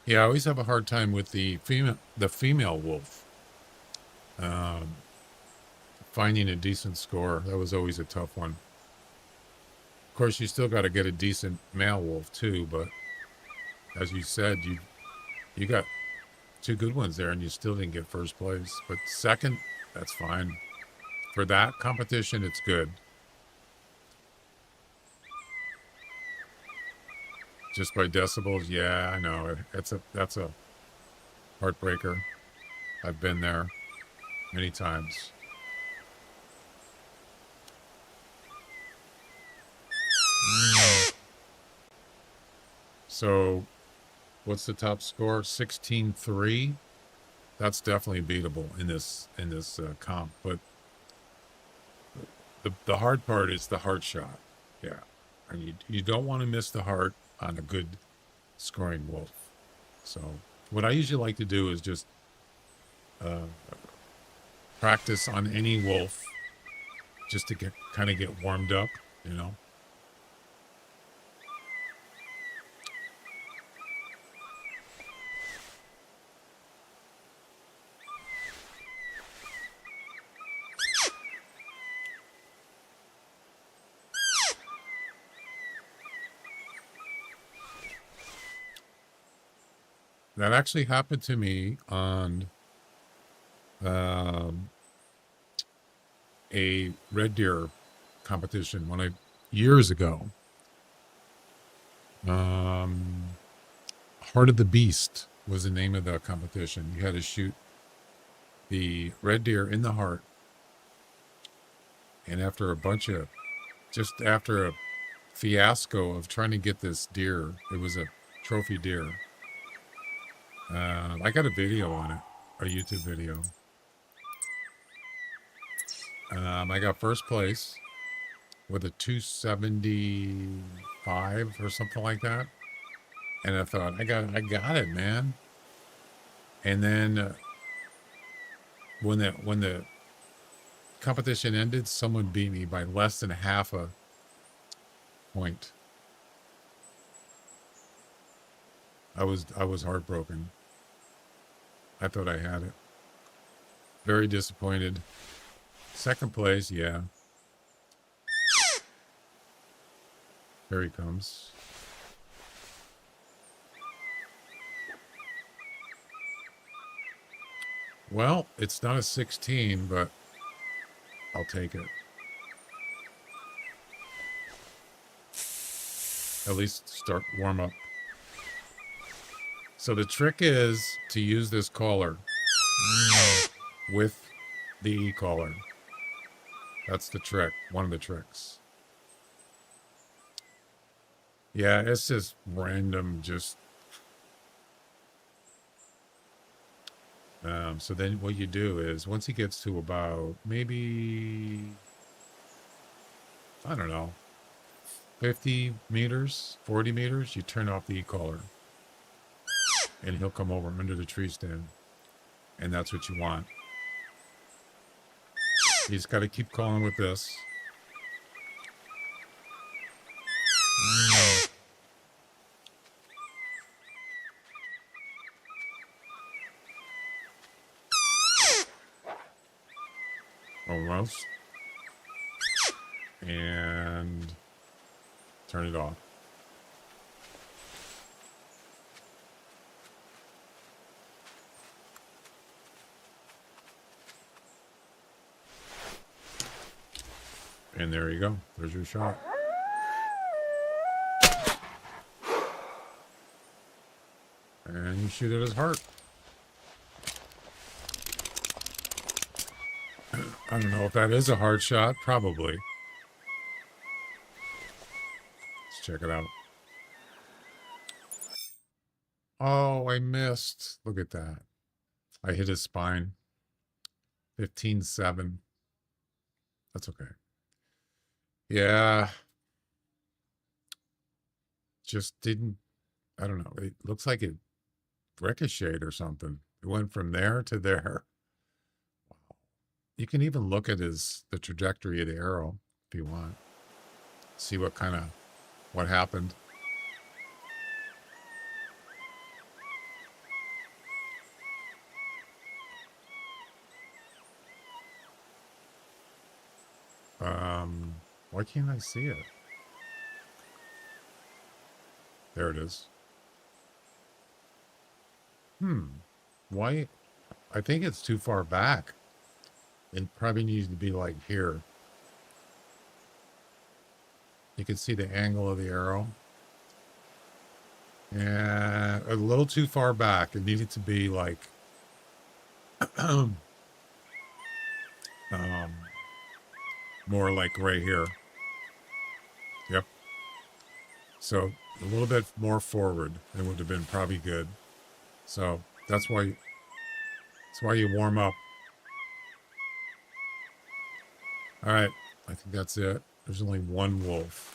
Yeah, I always have a hard time with the female wolf. Finding a decent score. That was always a tough one. Of course, you still got to get a decent male wolf too, but as you said, you got 2 good ones there and you still didn't get first place. But second, that's fine. For that competition, it's good. Just by decibels, yeah, I know. That's a heartbreaker. I've been there many times. So, what's the top score? 16-3. That's definitely beatable in this comp. But the hard part is the heart shot. Yeah, and you don't want to miss the heart on a good scoring wolf. So, what I usually like to do is just practice on any wolf, just to kind of get warmed up, you know. That actually happened to me on a red deer competition years ago. Heart of the Beast was the name of the competition. You had to shoot the red deer in the heart, and after a fiasco of trying to get this deer, it was a trophy deer. I got a video on it, a YouTube video. I got first place with a 275 or something like that, and I thought, I got it, man. And then when the competition ended, someone beat me by less than half a point. I was heartbroken. I thought I had it. Very disappointed. Second place, yeah. Here he comes. Well, it's not a 16, but I'll take it. At least warm up. So the trick is to use this collar with the e-collar. That's the trick, one of the tricks. Yeah, it's just random, just... so then what you do is, once he gets to about, maybe, I don't know, 50 meters, 40 meters, you turn off the e-collar. And he'll come over under the tree stand. And that's what you want. You just got to keep calling with this. Almost. And turn it off. And there you go. There's your shot. And you shoot at his heart. I don't know if that is a hard shot. Probably. Let's check it out. Oh, I missed. Look at that. I hit his spine. 15-7. That's okay. Yeah. just didn't, I don't know. It looks like it ricocheted or something. It went from there to there. You can even look at the trajectory of the arrow if you want. See what happened. Why can't I see it? There it is. Why? I think it's too far back. It probably needs to be like here. You can see the angle of the arrow. Yeah, a little too far back. It needed to be like more like right here. Yep. So a little bit more forward. It would have been probably good. So that's why you warm up. All right, I think that's it. There's only one wolf.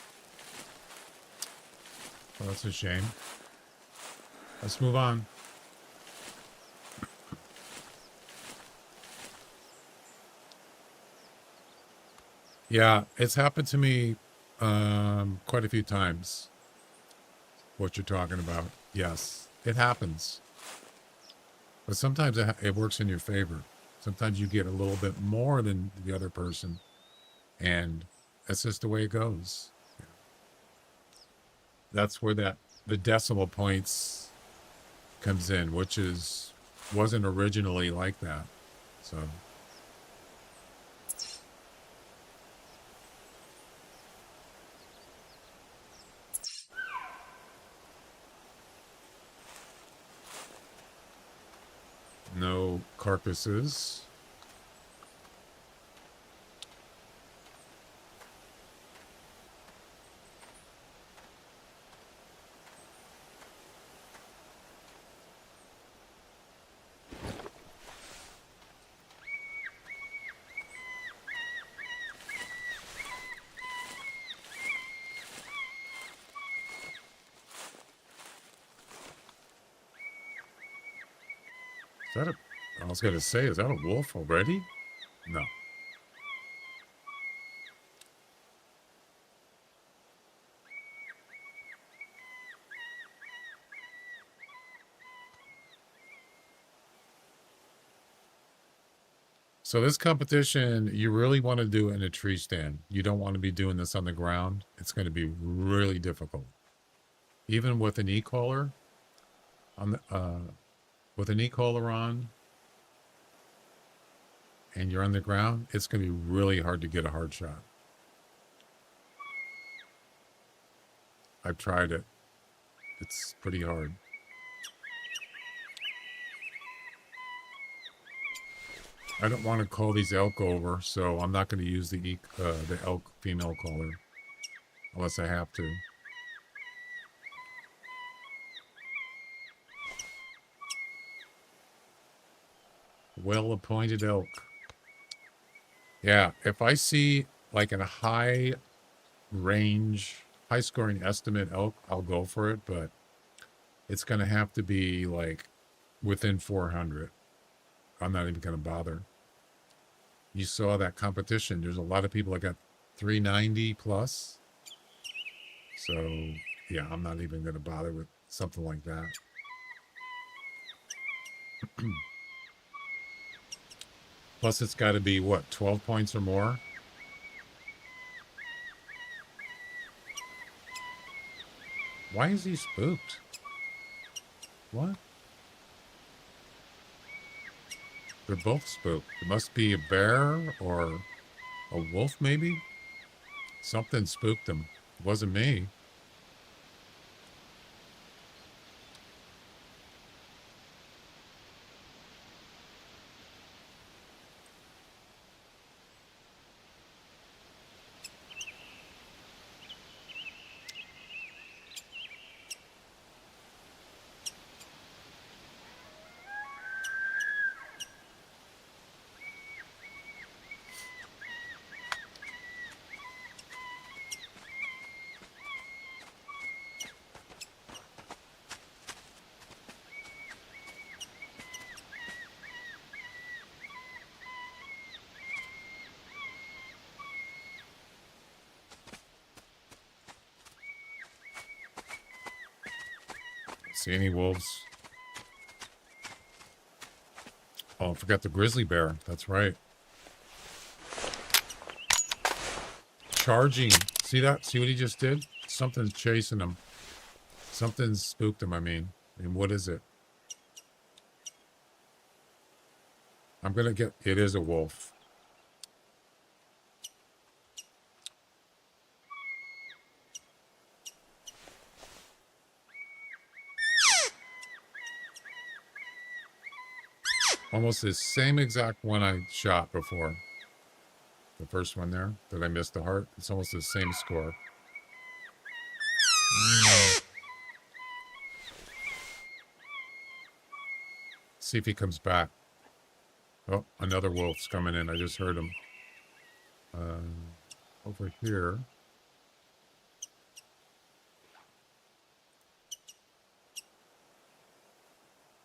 Well, that's a shame. Let's move on. Yeah, it's happened to me quite a few times. What you're talking about. Yes, it happens. But sometimes it works in your favor. Sometimes you get a little bit more than the other person. And that's just the way it goes. That's where the decimal points comes in, which wasn't originally like that. So no carcasses. I was going to say, is that a wolf already? No. So this competition, you really want to do it in a tree stand. You don't want to be doing this on the ground. It's going to be really difficult. Even with an e-collar, with an e-collar on, and you're on the ground, it's going to be really hard to get a hard shot. I've tried it. It's pretty hard. I don't want to call these elk over, so I'm not going to use the elk female collar unless I have to. Well-appointed elk. Yeah, if I see like a high range, high scoring estimate elk, I'll go for it, but it's going to have to be like within 400. I'm not even going to bother. You saw that competition. There's a lot of people that got 390 plus. So, yeah, I'm not even going to bother with something like that. Plus, it's got to be, what, 12 points or more? Why is he spooked? What? They're both spooked. It must be a bear or a wolf, maybe? Something spooked them. It wasn't me. See any wolves? Oh, I forgot the grizzly bear. That's right. Charging. See that? See what he just did? Something's chasing him. Something's spooked him, I mean. And what is it? I'm going to get... It is a wolf. Almost the same exact one I shot before. The first one there that I missed the heart. It's almost the same score. See if he comes back. Oh, another wolf's coming in. I just heard him. Over here.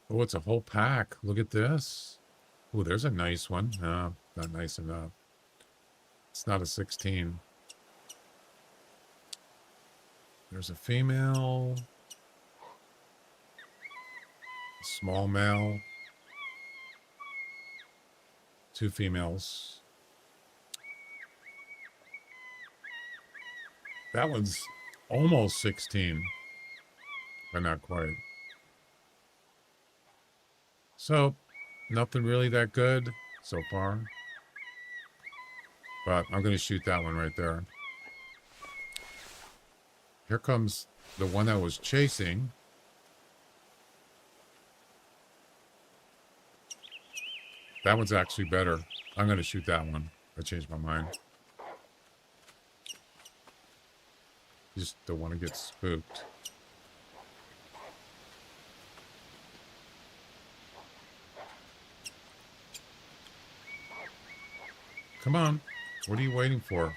Oh, it's a whole pack. Look at this. Oh, there's a nice one. No, not nice enough. It's not a 16. There's a female. A small male. 2 females. That one's almost 16, but not quite. So, nothing really that good so far. But I'm going to shoot that one right there. Here comes the one that was chasing. That one's actually better. I'm going to shoot that one. I changed my mind. Just don't want to get spooked. Come on. What are you waiting for?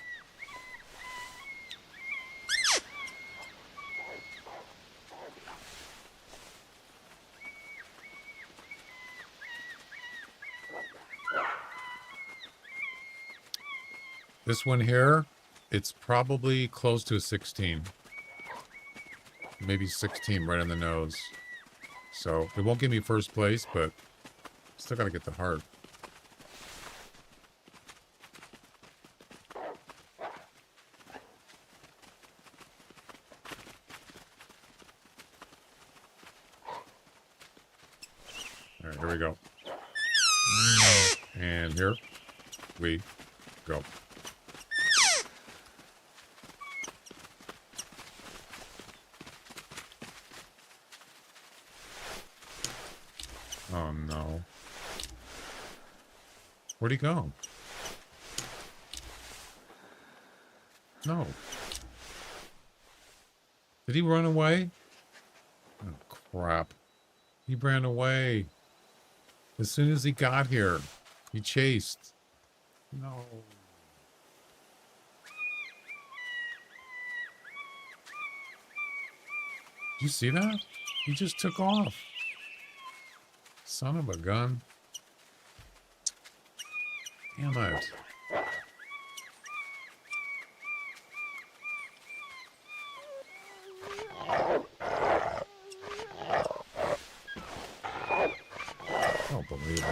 This one here, it's probably close to a 16. Maybe 16 right on the nose. So it won't give me first place, but still got to get the heart. All right, here we go. And here we go. Oh no. Where'd he go? No. Did he run away? Oh crap. He ran away. As soon as he got here, he chased. No. Did you see that? He just took off. Son of a gun. Damn it. I don't believe it.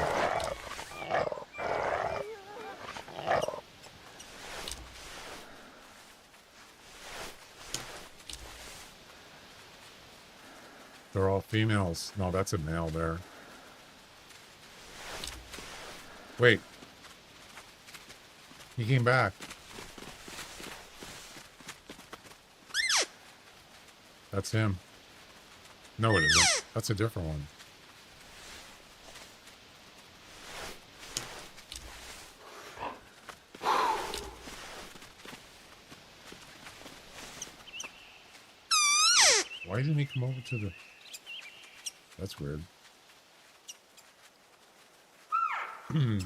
They're all females. No, that's a male there. Wait. He came back. That's him. No, it isn't. That's a different one. Why didn't he come over to the... That's weird.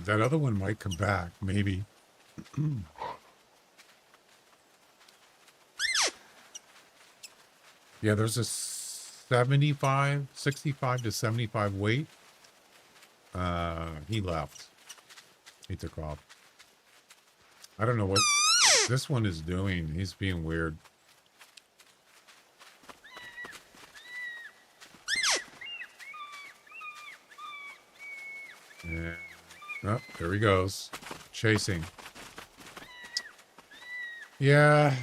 That other one might come back, maybe. Yeah, there's a 65 to 75 weight. He left. He took off. I don't know what this one is doing. He's being weird. And, oh, there he goes. Chasing. Yeah,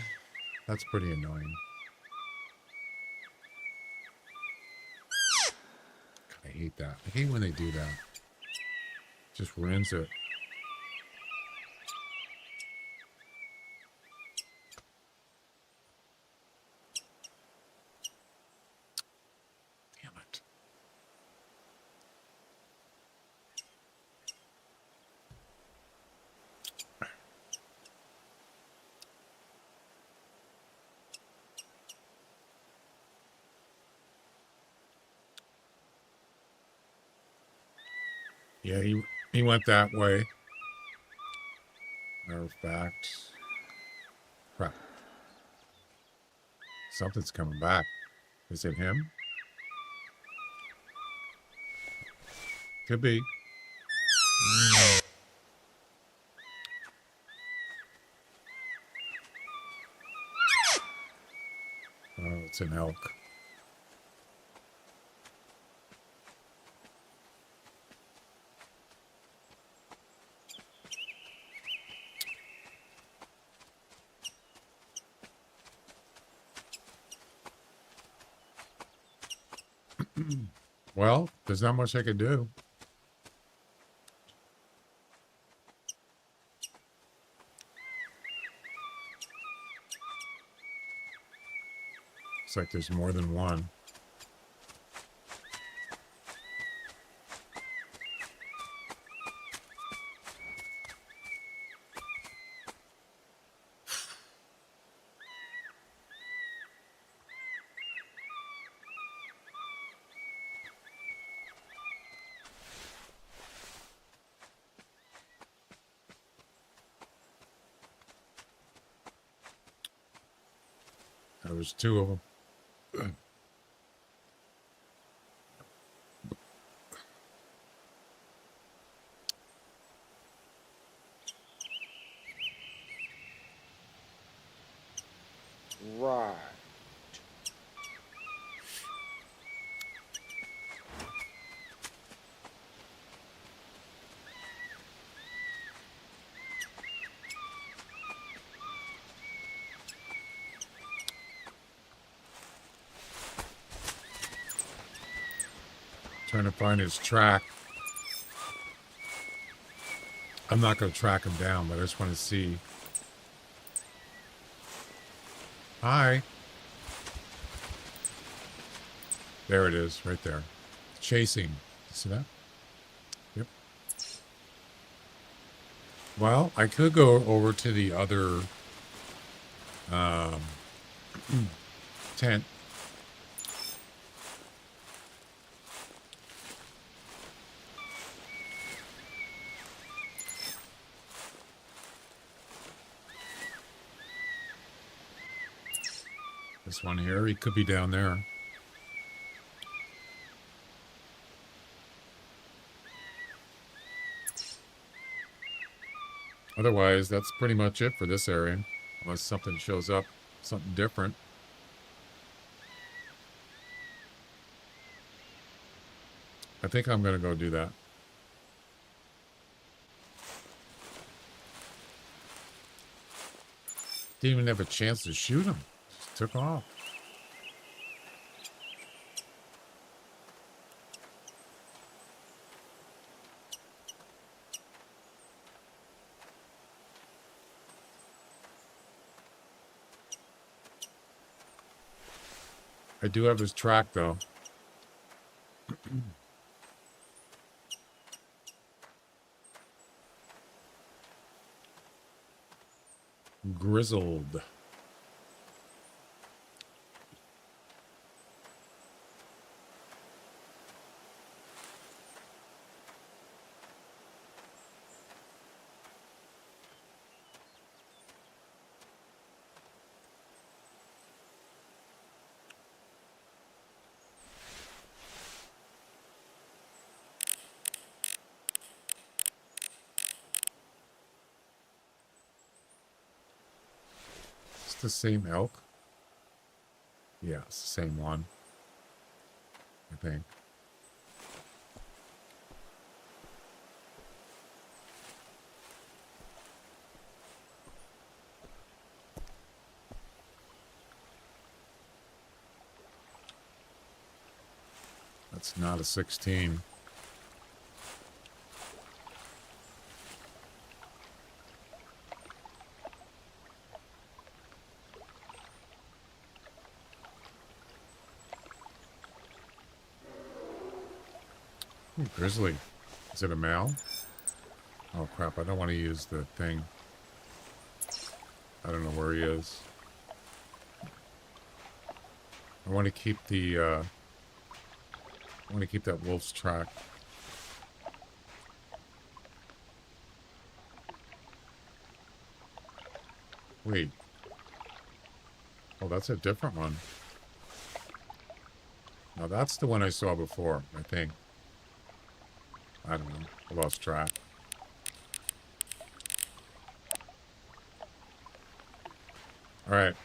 that's pretty annoying. I hate that. I hate when they do that. Just ruins it. Damn it. Yeah, he went that way. Matter of fact. Crap. Something's coming back. Is it him? Could be. Oh, it's an elk. Well, there's not much I could do. Looks like there's more than one. There was two of them. Right. Trying to find his track. I'm not going to track him down, but I just want to see. Hi. There it is, right there. Chasing. See that? Yep. Well, I could go over to the other tent. This one here, he could be down there. Otherwise, that's pretty much it for this area. Unless something shows up, something different. I think I'm going to go do that. Didn't even have a chance to shoot him. Just took off. I do have his track, though. Grizzled. The same elk? Yeah, it's the same one, I think. That's not a 16. Ooh, grizzly. Is it a male? Oh crap, I don't want to use the thing. I don't know where he is. I want to keep the I want to keep that wolf's track. Wait. Oh, that's a different one. Now that's the one I saw before, I think. I don't know. I lost track. All right.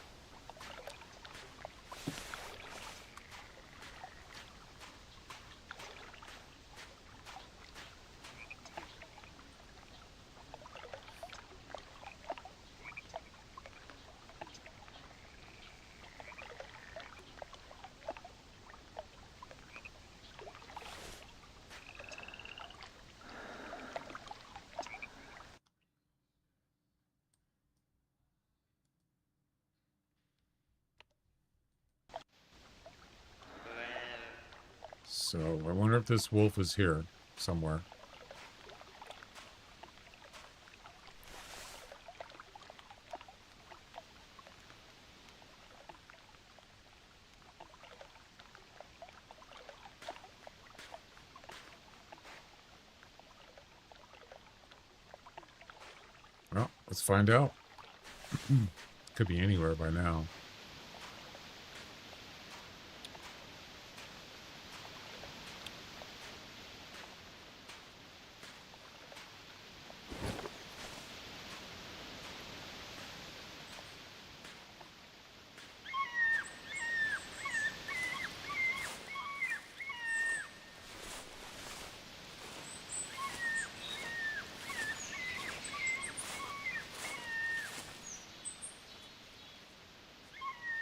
So, I wonder if this wolf is here somewhere. Well, let's find out. Could be anywhere by now.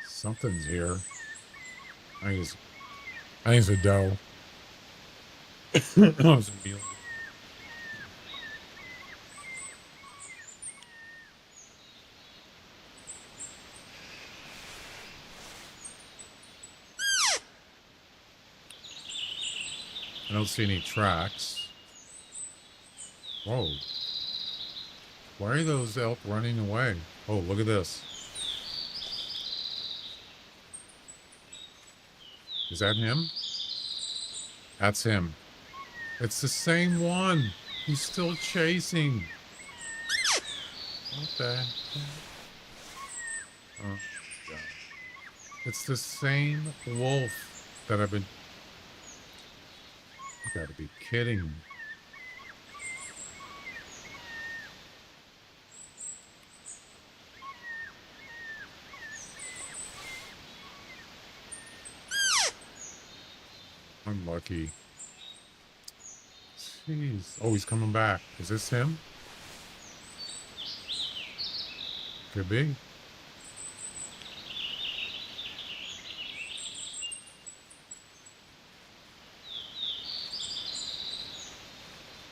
Something's here. I think it's a doe. Oh, it's a mule. I don't see any tracks. Whoa. Why are those elk running away? Oh, look at this. Is that him? That's him. It's the same one. He's still chasing. What the heck? Oh, God. It's the same wolf that I've been... You gotta be kidding me. Unlucky. Jeez. Oh, he's coming back. Is this him? Could be.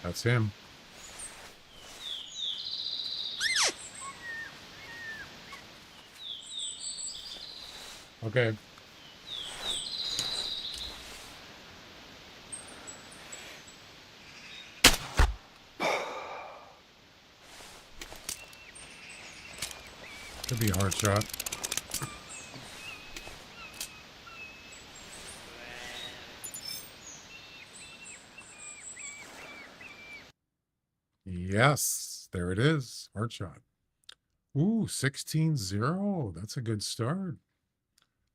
That's him. Okay. Could be a hard shot. Yes, there it is. Hard shot. Ooh, 16-0. That's a good start.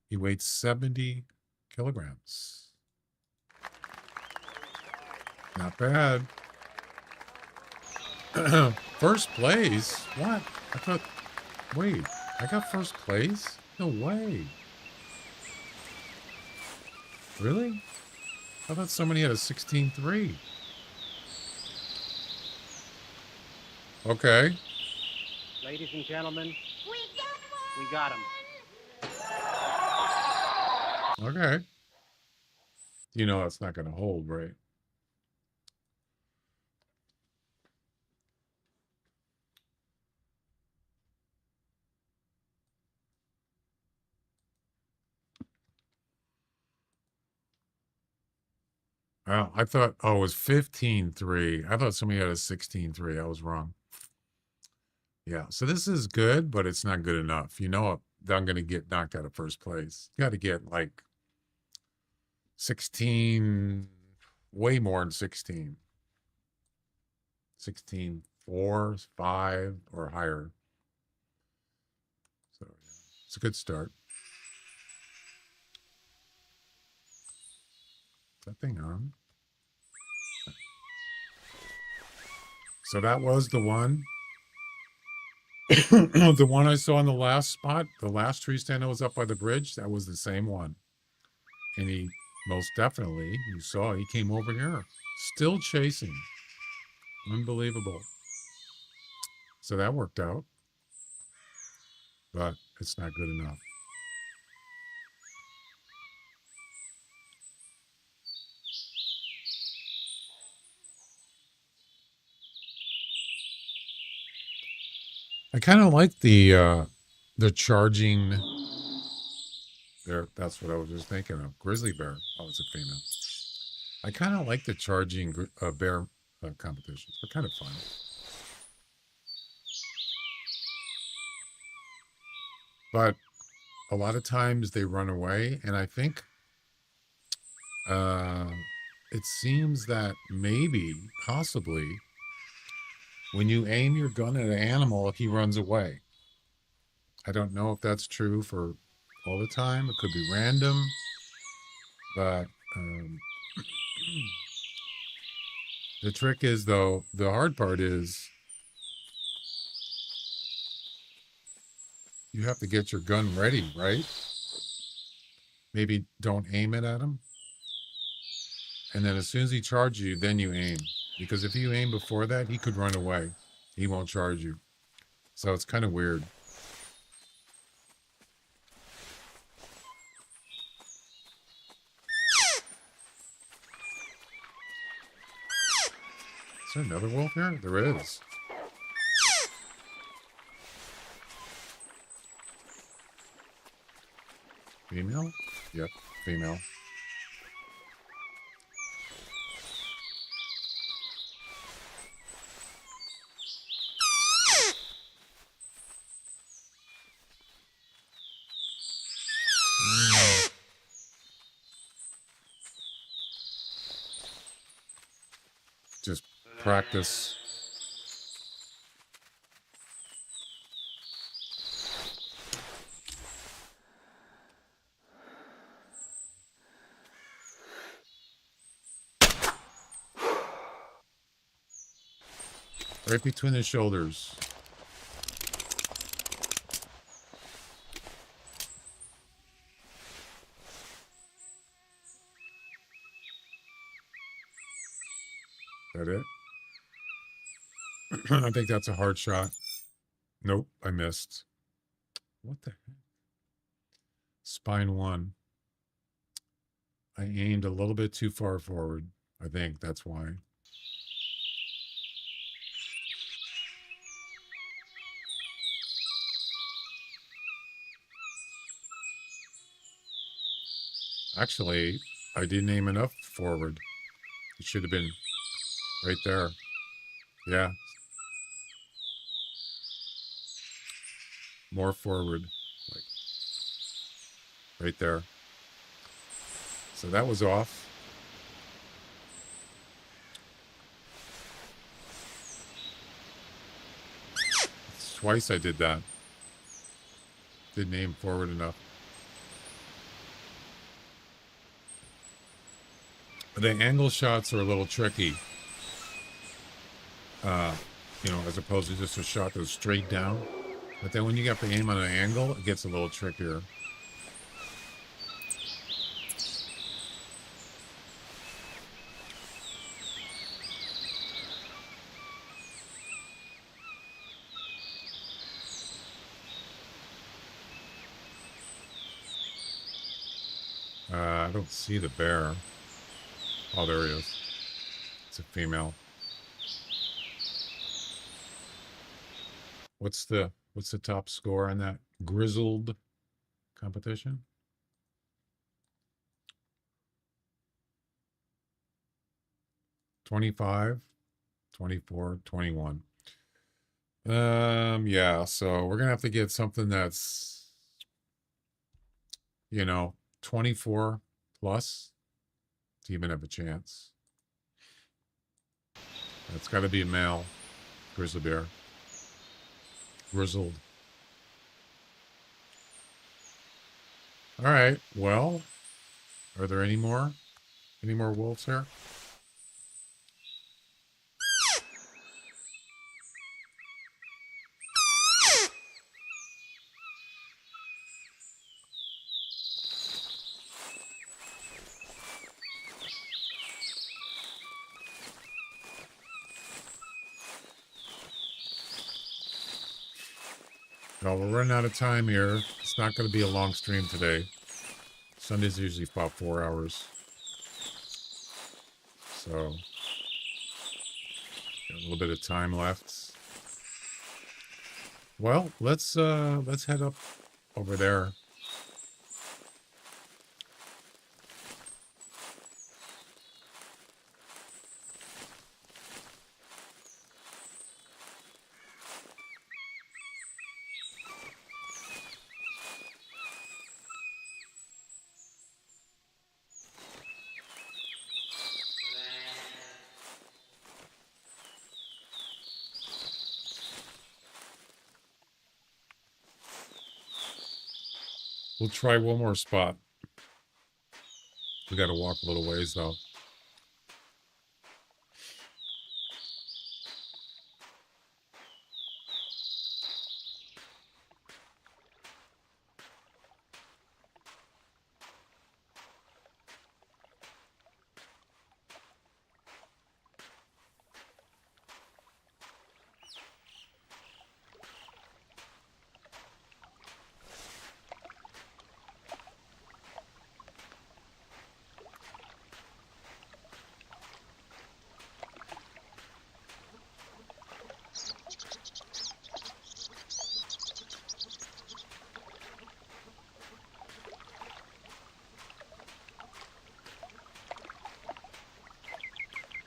He weighed 70 kilograms. Not bad. First place? What? I thought... Wait, I got first place? No way. Really? I thought somebody had a 16-3. Okay. Ladies and gentlemen, we got him. Okay. You know it's not going to hold, right? I thought, oh, it was 15-3. I thought somebody had a 16-3. I was wrong. Yeah, so this is good, but it's not good enough. You know, I'm going to get knocked out of first place. You got to get like 16, way more than 16. 16, 4, 5, or higher. So yeah, it's a good start. Is that thing on? So that was the one. The one I saw in the last spot, the last tree stand that was up by the bridge, that was the same one. And he most definitely, you saw, he came over here, still chasing. Unbelievable. So that worked out, but it's not good enough. I kind of like the charging there. That's what I was just thinking of. Grizzly bear. Oh, it's a female. I kind of like the charging bear competitions. They're kind of fun. But a lot of times they run away, and I think it seems that maybe, possibly, when you aim your gun at an animal, he runs away. I don't know if that's true for all the time. It could be random, but the trick is, though, the hard part is you have to get your gun ready, right? Maybe don't aim it at him. And then as soon as he charges you, then you aim. Because if you aim before that, he could run away. He won't charge you. So it's kind of weird. Is there another wolf here? There is. Female? Yep, female. Just practice. Right between the shoulders. That it? I think that's a hard shot. Nope, I missed. What the heck? Spine 1. I aimed a little bit too far forward. I think that's why. Actually, I didn't aim enough forward. It should have been right there. Yeah. More forward. Like right there. So that was off. Twice I did that. Didn't aim forward enough. The angle shots are a little tricky. You know, as opposed to just a shot that goes straight down. But then when you get the aim on an angle, it gets a little trickier. I don't see the bear. Oh, there he is. It's a female. What's the top score on that grizzled competition? 25, 24, 21. Yeah, so we're gonna have to get something that's, 24 plus to even have a chance. It's got to be a male grizzly bear. Grizzled. All right. Well, are there any more wolves here? Well, we're running out of time here. It's not going to be a long stream today. Sunday's usually about 4 hours. So, got a little bit of time left. Well, let's head up over there. We'll try one more spot. We got to walk a little ways, though.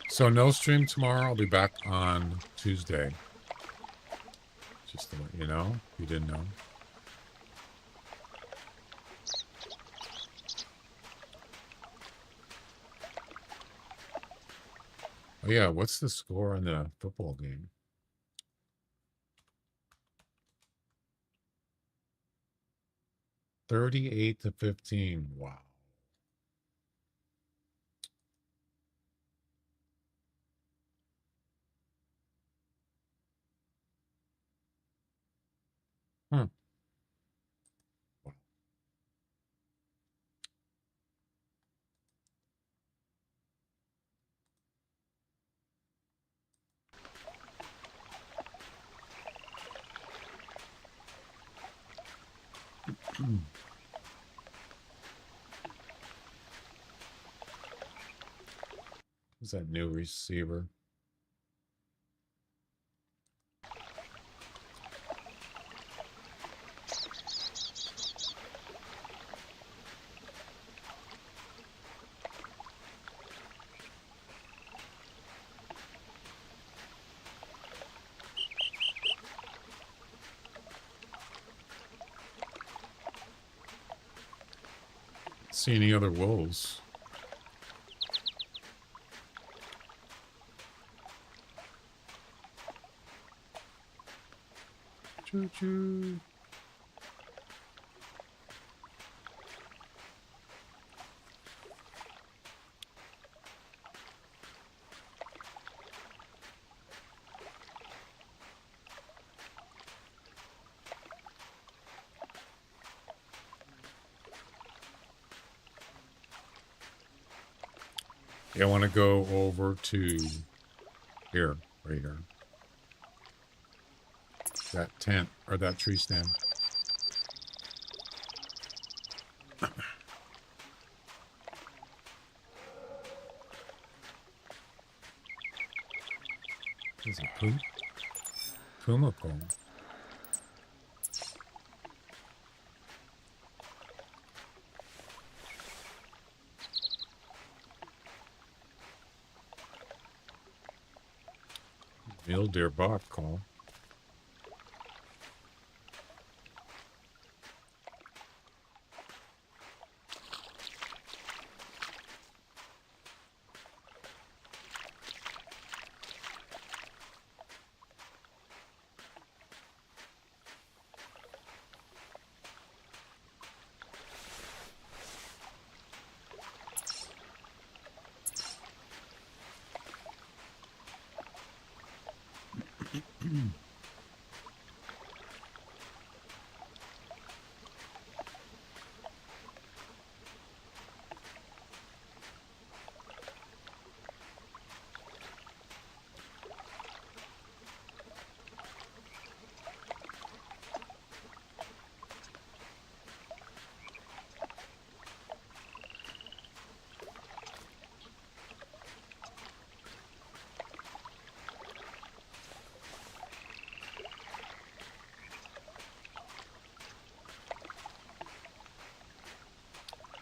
So no stream tomorrow. I'll be back on Tuesday. Just to let you know, if you didn't know. Oh yeah, what's the score on the football game? 38-15. Wow. Hmm. Who's that new receiver? See any other wolves? Choo choo. Yeah, I want to go over to here, right here. That tent or that tree stand. Is it Puma call? Mule deer buck call.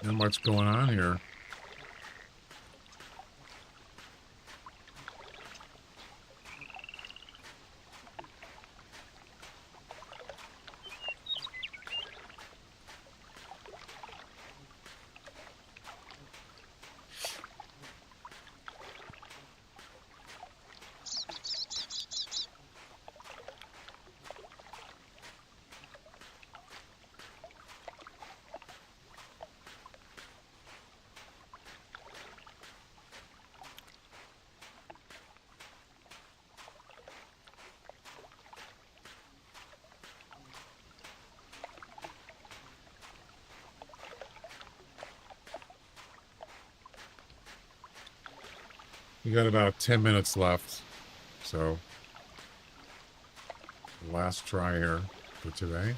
Not much going on here. We got about 10 minutes left, so last try here for today.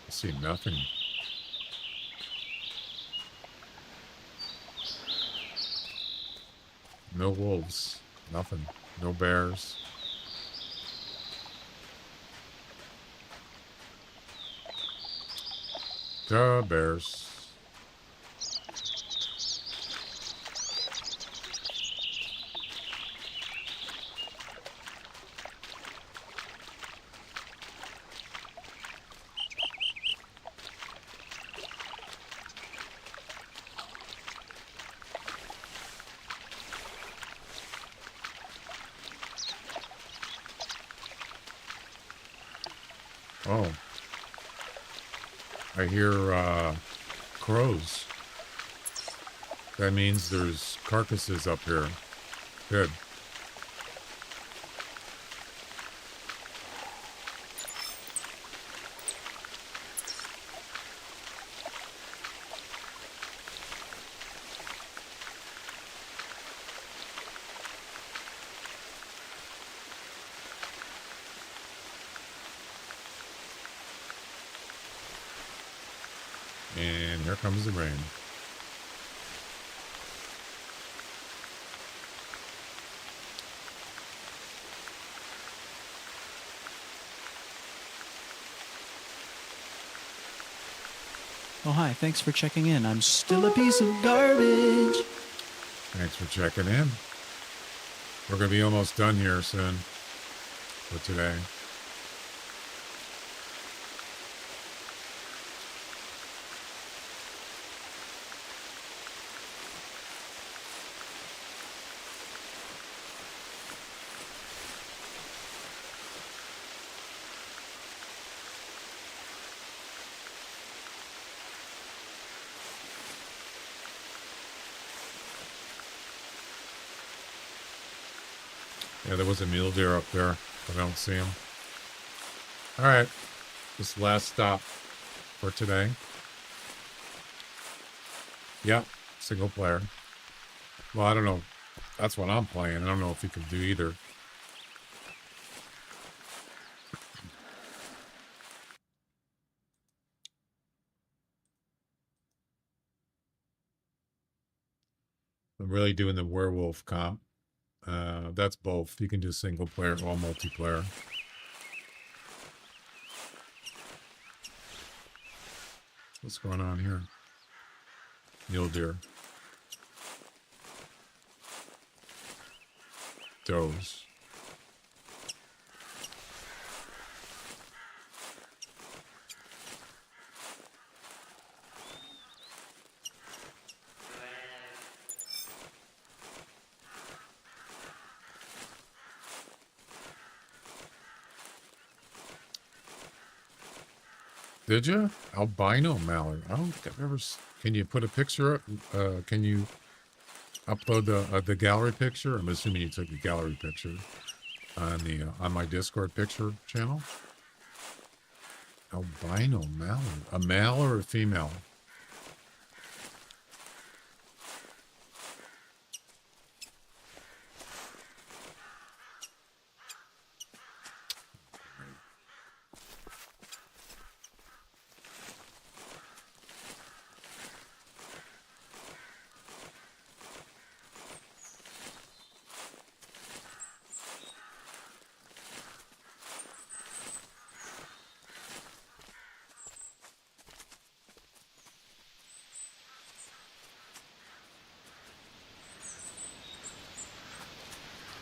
See nothing. No wolves. Nothing. No bears. The bears. Oh, I hear crows. That means there's carcasses up here. Good. And here comes the rain. Oh, hi. Thanks for checking in. I'm still a piece of garbage. Thanks for checking in. We're going to be almost done here soon for today. Yeah, there was a mule deer up there, but I don't see him. All right. This last stop for today. Yep. Single player. Well, I don't know. That's what I'm playing. I don't know if you can do either. I'm really doing the werewolf comp. That's both. You can do single player or multiplayer. What's going on here? Mule deer. Does. Did you? Albino mallard. I don't think I've ever. Can you put a picture up? Can you upload the gallery picture? I'm assuming you took a gallery picture on the on my Discord picture channel. Albino mallard. A male or a female?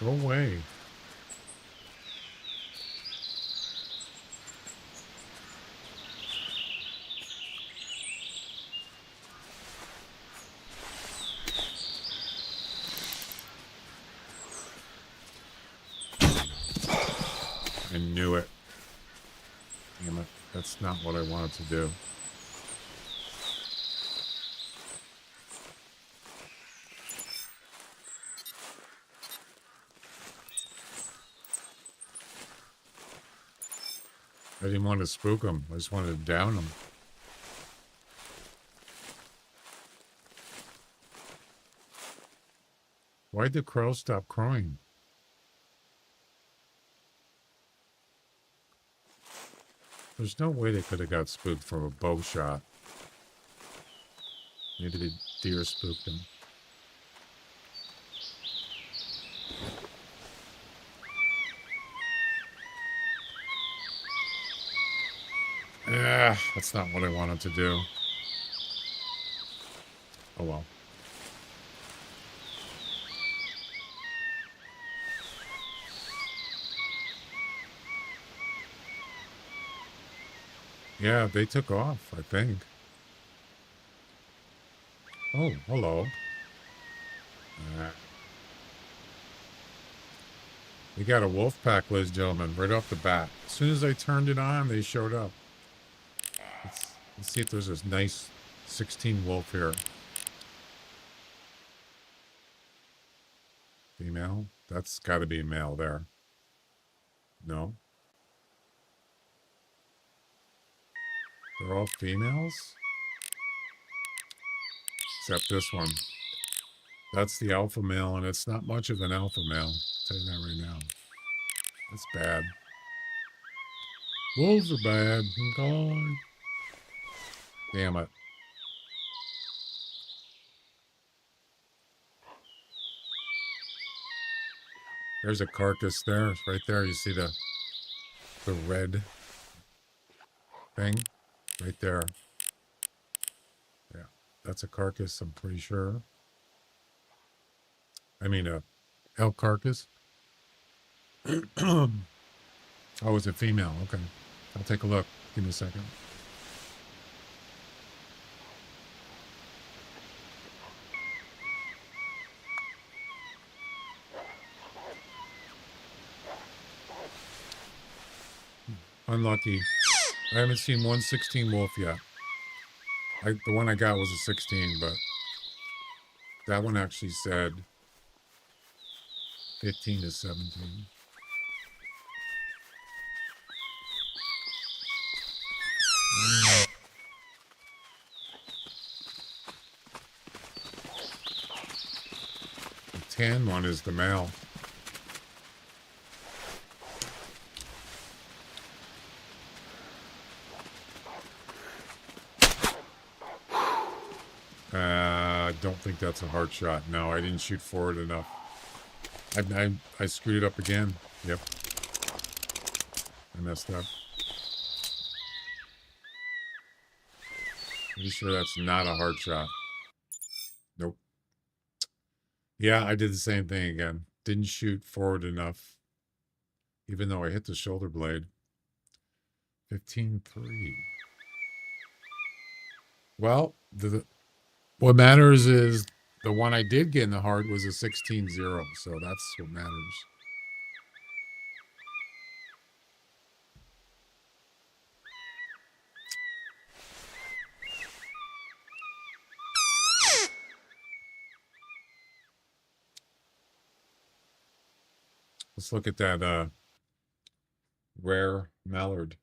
Go away. I knew it. Damn it. That's not what I wanted to do. I didn't want to spook him. I just wanted to down him. Why'd the crow stop crowing? There's no way they could have got spooked from a bow shot. Maybe the deer spooked him. Yeah, that's not what I wanted to do. Oh well. Yeah, they took off, I think. Oh, hello. We got a wolf pack, ladies and gentlemen, right off the bat. As soon as I turned it on, they showed up. Let's see if there's this nice 16 wolf here. Female? That's got to be a male there. No? They're all females? Except this one. That's the alpha male, and it's not much of an alpha male. I'll tell you that right now. That's bad. Wolves are bad. God. Damn it. There's a carcass there. It's right there. You see the red thing? Right there. Yeah. That's a carcass, I'm pretty sure. I mean, a elk carcass. Oh, it's a female. Okay. I'll take a look. Give me a second. Unlucky. I haven't seen 116 wolf yet. The one I got was a 16, but that one actually said 15 to 17. tan one is the male. I don't think that's a hard shot. No, I didn't shoot forward enough. I screwed it up again. Yep. I messed up. Pretty sure that's not a hard shot. Nope. Yeah, I did the same thing again. Didn't shoot forward enough. Even though I hit the shoulder blade. 15-3. Well, what matters is the one I did get in the heart was a 16-0. So that's what matters. Let's look at that rare mallard.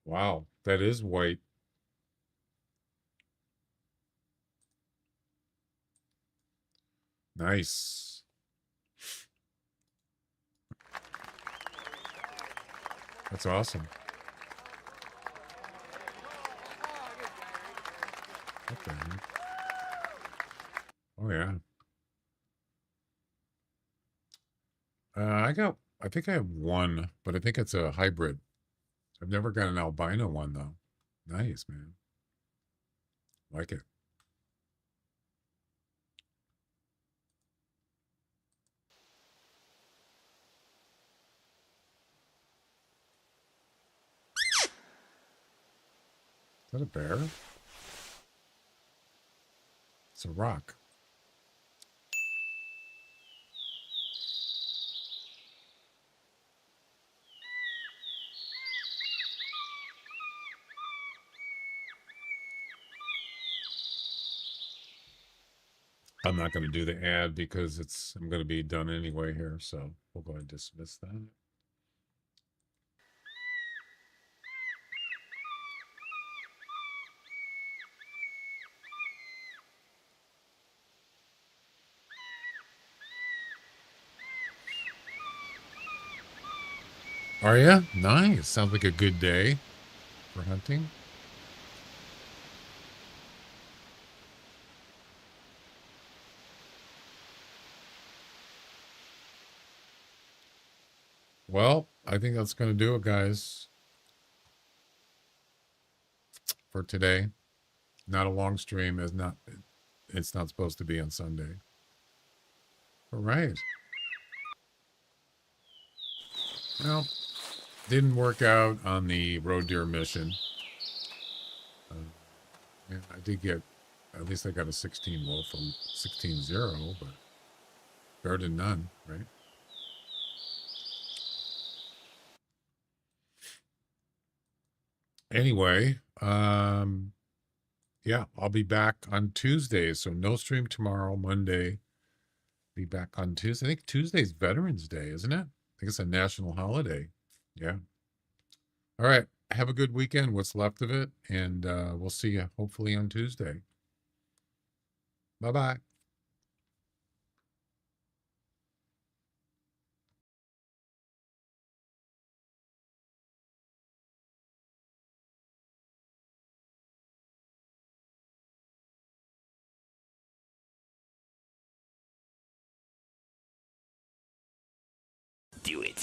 Wow, that is white. Nice. That's awesome. Okay. Oh yeah. I think I have one, but I think it's a hybrid. I've never got an albino one though. Nice, man. Like it. Is that a bear? It's a rock. I'm not going to do the ad because I'm going to be done anyway here, so we'll go ahead and dismiss that. Are you? Nice. Sounds like a good day for hunting. Well, I think that's going to do it, guys, for today. Not a long stream. It's not supposed to be on Sunday. All right. Well, didn't work out on the road deer mission. Yeah, I did get, at least I got a 16 wolf from 16-0, but better than none, right? Anyway, yeah, I'll be back on Tuesday. So no stream tomorrow, Monday. Be back on Tuesday. I think Tuesday's Veterans Day, isn't it? I think it's a national holiday. Yeah. All right. Have a good weekend, what's left of it. And we'll see you hopefully on Tuesday. Bye-bye. Do it.